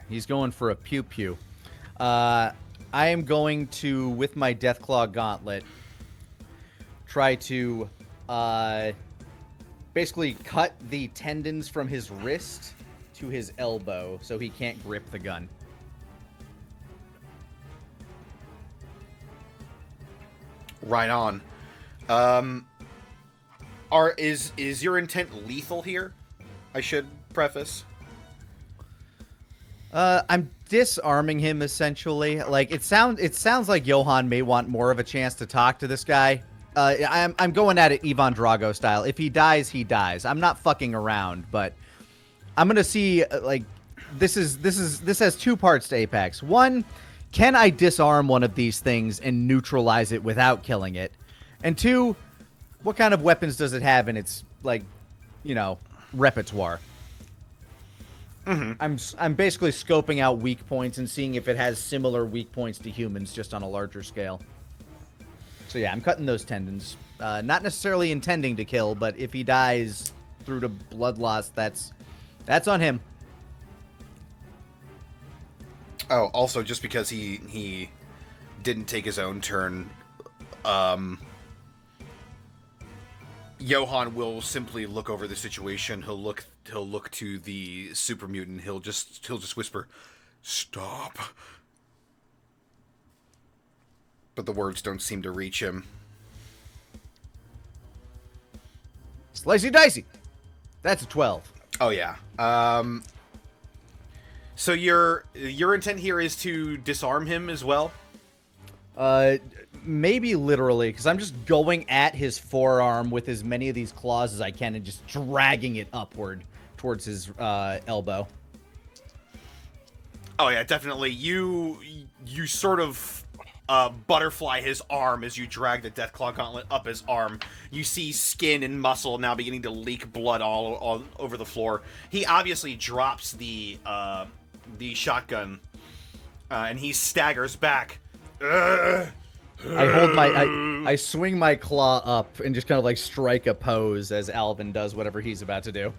B: He's going for a pew-pew. I am going to, with my Deathclaw Gauntlet, try to basically cut the tendons from his wrist to his elbow so he can't grip the gun.
A: Right on. Is your intent lethal here? I should preface.
B: I'm disarming him essentially. Like it sounds like Johan may want more of a chance to talk to this guy. I'm going at it Ivan Drago style. If he dies, he dies. I'm not fucking around, but I'm gonna see like this has two parts to Apex. One, can I disarm one of these things and neutralize it without killing it? And two, what kind of weapons does it have in its repertoire?
A: Mm-hmm.
B: I'm basically scoping out weak points and seeing if it has similar weak points to humans, just on a larger scale. So yeah, I'm cutting those tendons. Not necessarily intending to kill, but if he dies through to blood loss, that's on him.
A: Oh, also, just because he didn't take his own turn, Johan will simply look over the situation. He'll look to the super mutant. He'll just whisper, "Stop." But the words don't seem to reach him.
B: Slicey dicey. That's a 12.
A: Oh yeah. So your intent here is to disarm him as well?
B: Maybe literally, because I'm just going at his forearm with as many of these claws as I can and just dragging it upward towards his elbow.
A: Oh yeah, definitely. You sort of butterfly his arm as you drag the Deathclaw gauntlet up his arm. You see skin and muscle now beginning to leak blood all over the floor. He obviously drops the shotgun, and he staggers back.
B: I swing my claw up and just kind of like strike a pose as Alvin does whatever he's about to do.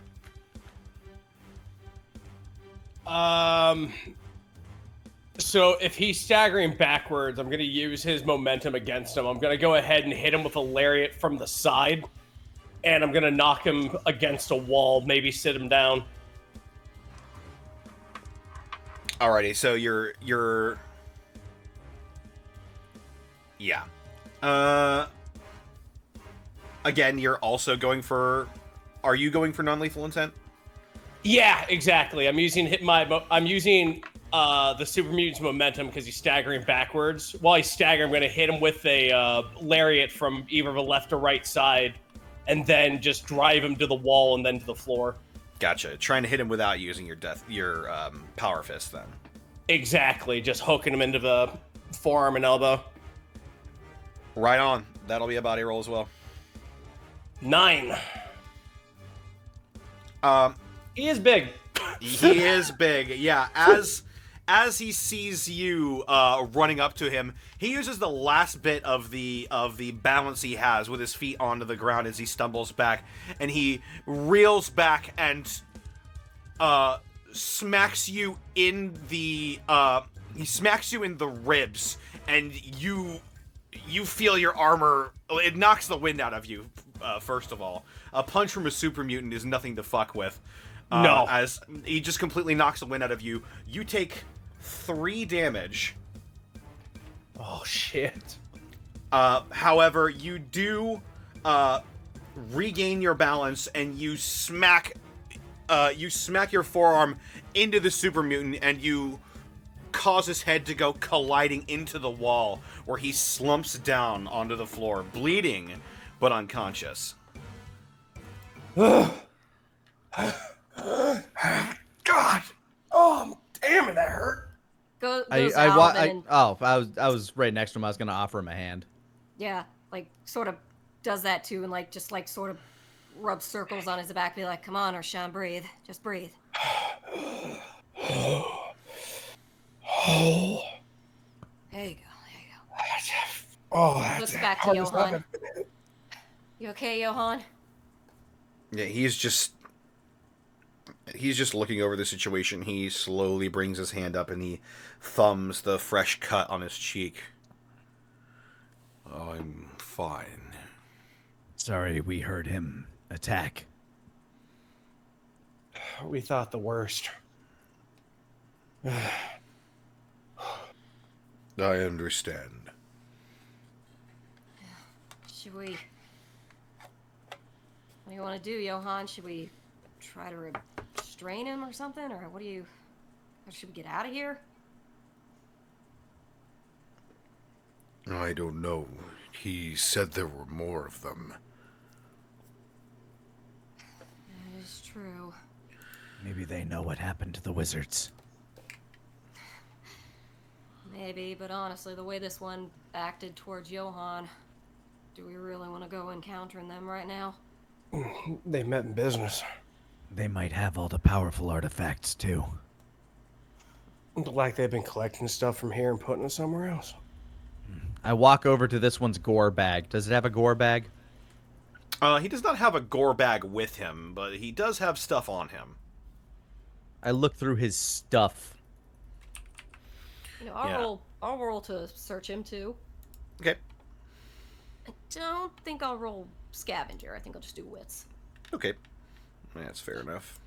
D: So if he's staggering backwards, I'm going to use his momentum against him. I'm going to go ahead and hit him with a lariat from the side, and I'm going to knock him against a wall, maybe sit him down.
A: Alrighty, so you're yeah. Again, you're also going for. Are you going for non-lethal intent?
D: Yeah, exactly. I'm using the super mutant's momentum because he's staggering backwards. While he's staggering, I'm going to hit him with a lariat from either the left or right side, and then just drive him to the wall and then to the floor.
A: Gotcha. Trying to hit him without using your power fist, then.
D: Exactly. Just hooking him into the forearm and elbow.
A: Right on. That'll be a body roll as well.
D: 9. He is big.
A: He is big. Yeah. As he sees you running up to him, he uses the last bit of the balance he has with his feet onto the ground as he stumbles back, and he reels back and smacks you in the ribs, and you feel your armor. It knocks the wind out of you. First of all, a punch from a super mutant is nothing to fuck with.
D: No.
A: As he just completely knocks the wind out of you. You take 3 damage.
D: Oh, shit.
A: However, you do regain your balance, and you smack your forearm into the super mutant, and you cause his head to go colliding into the wall, where he slumps down onto the floor, bleeding but unconscious.
D: God! Oh, damn it, that hurt.
C: Goes
B: I
C: Alvin
B: was right next to him. I was gonna offer him a hand.
C: yeah, like sort of does that too, and like just like sort of rubs circles on his back, be like, "Come on, Urshan, breathe, just breathe." There you go.
D: Oh,
C: Looks back to Johan. You okay, Johan?
A: Yeah, he's just looking over the situation. He slowly brings his hand up and he thumbs the fresh cut on his cheek. I'm fine.
B: Sorry, we heard him attack.
D: We thought the worst.
F: I understand.
C: Should we? What do you want to do, Johan? Should we try to restrain him or something, or what do you? Or should we get out of here?
F: I don't know. He said there were more of them.
C: That is true.
B: Maybe they know what happened to the wizards.
C: Maybe, but honestly, the way this one acted towards Johan, do we really want to go encountering them right now?
D: They met in business.
B: They might have all the powerful artifacts, too.
D: Look like they've been collecting stuff from here and putting it somewhere else.
B: I walk over to this one's gore bag. Does it have a gore bag?
A: He does not have a gore bag with him, but he does have stuff on him.
B: I look through his stuff.
C: You know, I'll roll to search him too.
A: Okay.
C: I don't think I'll roll scavenger. I think I'll just do wits.
A: Okay. That's fair enough.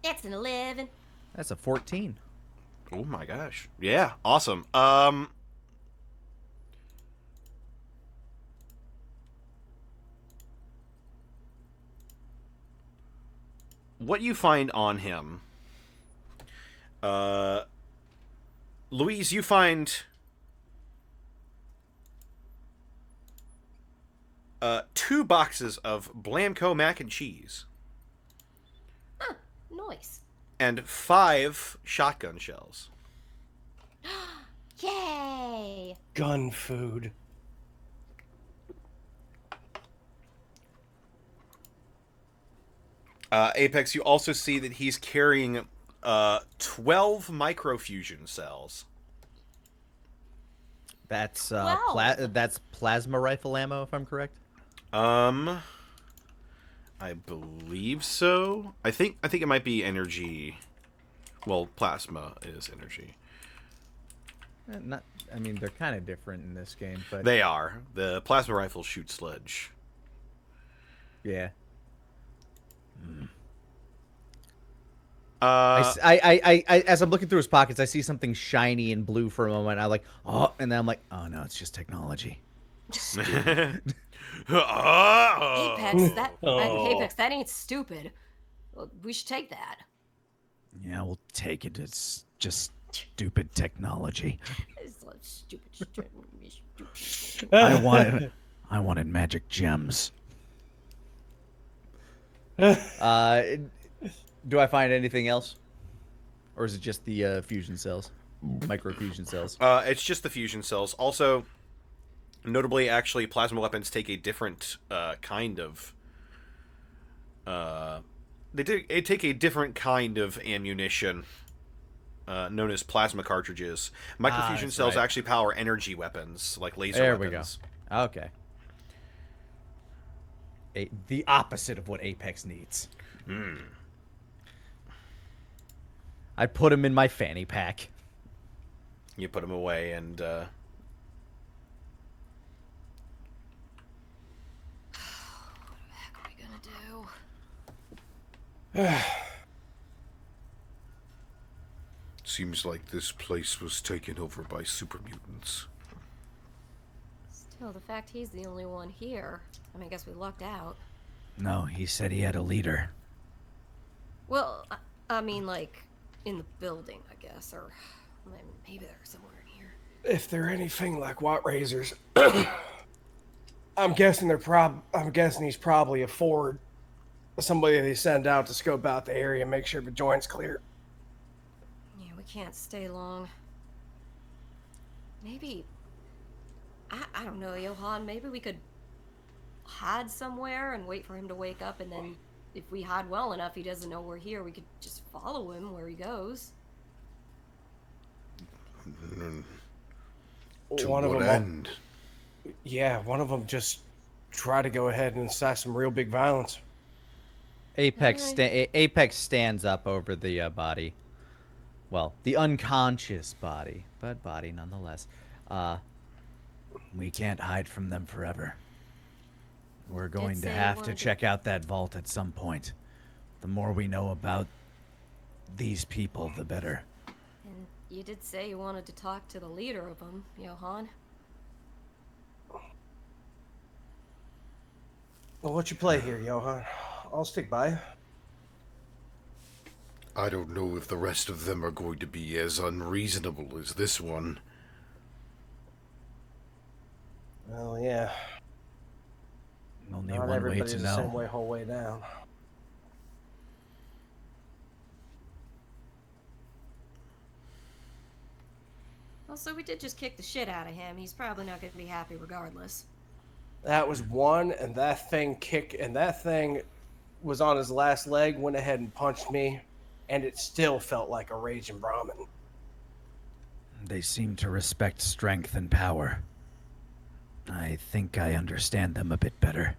C: That's an 11.
B: That's a 14.
A: Oh my gosh. Yeah, awesome. what you find on him, Louise, you find 2 boxes of Blamco mac and cheese
C: Huh, nice.
A: and 5 shotgun shells.
C: Yay!
D: Gun food.
A: Apex, you also see that he's carrying 12 microfusion cells.
B: That's
C: Wow.
B: that's plasma rifle ammo, if I'm correct.
A: I believe so. I think it might be energy. Well, plasma is energy.
B: Not. I mean, they're kind of different in this game, but
A: They are. The plasma rifles shoot sludge.
B: yeah. As I'm looking through his pockets, I see something shiny and blue for a moment. I'm like, oh, and then I'm like, oh no, it's just technology.
C: Apex, that ain't stupid. Well, we should take that.
B: Yeah, we'll take it. It's just stupid technology.
C: It's like stupid.
B: I wanted magic gems. Do I find anything else, or is it just the fusion cells, microfusion cells?
A: It's just the fusion cells. Also, notably, actually, plasma weapons take a different kind of. They take a different kind of ammunition, known as plasma cartridges. Microfusion
B: that's
A: cells
B: right.
A: actually power energy weapons like laser
B: There
A: weapons.
B: we go. Okay. The opposite of what Apex needs. I put him in my fanny pack.
A: You put them away, and
C: What the heck are we gonna do?
F: Seems like this place was taken over by super mutants.
C: Still, the fact he's the only one here. I mean, I guess we lucked out.
B: No, he said he had a leader.
C: Well, I mean, like, in the building, I guess, or maybe they're somewhere in here.
D: If they're anything like White Razors, I'm guessing he's probably a Ford. Somebody they send out to scope out the area and make sure the joint's clear.
C: Yeah, we can't stay long. Maybe, I don't know, Johan, maybe we could hide somewhere and wait for him to wake up, and then if we hide well enough he doesn't know we're here, we could just follow him where he goes.
F: To
D: One of
F: what
D: them,
F: end?
D: yeah, one of them just try to go ahead and incite some real big violence.
B: Apex stands up over the body. Well, the unconscious body, but body nonetheless. We can't hide from them forever. We're going to
C: say
B: have to
C: wanted to-
B: check out that vault at some point. The more we know about these people, the better.
C: And you did say you wanted to talk to the leader of them, Johan.
D: Well, what you play here, Johan? I'll stick by you.
F: I don't know if the rest of them are going to be as unreasonable as this one.
D: Well, yeah.
B: Only
D: Not
B: one way
D: everybody's
B: to
D: the same
B: know.
D: way whole way down.
C: Also, we did just kick the shit out of him. He's probably not going to be happy regardless.
D: That was one, and that thing was on his last leg, went ahead and punched me, and it still felt like a raging Brahmin.
B: They seem to respect strength and power. I think I understand them a bit better.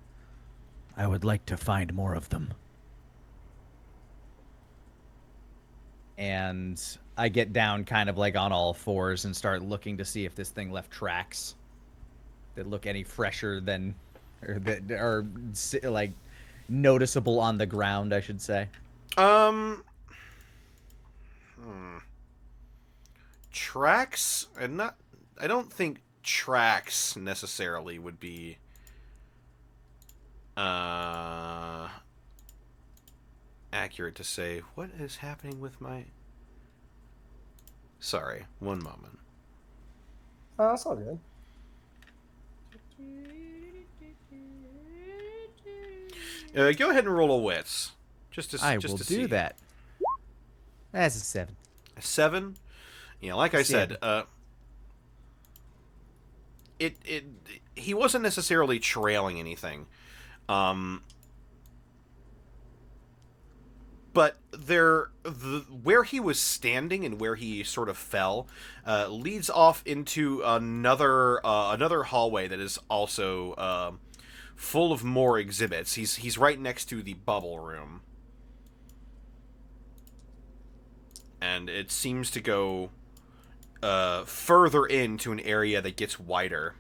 B: I would like to find more of them. And I get down kind of like on all fours and start looking to see if this thing left tracks that look any fresher than, or that are like noticeable on the ground, I should say.
A: Tracks, and not. I don't think tracks necessarily would be. accurate to say what is happening with my... Sorry, one moment.
D: Oh, that's all good.
A: Go ahead and roll a wits.
B: I
A: just
B: will
A: to
B: do
A: see.
B: that. That's a 7.
A: A 7? Yeah, like I said, he wasn't necessarily trailing anything. But where he was standing and where he sort of fell leads off into another hallway that is also full of more exhibits. He's right next to the bubble room, and it seems to go further into an area that gets wider.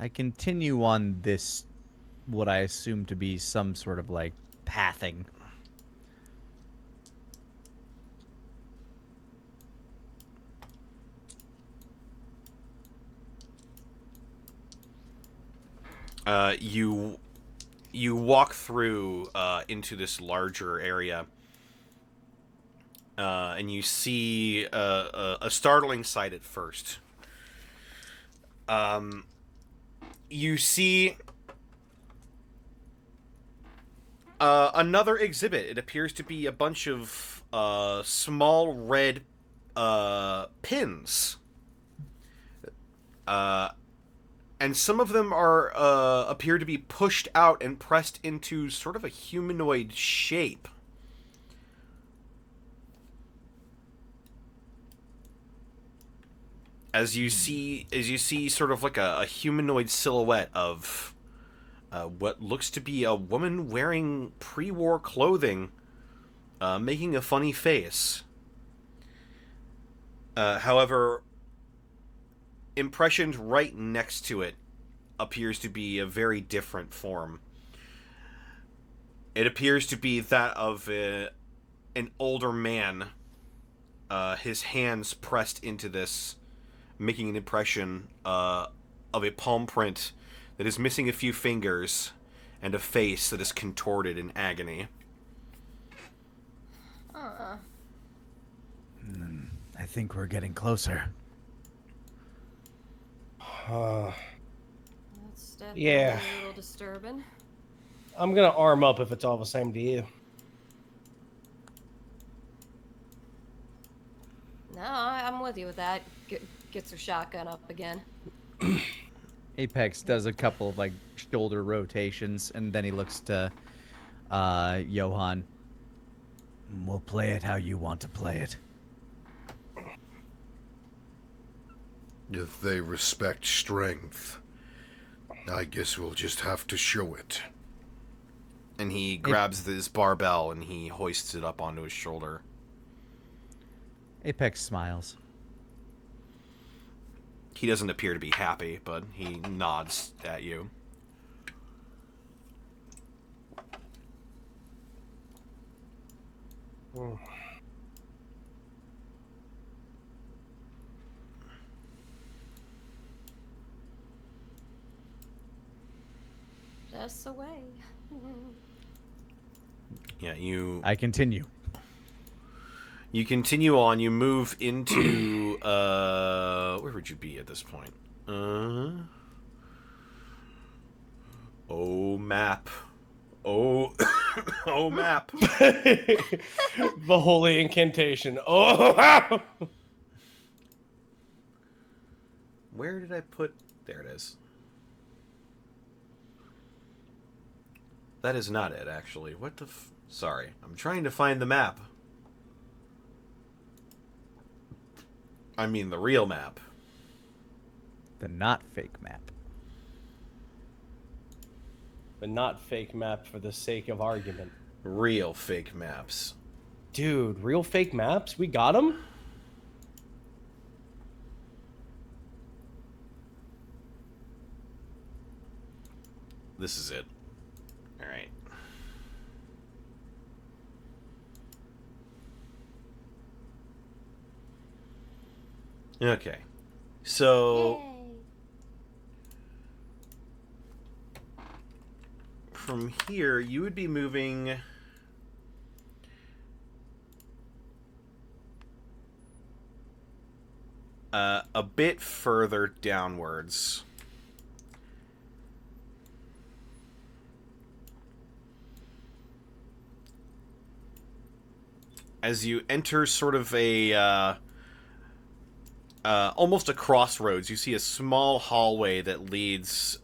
B: I continue on this, what I assume to be some sort of like pathing.
A: You walk through into this larger area, and you see a startling sight at first. You see another exhibit. It appears to be a bunch of small red pins. And some of them appear to be pushed out and pressed into sort of a humanoid shape. As you see sort of like a humanoid silhouette of what looks to be a woman wearing pre-war clothing, making a funny face. However, impressioned right next to it appears to be a very different form. It appears to be that of an older man, his hands pressed into this, making an impression of a palm print that is missing a few fingers and a face that is contorted in agony.
C: Uh-uh.
B: I think we're getting closer.
C: That's definitely
D: Yeah.
C: a little disturbing.
D: I'm gonna arm up if it's all the same to you.
C: No, I'm with you with that. Gets her shotgun up again.
B: Apex does a couple of like shoulder rotations, and then he looks to Johan. We'll play it how you want to play it.
F: If they respect strength, I guess we'll just have to show it.
A: And he grabs this barbell and he hoists it up onto his shoulder.
B: Apex smiles.
A: He doesn't appear to be happy, but he nods at you.
C: Just away.
A: Yeah,
B: I continue.
A: You continue on. You move into where would you be at this point? Oh map. Oh oh map.
D: The holy incantation. Oh!
A: Where did I put? There it is. That is not it, actually. What the Sorry. I'm trying to find the map. I mean the real map.
B: The not fake map.
D: But not fake map for the sake of argument.
A: Real fake maps.
D: Dude, real fake maps? We got them?
A: This is it. Alright. Okay. So...
C: Yay.
A: from from here, you would be moving a bit further downwards. As you enter sort of a almost a crossroads, you see a small hallway that leads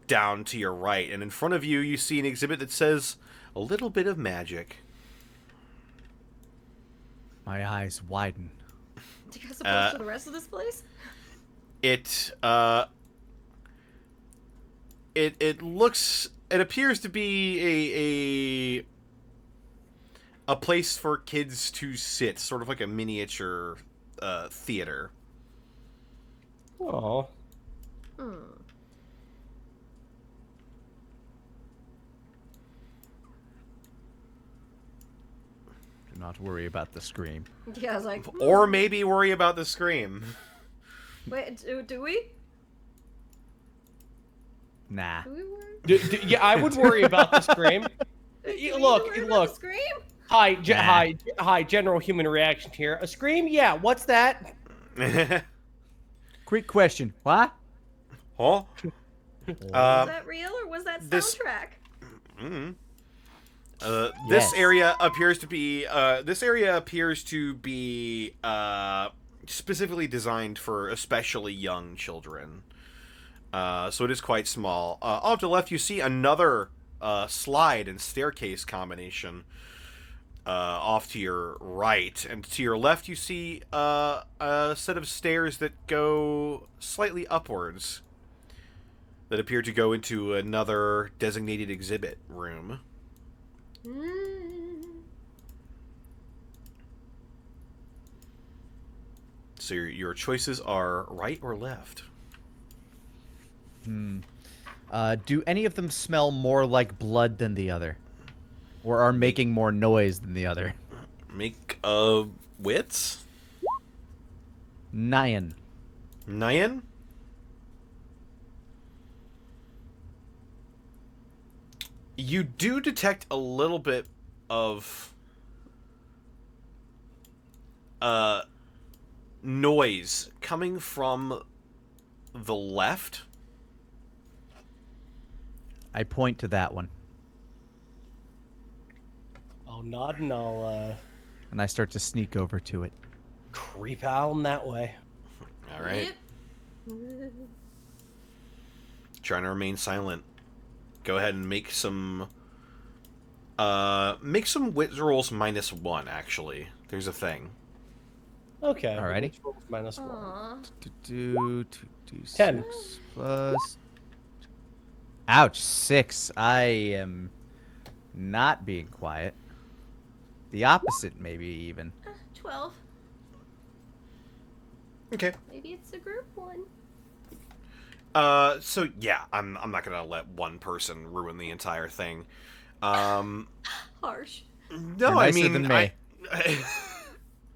A: down to your right, and in front of you, you see an exhibit that says "A little bit of magic."
B: My eyes widen.
C: As opposed to the rest of this place?
A: It appears to be a place for kids to sit, sort of like a miniature theater.
D: Oh.
C: Hmm.
B: Do not worry about the scream.
C: Yeah, I was like,
A: Or maybe worry about the scream.
C: wait, do we?
B: Nah.
C: Do we worry?
D: Yeah, I would worry about the scream.
C: Do we
D: Look,
C: worry about
D: look.
C: the scream?
D: Hi,
B: Nah.
D: hi. General human reaction here. A scream? Yeah. What's that?
B: Quick question. What?
A: Huh?
C: Was that real or was that
A: this-
C: soundtrack?
A: This
B: Yes.
A: area appears to be specifically designed for especially young children. So it is quite small. Off to the left, you see another slide and staircase combination. Off to your right, and to your left, you see a set of stairs that go slightly upwards, that appear to go into another designated exhibit room. So your choices are right or left.
B: Do any of them smell more like blood than the other? Or are making more noise than the other?
A: Make wits.
B: 9.
A: 9. You do detect a little bit of noise coming from the left.
B: I point to that one.
D: I'll nod and I'll
B: And I start to sneak over to it.
D: creep out in that way.
A: All right.
C: Yep.
A: Trying to remain silent. Go ahead and make some wit rolls -1. Actually, there's a thing.
D: Okay.
B: Alrighty.
D: which rolls -1.
C: Aw.
B: 2d6
D: 10.
B: plus. Ouch, 6. I am not being quiet. The opposite, maybe even.
C: 12.
A: Okay.
C: Maybe it's a group one.
A: So yeah, I'm not gonna let one person ruin the entire thing.
C: Harsh.
A: No,
B: You're
A: I
B: nicer
A: mean,
B: than me.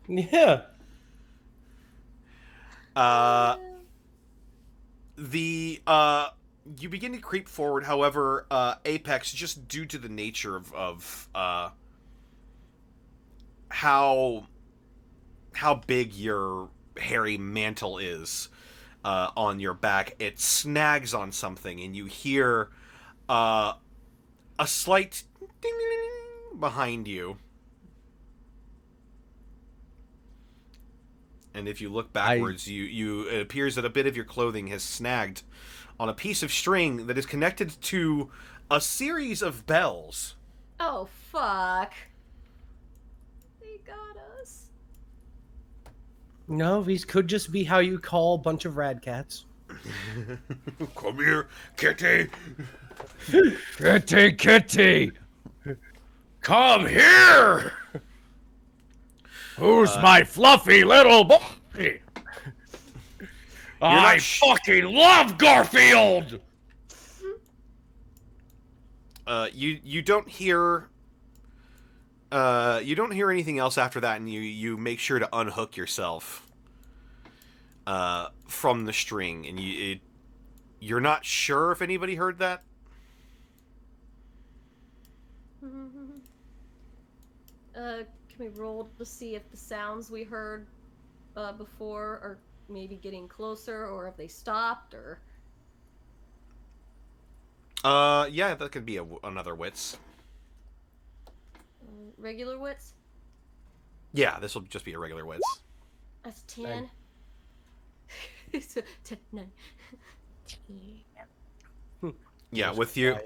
D: Yeah.
A: You begin to creep forward. However, Apex, just due to the nature of how big your hairy mantle is on your back, it snags on something, and you hear a slight ding, ding, ding, ding behind you. And if you look backwards, it appears that a bit of your clothing has snagged on a piece of string that is connected to a series of bells.
C: Oh, fuck. They got us.
D: No, these could just be how you call a bunch of rad cats.
F: Come here, kitty.
B: Kitty, kitty!
F: Come here.
B: Who's my fluffy little boy?
F: I fucking love Garfield.
A: You don't hear anything else after that, and you make sure to unhook yourself from the string, and You're not sure if anybody heard that?
C: Can we roll to see if the sounds we heard before are maybe getting closer, or if they stopped, or...
A: Yeah, that could be another wits.
C: Regular wits?
A: Yeah, this will just be a regular wits.
C: That's 10. So, 9.
A: Yeah, with you,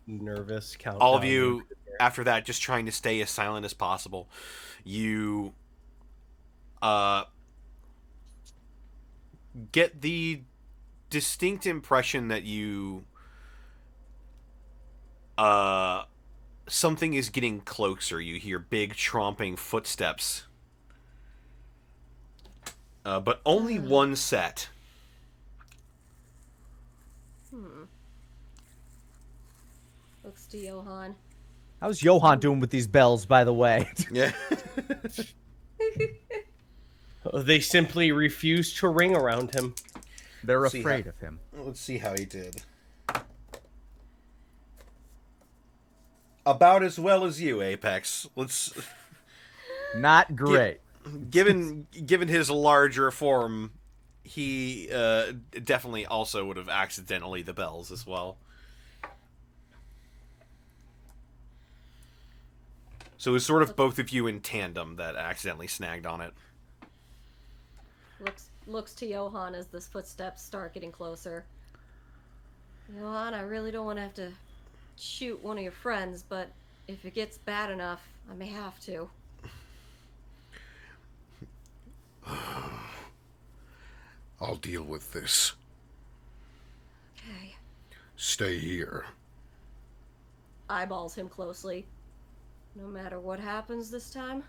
D: nervous countdown.
A: all of you, after that, just trying to stay as silent as possible. You, get the distinct impression that something is getting closer. You hear big tromping footsteps. But only one set.
C: Looks to Johan.
B: How's Johan doing with these bells, by the way?
A: Yeah.
D: They simply refuse to ring around him.
B: They're
A: See
B: afraid
A: how-
B: of him.
A: Let's see how he did. About as well as you, Apex. Let's...
B: Not great.
A: Given his larger form, he definitely also would have accidentally the bells as well. So it was sort of both of you in tandem that accidentally snagged on it.
C: Looks to Johan as the footsteps start getting closer. Johan, I really don't want to have to shoot one of your friends, but if it gets bad enough, I may have to.
F: I'll deal with this.
C: Okay.
F: Stay here.
C: Eyeballs him closely. No matter what happens this time?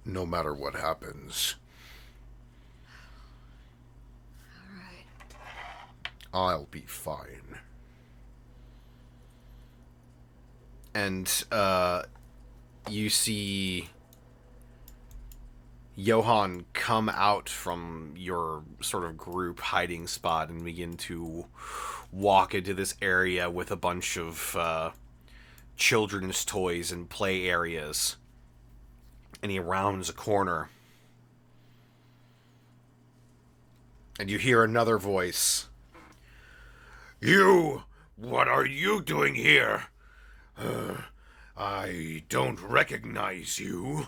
F: No matter what happens,
C: Alright.
F: I'll be fine.
A: And you see Johan come out from your sort of group hiding spot and begin to walk into this area with a bunch of children's toys and play areas. And he rounds a corner. And you hear another voice.
F: You! What are you doing here? I don't recognize you.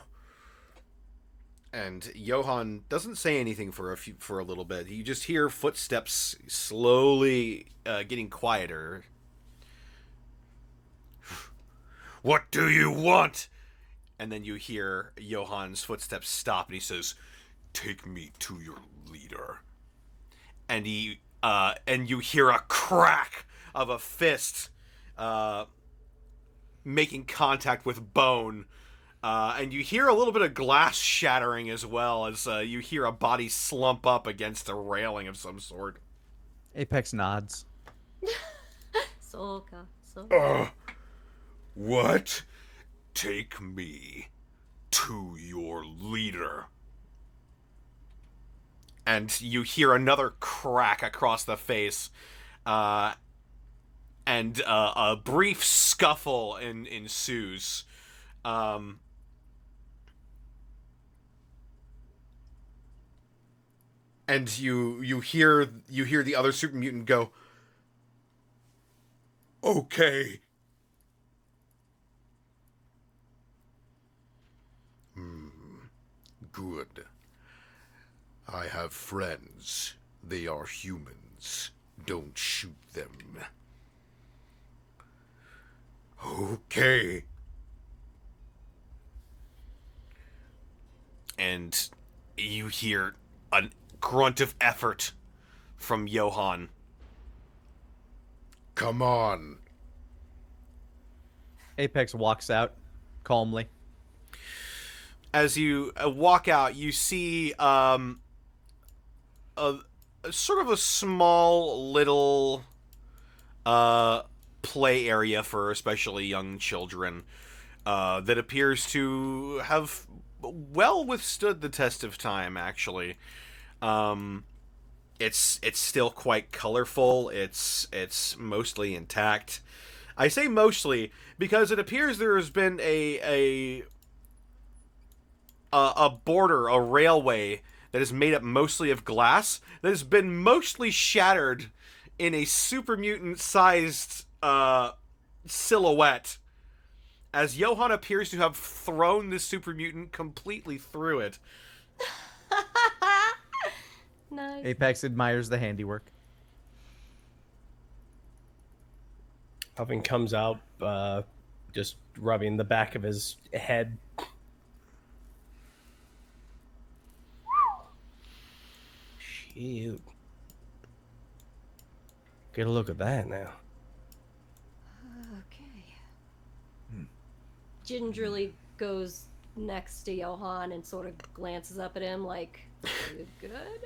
A: And Johan doesn't say anything for a little bit. You just hear footsteps slowly getting quieter.
F: What do you want?
A: And then you hear Johan's footsteps stop, and he says, "Take me to your leader." And and you hear a crack of a fist making contact with bone. And you hear a little bit of glass shattering as well, as you hear a body slump up against a railing of some sort.
B: Apex nods.
C: Solka.
F: What? Take me to your leader.
A: And you hear another crack across the face, and a brief scuffle ensues. And you hear the other super mutant go,
F: Okay. Good. I have friends. They are humans. Don't shoot them. Okay.
A: and you hear a grunt of effort from Johan.
F: Come on.
B: Apex walks out calmly.
A: As you walk out, you see a sort of a small little play area for especially young children. that appears to have well withstood the test of time, actually. It's still quite colorful. It's mostly intact. I say mostly because it appears there has been a border, a railway that is made up mostly of glass that has been mostly shattered in a super mutant sized silhouette, as Johann appears to have thrown the super mutant completely through it.
C: Nice.
B: Apex admires the handiwork.
D: Alvin comes out, just rubbing the back of his head. Shoot. Get a look at that now.
C: Okay. Gingerly goes next to Johann and sort of glances up at him like, "You good?"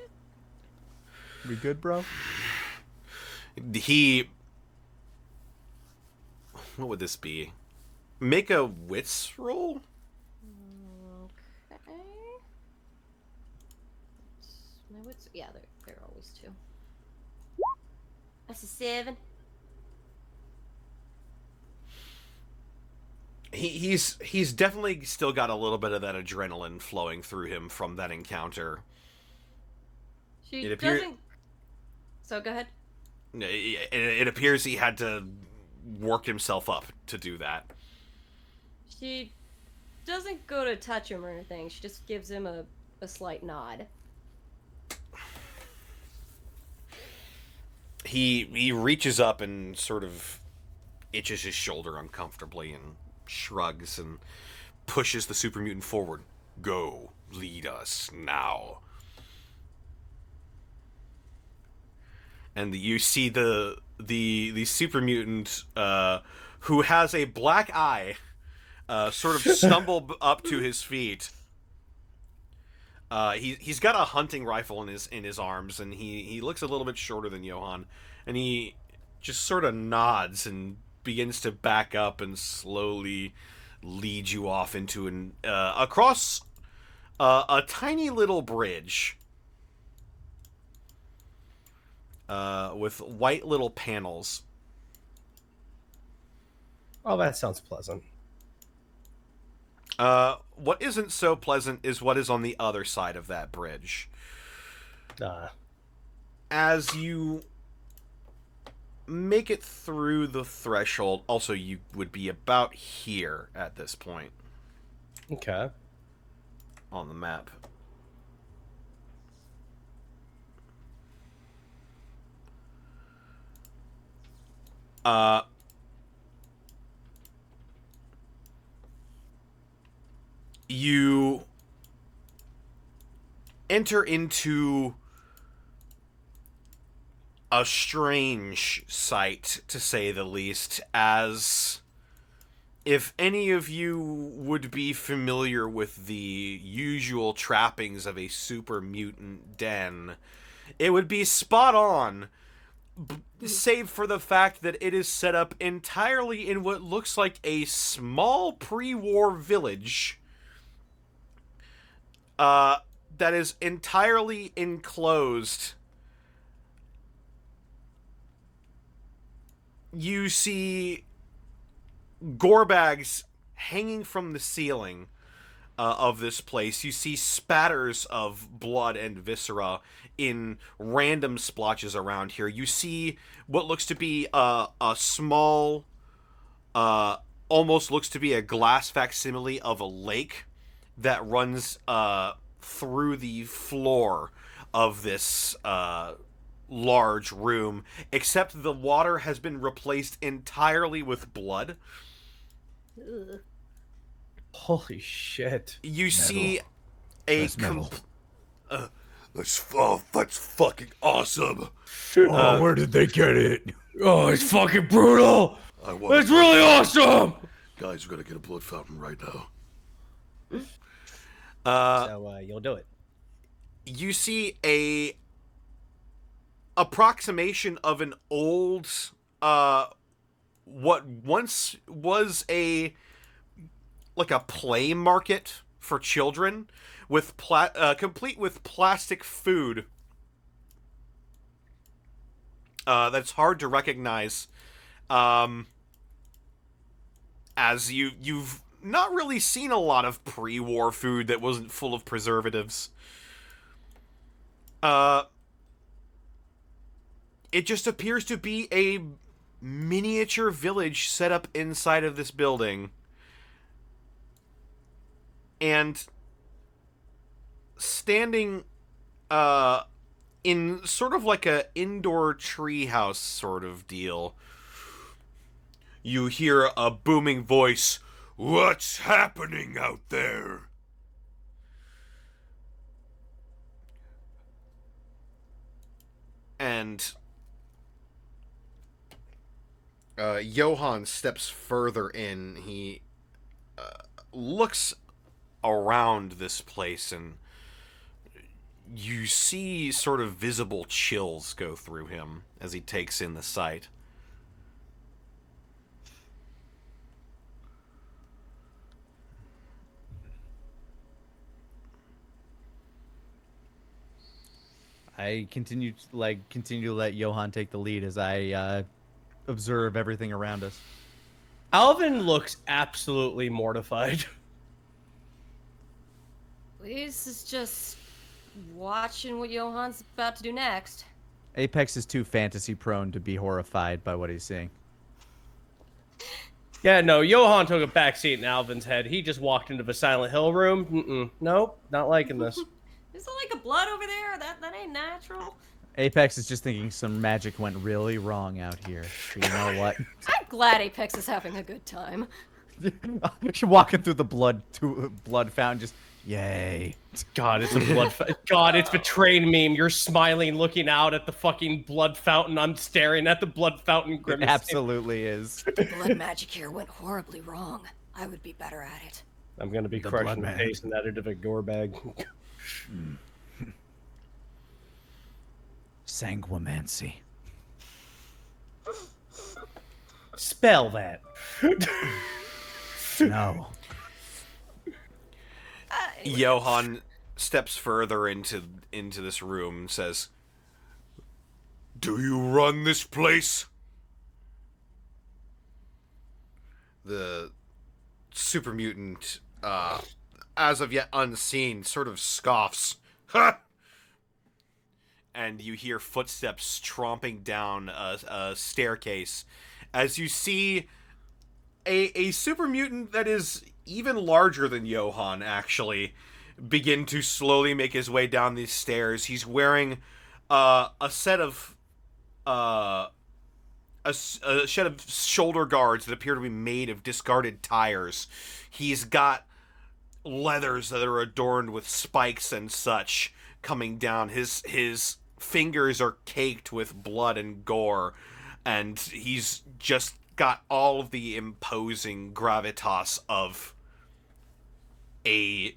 B: We good, bro?
A: What would this be? Make a wits roll?
C: Okay. My wits, yeah, they're always 2. That's a 7.
A: He's definitely still got a little bit of that adrenaline flowing through him from that encounter.
C: She doesn't. So go ahead.
A: It appears he had to work himself up to do that.
C: She doesn't go to touch him or anything. She just gives him a slight nod.
A: He reaches up and sort of itches his shoulder uncomfortably and shrugs and pushes the super mutant forward. Go, lead us now. And you see the super mutant who has a black eye sort of stumble up to his feet. He's got a hunting rifle in his arms, and he looks a little bit shorter than Johann, and he just sort of nods and begins to back up and slowly lead you off into across a tiny little bridge with white little panels.
D: Oh, that sounds pleasant.
A: What isn't so pleasant is what is on the other side of that bridge. As you make it through the threshold, also you would be about here at this point.
D: Okay.
A: On the map. You enter into a strange sight, to say the least, as if any of you would be familiar with the usual trappings of a super mutant den, it would be spot on, save for the fact that it is set up entirely in what looks like a small pre-war village that is entirely enclosed. You see gore bags hanging from the ceiling of this place. You see spatters of blood and viscera in random splotches around here. You see what looks to be a small, almost looks to be a glass facsimile of a lake that runs through the floor of this large room, except the water has been replaced entirely with blood.
C: Ugh.
D: Holy shit.
A: You see a
F: That's fucking awesome.
B: Where did they get it?
D: Oh, it's fucking brutal.
F: I want.
D: It's really awesome.
F: Guys, we're gonna get a blood fountain right now.
D: So you'll do it.
A: You see a approximation of an old what once was a like a play market for children with complete with plastic food that's hard to recognize, as you've not really seen a lot of pre-war food that wasn't full of preservatives. It just appears to be a miniature village set up inside of this building. And standing in sort of like a indoor treehouse sort of deal, you hear a booming voice. "What's happening out there?" And Johann steps further in. He looks around this place, and you see sort of visible chills go through him as he takes in the sight.
B: I continue to let Johann take the lead as I observe everything around us.
D: Alvin looks absolutely mortified.
C: Louise is just watching what Johann's about to do next.
B: Apex is too fantasy prone to be horrified by what he's seeing.
D: Yeah, no, Johann took a back seat in Alvin's head. He just walked into the Silent Hill room. Nope, not liking this.
C: Is there like a blood over there? That ain't natural.
B: Apex is just thinking some magic went really wrong out here. But you know what?
C: I'm glad Apex is having a good time.
B: You're walking through the blood fountain, just yay.
D: God, it's a blood. God, it's the train meme. You're smiling, looking out at the fucking blood fountain. I'm staring at the blood fountain.
B: It
D: Grimacing.
B: absolutely is.
C: The blood magic here went horribly wrong. I would be better at it.
D: I'm gonna be
B: The
D: crushing
B: blood
D: the
B: man.
D: face and that into a gore bag.
B: Sanguimancy.
D: Spell that.
B: No.
A: Johann steps further into this room and says, "Do you run this place?" The super mutant, as of yet unseen, sort of scoffs. Ha! And you hear footsteps tromping down a staircase as you see a super mutant that is even larger than Johann, actually, begin to slowly make his way down these stairs. He's wearing a set of shoulder guards that appear to be made of discarded tires. He's got leathers that are adorned with spikes and such coming down. His fingers are caked with blood and gore, and he's just got all of the imposing gravitas of a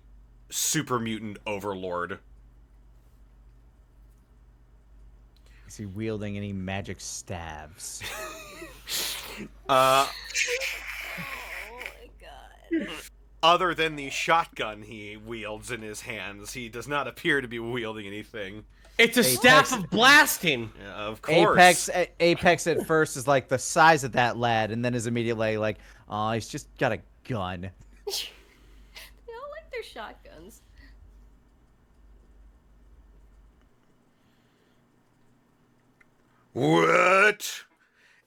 A: super mutant overlord.
B: Is he wielding any magic staves?
C: Oh my god.
A: Other than the shotgun he wields in his hands, he does not appear to be wielding anything.
D: It's a
B: Apex.
D: staff of blasting.
A: Yeah, of course.
B: Apex at first is like the size of that lad, and then is immediately like, oh, he's just got a gun.
C: They all like their shotguns.
F: What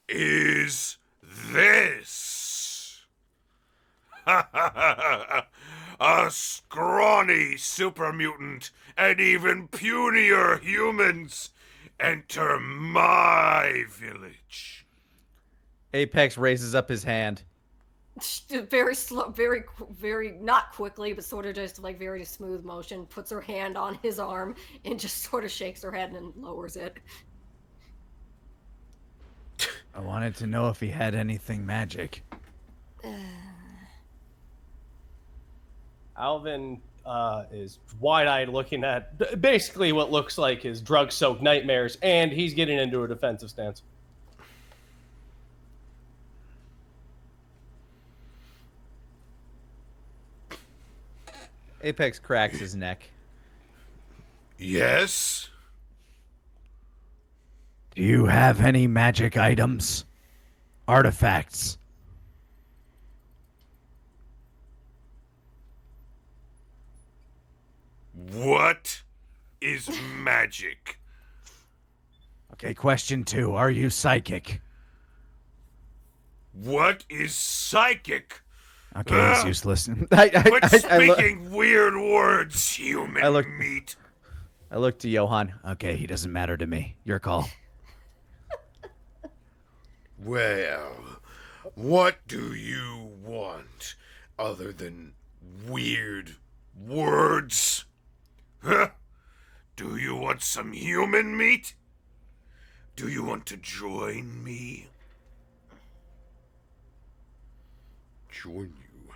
F: is this? A scrawny super mutant and even punier humans enter my village.
B: Apex raises up his hand.
C: Very slow, very not quickly, but sort of just like very smooth motion. Puts her hand on his arm and just sort of shakes her head and lowers it.
B: I wanted to know if he had anything magic.
D: Alvin is wide-eyed looking at basically what looks like his drug-soaked nightmares, and he's getting into a defensive stance.
B: Apex cracks his neck.
F: Yes?
G: Do you have any magic items? Artifacts?
F: What is magic?
G: Okay, question 2. Are you psychic?
F: What is psychic?
G: Okay, he's useless.
F: Quit speaking weird words, human meat.
B: I look to Johan.
G: Okay, he doesn't matter to me. Your call.
F: Well, what do you want other than weird words? Huh? Do you want some human meat? Do you want to join me? Join you?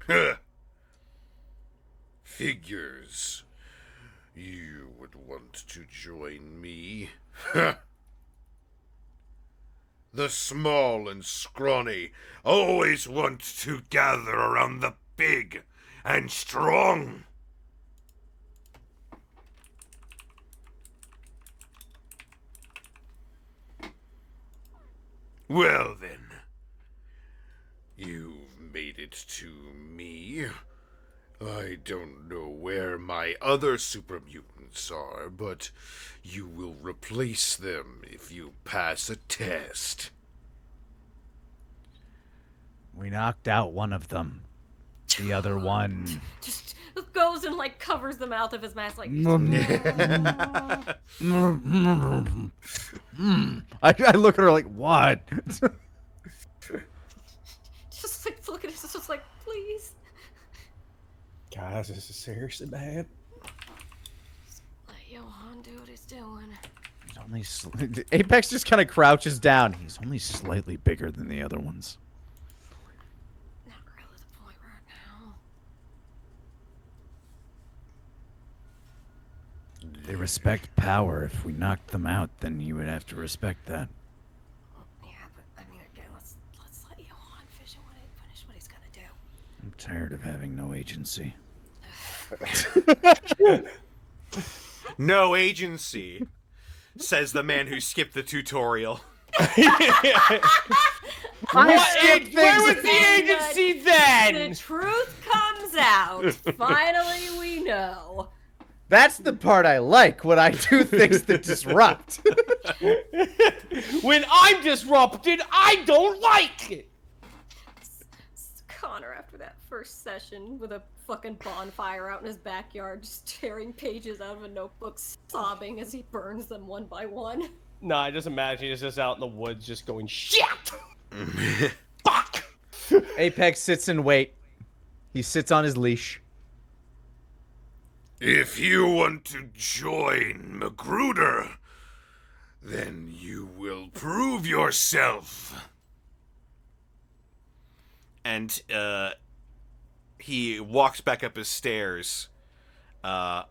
F: Huh. Figures. You would want to join me. Huh. The small and scrawny always want to gather around the big and strong. Well then, you've made it to me. I don't know where my other super mutants are, but you will replace them if you pass a test.
G: We knocked out one of them. The other one...
C: Just goes and like covers the mouth of his mask like.
B: I look at her like, what?
C: Just like look at it, just like please.
D: Guys, this is seriously bad.
C: Let Johan do what he's doing.
B: He's only Apex just kind of crouches down. He's only slightly bigger than the other ones.
C: Not really the point right now.
G: They respect power. If we knocked them out, then you would have to respect that.
C: Yeah, but I mean, again, let's let Johan finish what he's gonna do.
G: I'm tired of having no agency.
A: No agency, says the man who skipped the tutorial.
D: Where was the agency then?
C: The truth comes out. Finally, we know.
B: That's the part I like, when I do things that disrupt.
D: When I'm disrupted, I don't like it.
C: Connor, after that first session with a fucking bonfire out in his backyard, just tearing pages out of a notebook, sobbing as he burns them one by one.
D: No, I just imagine he's just out in the woods just going, shit! Fuck!
B: Apex sits and wait. He sits on his leash.
F: If you want to join Magruder, then you will prove yourself.
A: And he walks back up his stairs, and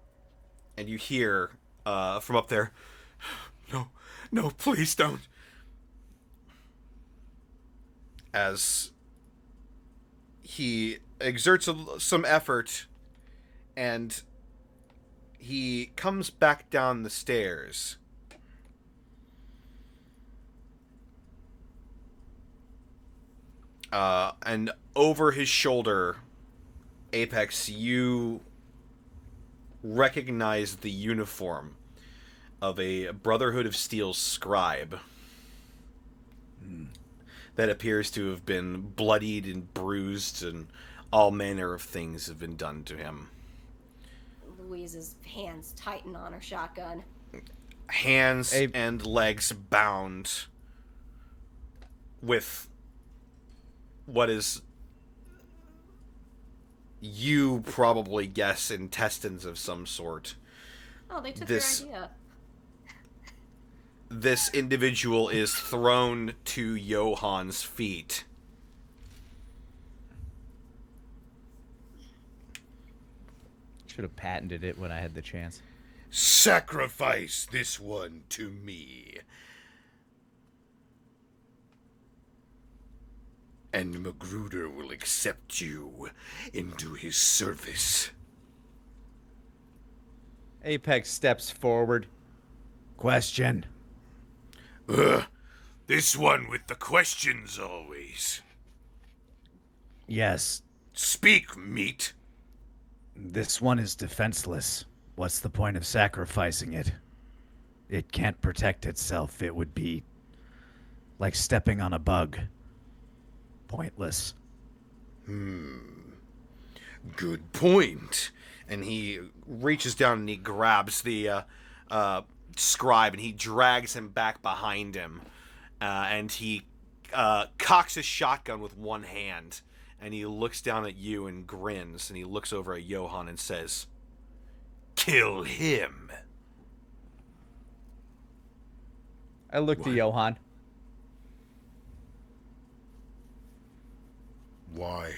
A: you hear from up there, no, please don't. As he exerts some effort, and he comes back down the stairs. And over his shoulder, Apex, you recognize the uniform of a Brotherhood of Steel scribe that appears to have been bloodied and bruised, and all manner of things have been done to him.
C: Louise's hands tighten on her shotgun.
A: Hands and legs bound with what is, you probably guess, intestines of some sort.
C: Oh, they took your idea.
A: This individual is thrown to Johan's feet.
B: Should have patented it when I had the chance.
F: Sacrifice this one to me. and Magruder will accept you into his service.
B: Apex steps forward.
G: Question.
F: This one with the questions always.
G: Yes,
F: Speak, meat.
G: this one is defenseless. What's the point of sacrificing it? It can't protect itself. It would be like stepping on a bug. Pointless.
F: Good point.
A: And he reaches down and he grabs the scribe and he drags him back behind him. And he cocks his shotgun with one hand. And he looks down at you and grins. And he looks over at Johann and says, "Kill him."
B: I look to Johann.
F: Why?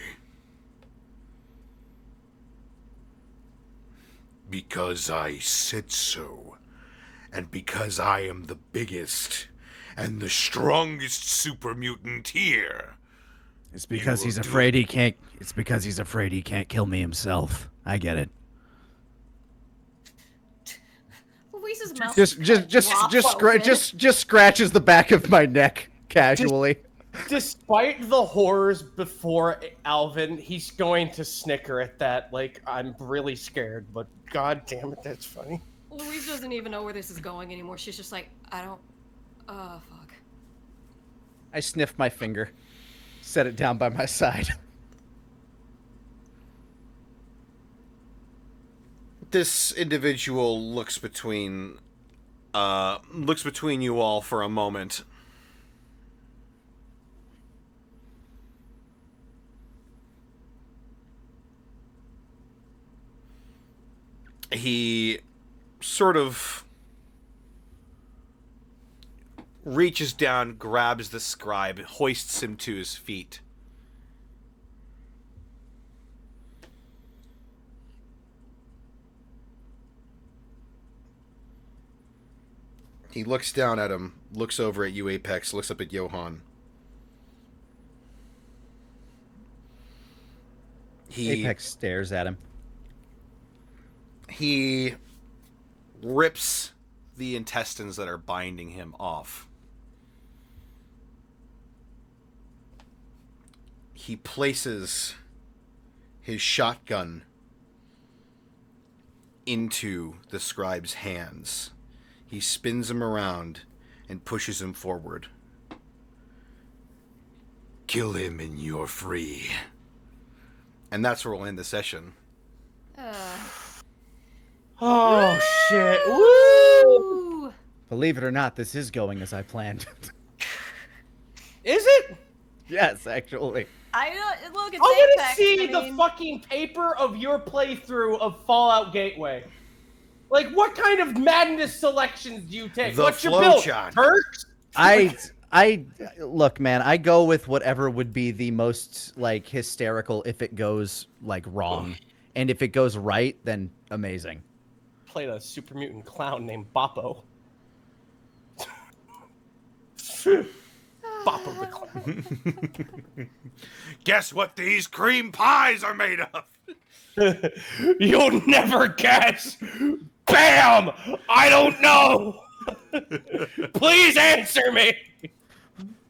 F: Because I said so. And because I am the biggest and the strongest super mutant here.
G: It's because
F: will
G: he's
F: do
G: afraid he can't. It's because he's afraid he can't kill me himself. I get it.
C: Louise's mouth
B: Just scratches the back of my neck casually.
D: Despite the horrors before Alvin, he's going to snicker at that. Like, I'm really scared, but god damn it, that's funny.
C: Louise doesn't even know where this is going anymore. She's just like, I don't... fuck.
B: I sniff my finger. Set it down by my side.
A: This individual looks between you all for a moment. He sort of reaches down, grabs the scribe, hoists him to his feet. He looks down at him, looks over at you, Apex, looks up at Johann.
B: Apex stares at him.
A: He rips the intestines that are binding him off. He places his shotgun into the scribe's hands. He spins him around and pushes him forward.
F: Kill him and you're free.
A: And that's where we'll end the session.
D: Oh, shit. Woo!
C: Ooh.
B: Believe it or not, this is going as I planned.
D: Is it?
B: Yes, actually.
C: Look, it's
D: I want to
C: Apex,
D: see
C: I
D: the
C: mean,
D: fucking paper of your playthrough of Fallout Gateway. Like, what kind of madness selections do you take?
A: The
D: What's your build?
A: flowchart.
D: Turks?
B: I look, man, I go with whatever would be the most like hysterical if it goes like wrong. And if it goes right, then amazing.
D: Played a super mutant clown named Boppo. Boppo the clown.
F: Guess what these cream pies are made of?
D: You'll never guess. Bam! I don't know. Please answer me.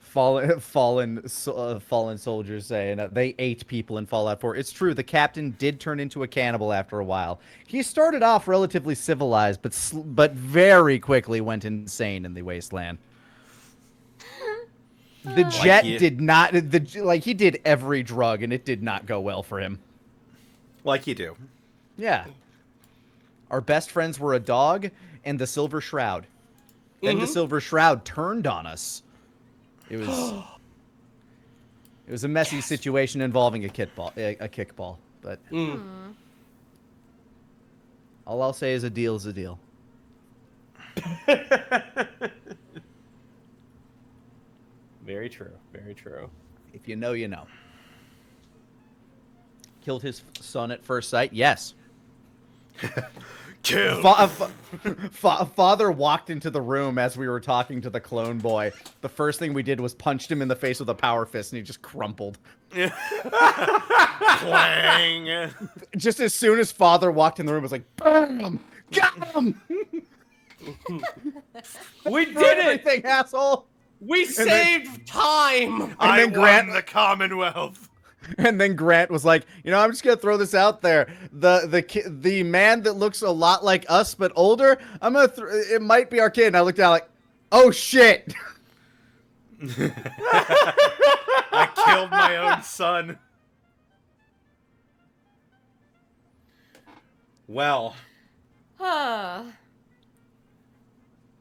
B: Fallen soldiers saying they ate people in Fallout 4. It's true. The captain did turn into a cannibal after a while. He started off relatively civilized, but very quickly went insane in the wasteland. The jet did not. He did every drug, and it did not go well for him.
A: Like you do.
B: Yeah. Our best friends were a dog and the Silver Shroud. Then the Silver Shroud turned on us. It was a messy situation involving a kickball. But all I'll say is a deal is a deal.
D: Very true. Very true.
B: If you know, you know. Killed his son at first sight? Yes.
F: Kill.
B: Father walked into the room as we were talking to the clone boy. The first thing we did was punched him in the face with a power fist, and he just crumpled.
A: Clang.
B: Just as soon as Father walked in the room, it was like, bam! Got him!
D: We did it!
B: Everything, asshole!
D: We saved time!
A: I
B: then Grant-
A: won the Commonwealth.
B: And then Grant was like, I'm just gonna throw this out there. The man that looks a lot like us but older, it might be our kid. And I looked down like, oh shit!
A: I killed my own son. Well,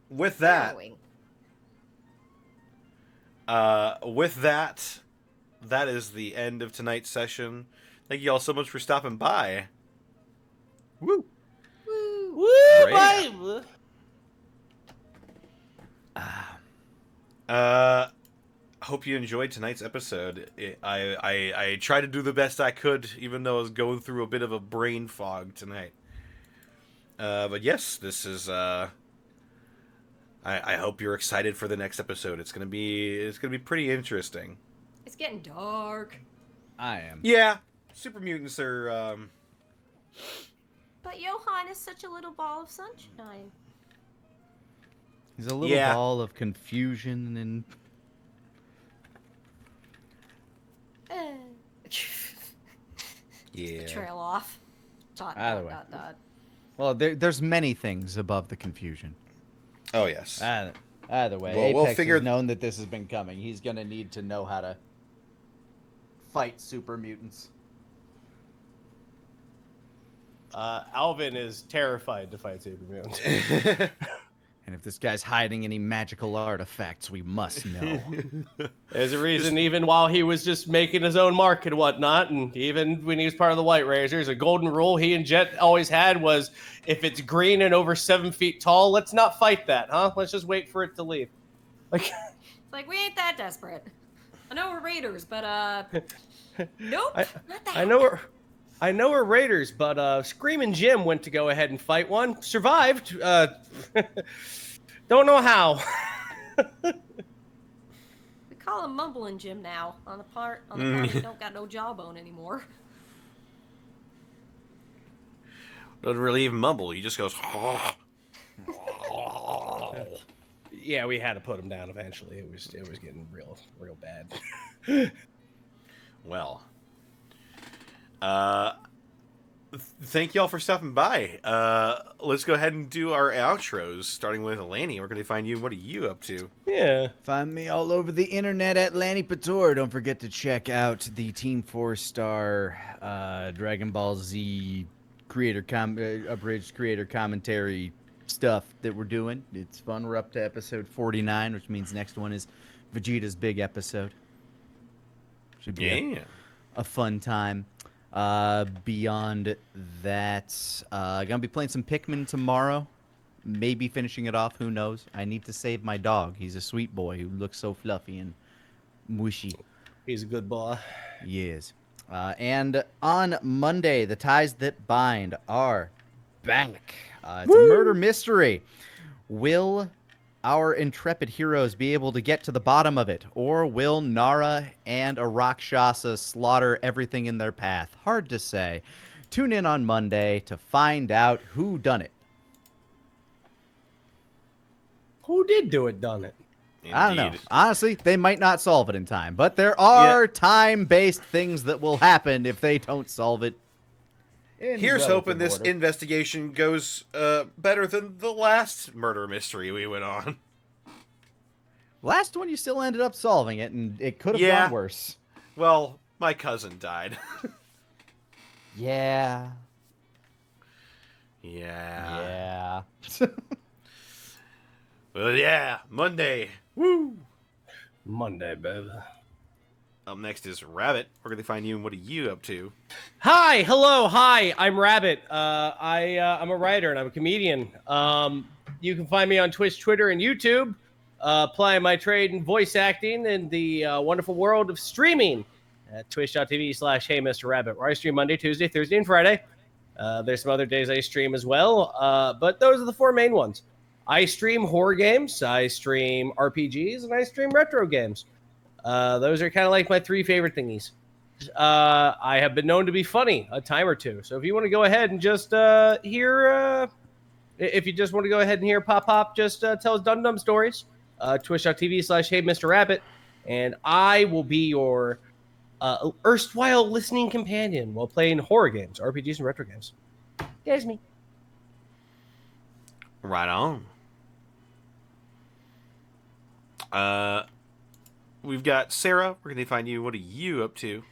A: with that,
C: Harrowing.
A: that is the end of tonight's session. Thank you all so much for stopping by.
B: Woo!
D: Woo,
A: Great.
D: bye!
A: Hope you enjoyed tonight's episode. I tried to do the best I could, even though I was going through a bit of a brain fog tonight. But yes, this is. I hope you're excited for the next episode. It's gonna be pretty interesting.
C: It's getting dark.
B: I am.
A: Yeah, super mutants are.
C: But Johann is such a little ball of sunshine.
B: He's a little
A: Yeah.
B: ball of confusion and.
A: Yeah.
C: Trail off.
B: Either way. Well, there's many things above the confusion.
A: Oh yes.
B: Either way,
A: Well, we'll
B: Apex
A: figure-
B: has known that this has been coming. He's gonna need to know how to fight super mutants.
D: Alvin is terrified to fight super mutants.
B: And if this guy's hiding any magical artifacts, we must know.
D: There's a reason, even while he was just making his own mark and whatnot, and even when he was part of the White Razors, a golden rule he and Jet always had was, if it's green and over 7 feet tall, let's not fight that, huh? Let's just wait for it to leave. Like,
C: It's like, we ain't that desperate. I know we're raiders, but, nope. Not that.
D: I know we're raiders, but Screamin' Jim went to go ahead and fight one, survived. Don't know how.
C: We call him Mumbling Jim now, on the part he don't got no jawbone anymore.
A: Doesn't really even mumble. He just goes.
D: Yeah, we had to put him down eventually. It was getting real bad.
A: Well. Thank y'all for stopping by. Let's go ahead and do our outros, starting with Lanny. Where can they find you? What are you up to?
D: Yeah.
B: Find me all over the internet at Lanny Pator. Don't forget to check out the Team 4-star Dragon Ball Z abridged creator commentary stuff that we're doing. It's fun. We're up to episode 49, which means next one is Vegeta's big episode. Should be a fun time. Beyond that, gonna be playing some Pikmin tomorrow. Maybe finishing it off. Who knows? I need to save my dog. He's a sweet boy who looks so fluffy and mushy.
D: He's a good boy.
B: He is. And on Monday, the Ties That Bind are back. It's a murder mystery. Will our intrepid heroes be able to get to the bottom of it? Or will Nara and a Rakshasa slaughter everything in their path? Hard to say. Tune in on Monday to find out who done it.
D: Who did do it, done it?
B: I don't know. Honestly, they might not solve it in time, but there are time-based things that will happen if they don't solve it.
A: Here's hoping this investigation goes better than the last murder mystery we went on.
B: Last one, you still ended up solving it, and it could have gone worse.
A: Well, my cousin died.
B: Yeah.
A: Yeah. Well, yeah. Monday. Woo!
D: Monday, baby.
A: Up next is Rabbit. Where can they find you, and what are you up to?
D: Hi, hello, hi. I'm Rabbit. I'm a writer and I'm a comedian. You can find me on Twitch, Twitter, and YouTube. Plying my trade in voice acting in the wonderful world of streaming at twitch.tv/Hey Mr. Rabbit, where I stream Monday, Tuesday, Thursday, and Friday. There's some other days I stream as well, but those are the 4 main ones. I stream horror games, I stream RPGs, and I stream retro games. Those are kind of like my 3 favorite thingies. I have been known to be funny a time or two, so if you want to go ahead and just hear, if you just want to go ahead and hear Pop just tell us dum-dum stories, twitch.tv/Hey Mr. Rabbit, and I will be your erstwhile listening companion while playing horror games, RPGs, and retro games. There's me.
A: Right on. We've got Sarah. Where can they find you? What are you up to?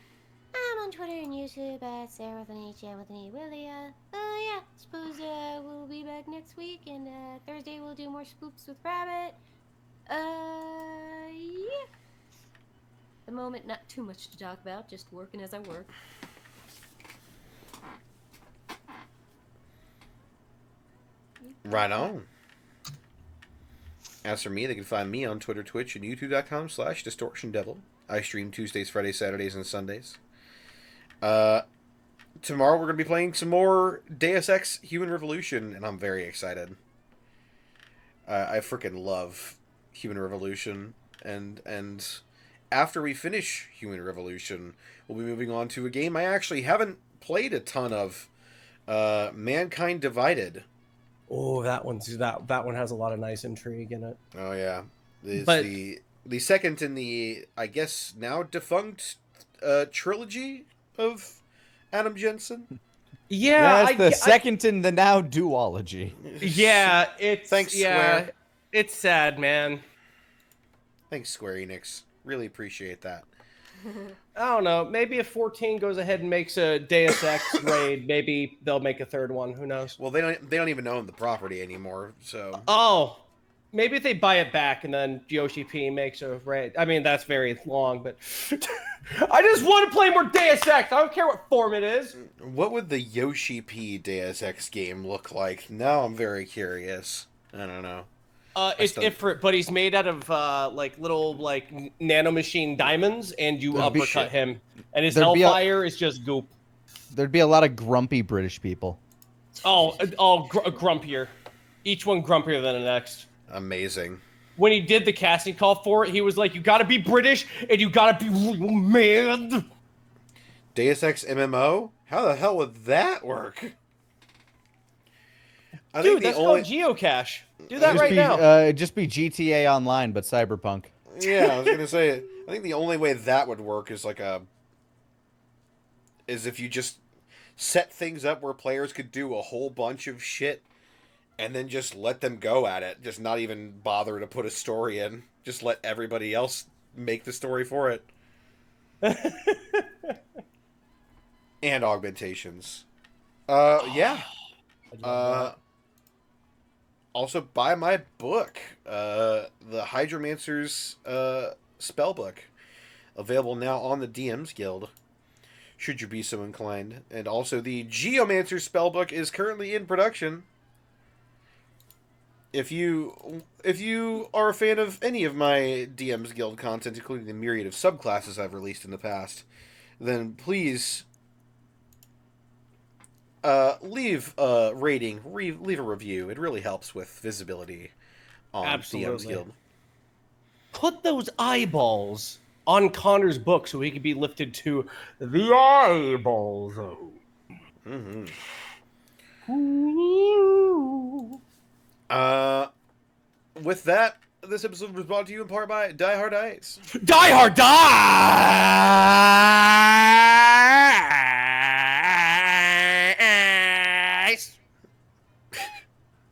C: I'm on Twitter and YouTube at Sarah with an H and with an E. Willie. Yeah, suppose we'll be back next week, and Thursday we'll do more spoops with Rabbit. Yeah. At the moment, not too much to talk about, just working as I work.
A: Right on. As for me, they can find me on Twitter, Twitch, and YouTube.com/DistortionDevil. I stream Tuesdays, Fridays, Saturdays, and Sundays. Tomorrow we're going to be playing some more Deus Ex Human Revolution, and I'm very excited. I freaking love Human Revolution, and after we finish Human Revolution, we'll be moving on to a game I actually haven't played a ton of, Mankind Divided.
D: Oh, that one has a lot of nice intrigue in it.
A: Oh yeah, it's
D: But-
A: the second in the, I guess now defunct, trilogy of Adam Jensen.
D: Yeah,
B: That's the second in the now duology.
D: Yeah, it's
A: Thanks,
D: yeah,
A: Square.
D: it's sad, man.
A: Thanks, Square Enix. Really appreciate that.
D: I don't know. Maybe if 14 goes ahead and makes a Deus Ex raid, maybe they'll make a third one. Who knows?
A: Well, they don't even own the property anymore, so.
D: Oh, maybe if they buy it back and then Yoshi P makes a raid. I mean, that's very long, but I just want to play more Deus Ex. I don't care what form it is.
A: What would the Yoshi P Deus Ex game look like? Now I'm very curious. I don't know.
D: It's different, but he's made out of like little like nanomachine diamonds, and you
B: There'd be
D: uppercut
B: shit.
D: him, and his
B: There'd be
D: hellfire is just goop.
B: There'd be a lot of grumpy British people.
D: Grumpier. Each one grumpier than the next.
A: Amazing.
D: When he did the casting call for it, he was like, "You gotta be British, and you gotta be mad."
A: Deus Ex MMO? How the hell would that work?
D: Dude, that's called geocache. Do that right now.
B: It'd just be GTA Online, but cyberpunk.
A: Yeah, I was gonna say. I think the only way that would work is is if you just set things up where players could do a whole bunch of shit, and then just let them go at it. Just not even bother to put a story in. Just let everybody else make the story for it. And augmentations. Yeah. Also, buy my book, The Hydromancer's Spellbook. Available now on the DM's Guild, should you be so inclined. And also, the Geomancer's Spellbook is currently in production. If you are a fan of any of my DM's Guild content, including the myriad of subclasses I've released in the past, then please leave a rating, leave a review. It really helps with visibility on DM's Guild.
D: Put those eyeballs on Connor's book so he can be lifted to the eyeball zone.
A: Mm-hmm. With that, this episode was brought to you in part by Die Hard Dice.
D: Die Hard Dice!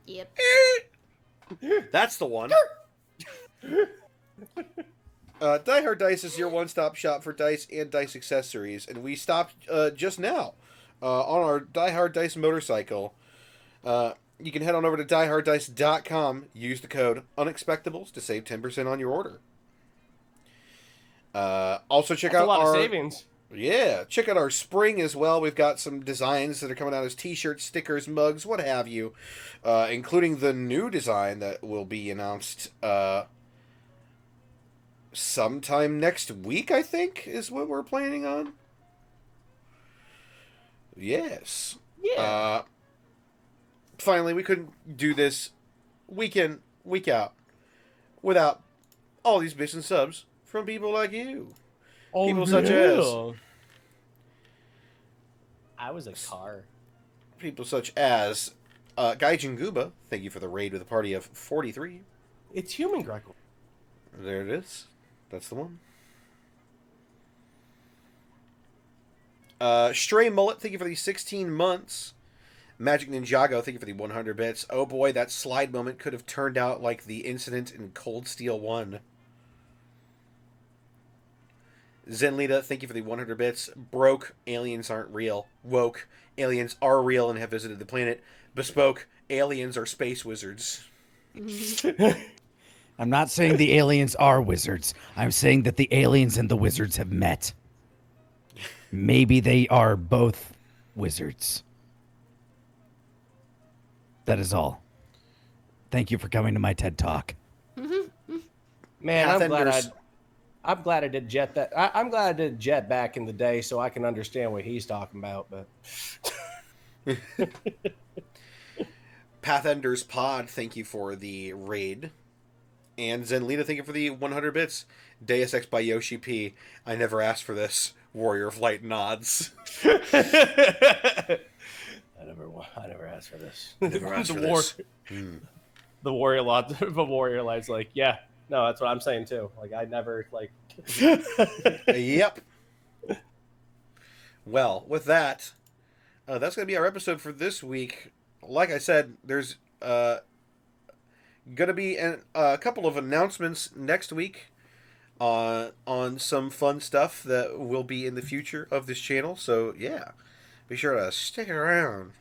C: Yep.
A: That's the one. Die Hard Dice is your one-stop shop for dice and dice accessories, and we stopped just now on our Die Hard Dice motorcycle. You can head on over to dieharddice.com, use the code UNEXPECTABLES to save 10% on your order. Also check out
D: a lot
A: our
D: of savings.
A: Yeah, check out our spring as well. We've got some designs that are coming out as t-shirts, stickers, mugs, what have you, including the new design that will be announced sometime next week, I think, is what we're planning on. Yes.
D: Yeah.
A: Finally, we couldn't do this week in, week out without all these bits and subs from people like you. People such as
D: I was a car.
A: people such as Gaijin Guba. Thank you for the raid with a party of 43.
D: It's human Greco.
A: There it is. That's the one. Stray Mullet, thank you for the 16 months. Magic Ninjago, thank you for the 100 bits. Oh boy, that slide moment could have turned out like the incident in Cold Steel 1. Zenlita, thank you for the 100 bits. Broke, aliens aren't real. Woke, aliens are real and have visited the planet. Bespoke, aliens are space wizards.
G: I'm not saying the aliens are wizards. I'm saying that the aliens and the wizards have met. Maybe they are both wizards. That is all. Thank you for coming to my TED Talk.
D: Man, I'm
A: Pathfinders.
D: glad I did jet that. I'm glad I did jet back in the day so I can understand what he's talking about. But
A: Pathender's Pod, thank you for the raid. And Zenlita, thank you for the 100 bits. Deus Ex by Yoshi P. I never asked for this. Warrior of Light nods.
D: I never asked for this.
A: Never asked for this.
D: The warrior light's like, yeah, no, that's what I'm saying too. Like I never like.
A: Yep. Well, with that, that's going to be our episode for this week. Like I said, there's going to be a couple of announcements next week on some fun stuff that will be in the future of this channel. So, yeah, be sure to stick around.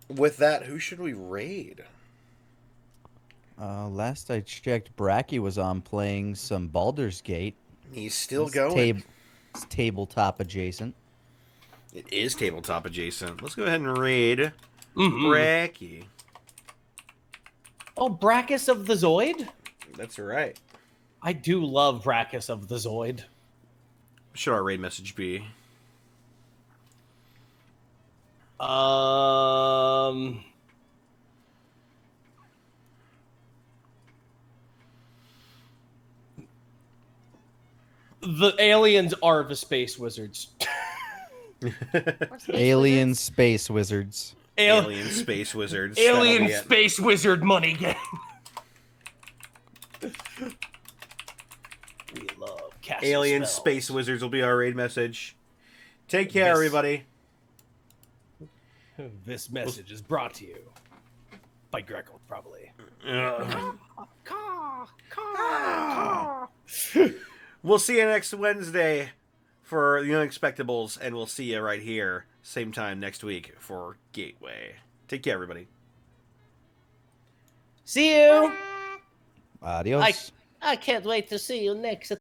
A: With that, who should we raid?
B: Last I checked, Bracky was on playing some Baldur's Gate.
A: He's still
B: It's
A: going.
B: It's tabletop adjacent.
A: It is tabletop adjacent. Let's go ahead and raid
D: Mm-hmm.
A: Bracky.
D: Oh, Brachus of the Zoid.
A: That's right.
D: I do love Brachus of the Zoid.
A: What should our raid message be?
D: The aliens are the space wizards.
B: Alien space wizards.
A: Alien space wizards.
D: Alien
A: That'll be it.
D: space wizard money gang. We love casting
A: Alien
D: spells.
A: space wizards will be our raid message. Take care, everybody.
D: This message is brought to you by Greco, probably.
A: We'll see you next Wednesday for the Unexpectables, and we'll see you right here, same time next week for Gateway. Take care, everybody.
D: See you.
B: Adios.
D: I can't wait to see you next